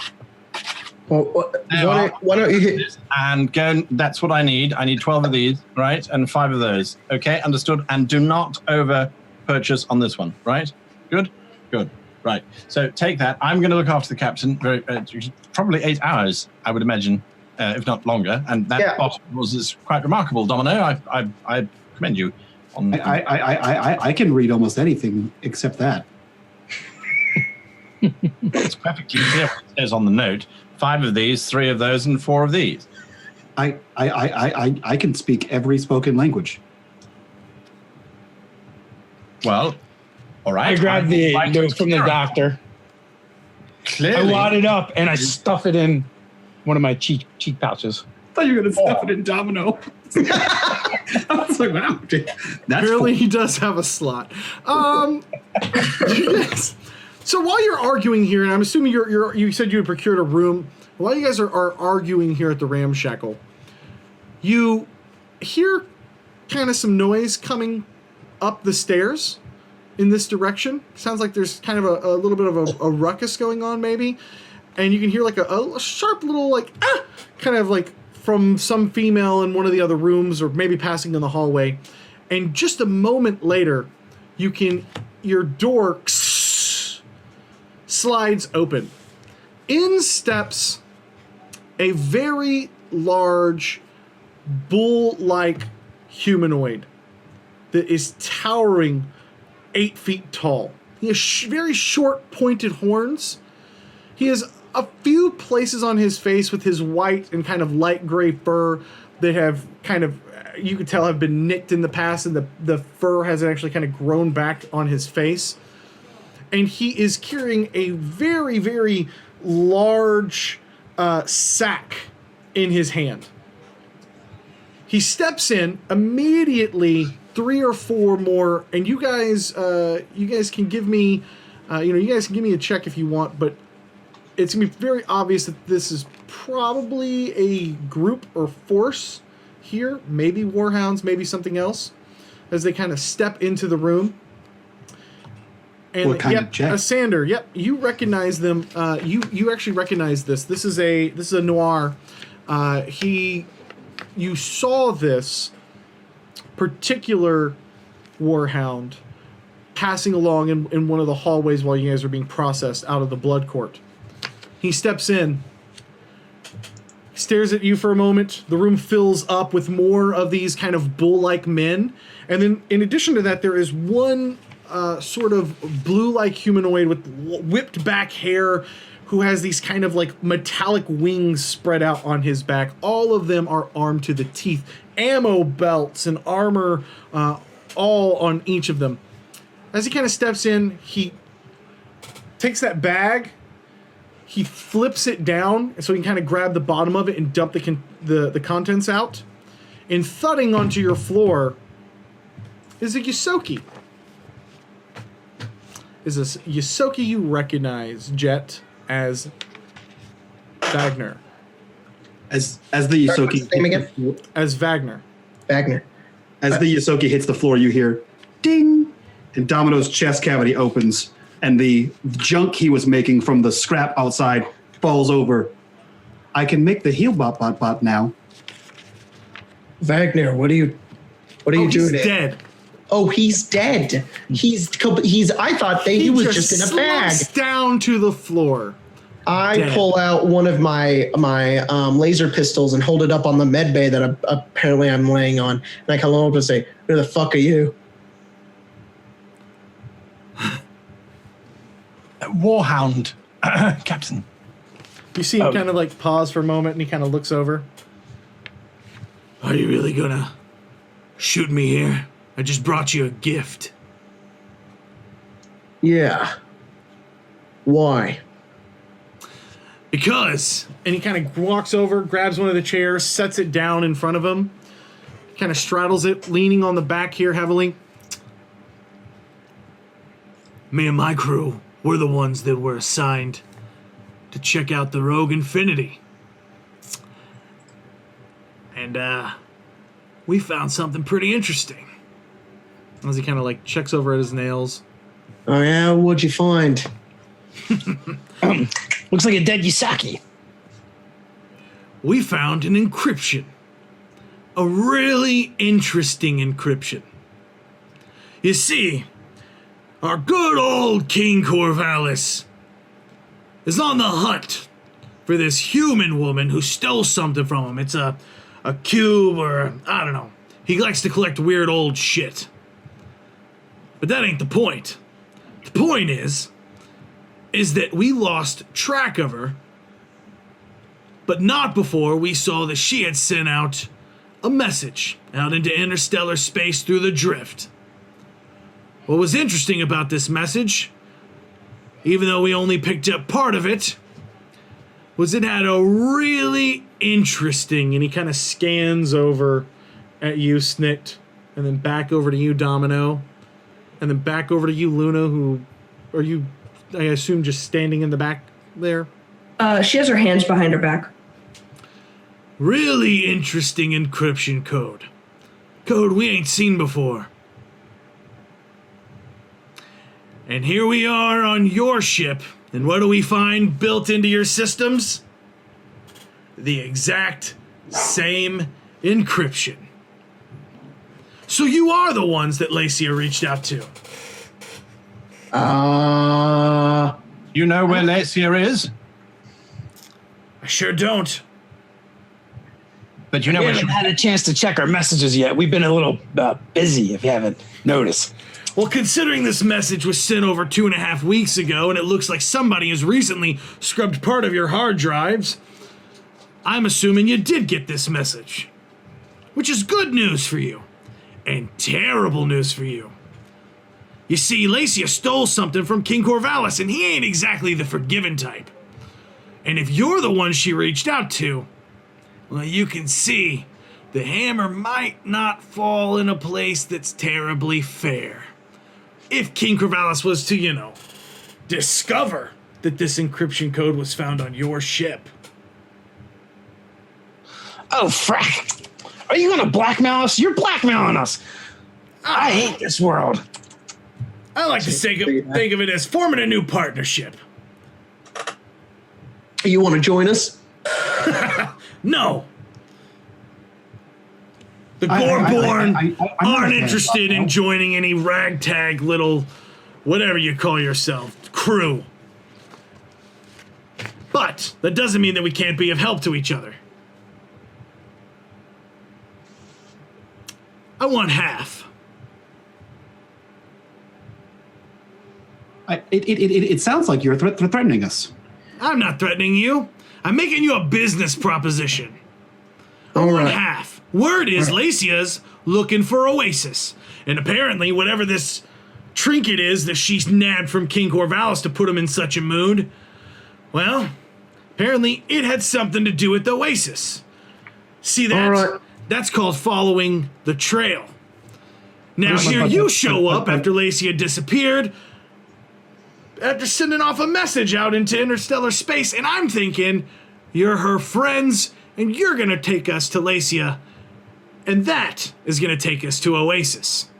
Well, why don't you hit? And go. That's what I need. I need 12 of these, right, and 5 of those. Okay, understood. And do not over purchase on this one, right? Good. Right. So take that. I'm going to look after the captain. Probably 8 hours, I would imagine. If not longer, and that was quite remarkable, Domino. I commend you. I can read almost anything except that. It's perfectly clear what it says on the note. 5 of these, 3 of those, and 4 of these. I can speak every spoken language. Well, all right. I grabbed the note from the doctor. Clearly. I wad it up and I stuff it in one of my cheek pouches. I thought you were going to stuff it in Domino. I was like, wow. Apparently he does have a slot. Yes. So while you're arguing here, and I'm assuming you said you had procured a room. While you guys are arguing here at the Ramshackle, you hear kind of some noise coming up the stairs in this direction. Sounds like there's kind of a little bit of a ruckus going on maybe. And you can hear like a sharp little like, kind of like from some female in one of the other rooms or maybe passing in the hallway. And just a moment later, your door slides open. In steps a very large bull-like humanoid that is towering 8 feet tall. He has very short pointed horns. He has a few places on his face with his white and kind of light gray fur that have kind of, you could tell, have been nicked in the past, and the fur has actually kind of grown back on his face. And he is carrying a very, very large sack in his hand. He steps in immediately. 3 or 4 more, and you guys can give me, you guys can give me a check if you want, but it's gonna be very obvious that this is probably a group or force here, maybe warhounds, maybe something else, as they kind of step into the room. And what kind of check? Sander, you recognize them. You actually recognize this. This is a noir. You saw this particular warhound passing along in one of the hallways while you guys are being processed out of the Bloodcourt. He steps in, stares at you for a moment. The room fills up with more of these kind of bull-like men. And then in addition to that, there is one sort of blue-like humanoid with whipped back hair who has these kind of like metallic wings spread out on his back. All of them are armed to the teeth. Ammo belts and armor all on each of them. As he kind of steps in, he takes that bag, he flips it down so he can kind of grab the bottom of it and dump the contents out. And thudding onto your floor is a Ysoki. Is a Ysoki you recognize, Jet, as Wagner. As the Sorry, what's Ysoki his name again? As Wagner. Wagner. As the Ysoki hits the floor, you hear ding, and Domino's chest cavity opens, and the junk he was making from the scrap outside falls over. I can make the heal bot now. Wagner, what are you doing? He's dead. Oh, he's dead. He's. I thought he was just in a bag. Slumps down to the floor, I Dead. pull out one of my laser pistols and hold it up on the med bay that apparently I'm laying on, and I come over and say, "Who the fuck are you?" Warhound, Captain. You see him kind of like pause for a moment, and he kind of looks over. Are you really gonna shoot me here? I just brought you a gift. Yeah. Why? Because, and he kind of walks over, grabs one of the chairs, sets it down in front of him, kind of straddles it, leaning on the back here heavily. Me and my crew, we're the ones that were assigned to check out the Rogue Infinity. And, we found something pretty interesting. As he kind of like checks over at his nails. Oh yeah, what'd you find? Looks like a dead Yusaki. We found an encryption. A really interesting encryption. You see, our good old King Corvallis is on the hunt for this human woman who stole something from him. It's a cube or, I don't know. He likes to collect weird old shit. But that ain't the point. The point is that we lost track of her, but not before we saw that she had sent out a message out into interstellar space through the drift. What was interesting about this message, even though we only picked up part of it, was it had a really interesting, and he kind of scans over at you, Snikt, and then back over to you, Domino, and then back over to you, Luna, who are you, I assume, just standing in the back there? She has her hands behind her back. Really interesting encryption code. Code we ain't seen before. And here we are on your ship, and what do we find built into your systems? The exact same encryption. So you are the ones that Lacia reached out to. You know where Lacia is? I sure don't. But you know We where haven't she... had a chance to check our messages yet. We've been a little busy, if you haven't noticed. Well, considering this message was sent over 2.5 weeks ago, and it looks like somebody has recently scrubbed part of your hard drives, I'm assuming you did get this message. Which is good news for you. And terrible news for you. You see, Lacia stole something from King Corvallis, and he ain't exactly the forgiving type. And if you're the one she reached out to, well, you can see the hammer might not fall in a place that's terribly fair. If King Corvallis was to, discover that this encryption code was found on your ship. Oh, frack. Are you going to blackmail us? You're blackmailing us. I hate this world. I like to think of it as forming a new partnership. You want to join us? No. The Goreborn aren't interested in joining any ragtag little, whatever you call yourself, crew. But that doesn't mean that we can't be of help to each other. I want half. It sounds like you're threatening us. I'm not threatening you. I'm making you a business proposition. I want half. Word is Lacia's looking for Oasis. And apparently, whatever this trinket is that she's nabbed from King Corvallis to put him in such a mood, well, apparently it had something to do with Oasis. See that? That's called following the trail. Now here you show up after Lacia disappeared, after sending off a message out into interstellar space, and I'm thinking you're her friends, and you're gonna take us to Lacia, and that is gonna take us to Oasis.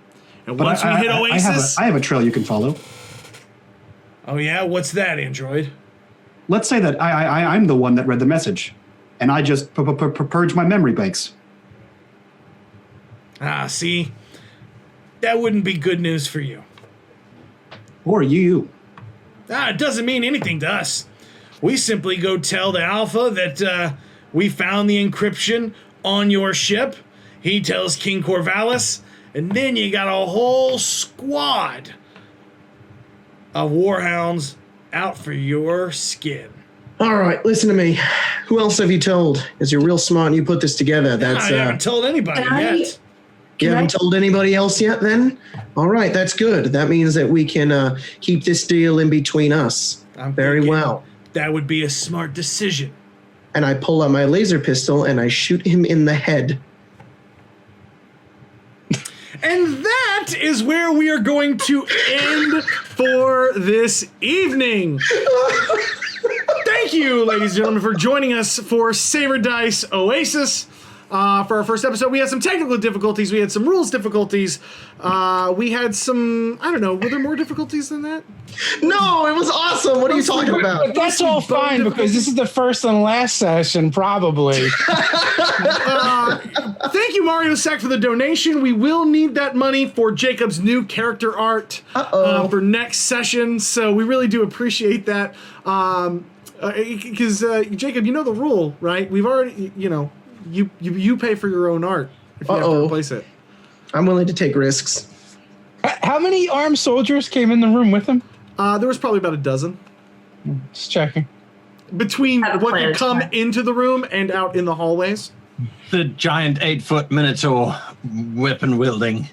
And But once we hit Oasis, I have a trail you can follow. oh yeah, what's that, Android? Let's say that I'm the one that read the message, and I just purge my memory banks. Ah, see, that wouldn't be good news for you. Or you. It doesn't mean anything to us. We simply go tell the Alpha that we found the encryption on your ship. He tells King Corvallis, and then you got a whole squad of warhounds out for your skin. All right, listen to me. Who else have you told? Because you're real smart and you put this together. That's I haven't told anybody yet. You haven't told anybody else yet, then? All right, that's good. That means that we can keep this deal in between us. Very well. That would be a smart decision. And I pull out my laser pistol and I shoot him in the head. And that is where we are going to end for this evening. Thank you, ladies and gentlemen, for joining us for Saber Dice Oasis. For our first episode, we had some technical difficulties. We had some rules difficulties. We had some, I don't know, were there more difficulties than that? No, it was awesome. What are you talking about? That's all fine because this is the first and last session, probably. Thank you, Mario Sack, for the donation. We will need that money for Jacob's new character art for next session. So we really do appreciate that. Because, Jacob, you know the rule, right? We've already, you pay for your own art if you have to replace it. I'm willing to take risks. How many armed soldiers came in the room with him? There was probably about a dozen. Just checking. Between what could come into the room and out in the hallways. The giant 8-foot Minotaur weapon wielding.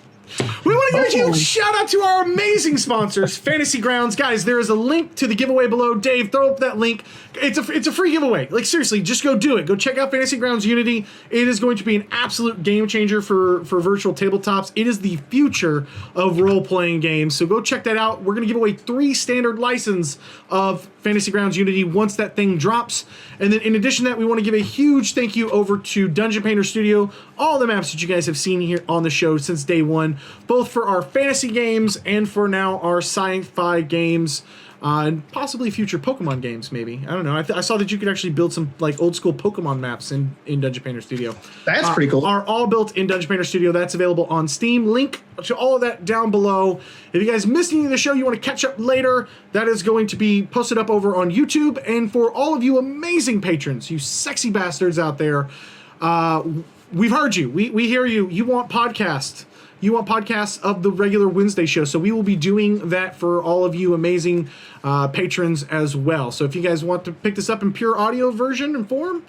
We want to give a huge shout out to our amazing sponsors, Fantasy Grounds. Guys, there is a link to the giveaway below. Dave, throw up that link. It's a free giveaway. Like, seriously, just go do it. Go check out Fantasy Grounds Unity. It is going to be an absolute game changer for virtual tabletops. It is the future of role-playing games. So go check that out. We're going to give away 3 standard license of Fantasy Grounds Unity once that thing drops. And then in addition to that, we want to give a huge thank you over to Dungeon Painter Studio. All the maps that you guys have seen here on the show since day one, both for our fantasy games and for now our sci-fi games, and possibly future Pokemon games, maybe. I don't know. I saw that you could actually build some like old school Pokemon maps in Dungeon Painter Studio. That's pretty cool. Are all built in Dungeon Painter Studio. That's available on Steam. Link to all of that down below. If you guys missed any of the show, you want to catch up later, that is going to be posted up over on YouTube. And for all of you amazing patrons, you sexy bastards out there, we've heard you. We hear you. You want podcasts. You want podcasts of the regular Wednesday show. So we will be doing that for all of you amazing patrons as well. So if you guys want to pick this up in pure audio version and form,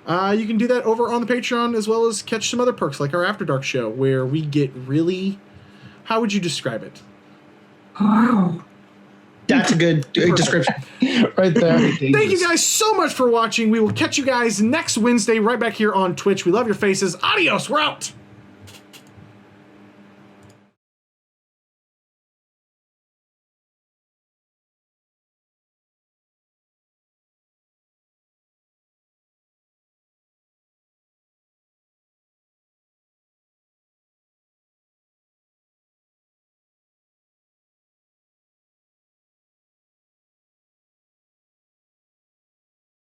you can do that over on the Patreon, as well as catch some other perks like our After Dark show, where we get really, how would you describe it? Wow. That's a good description. Right there. Thank you guys so much for watching. We will catch you guys next Wednesday right back here on Twitch. We love your faces. Adios. We're out.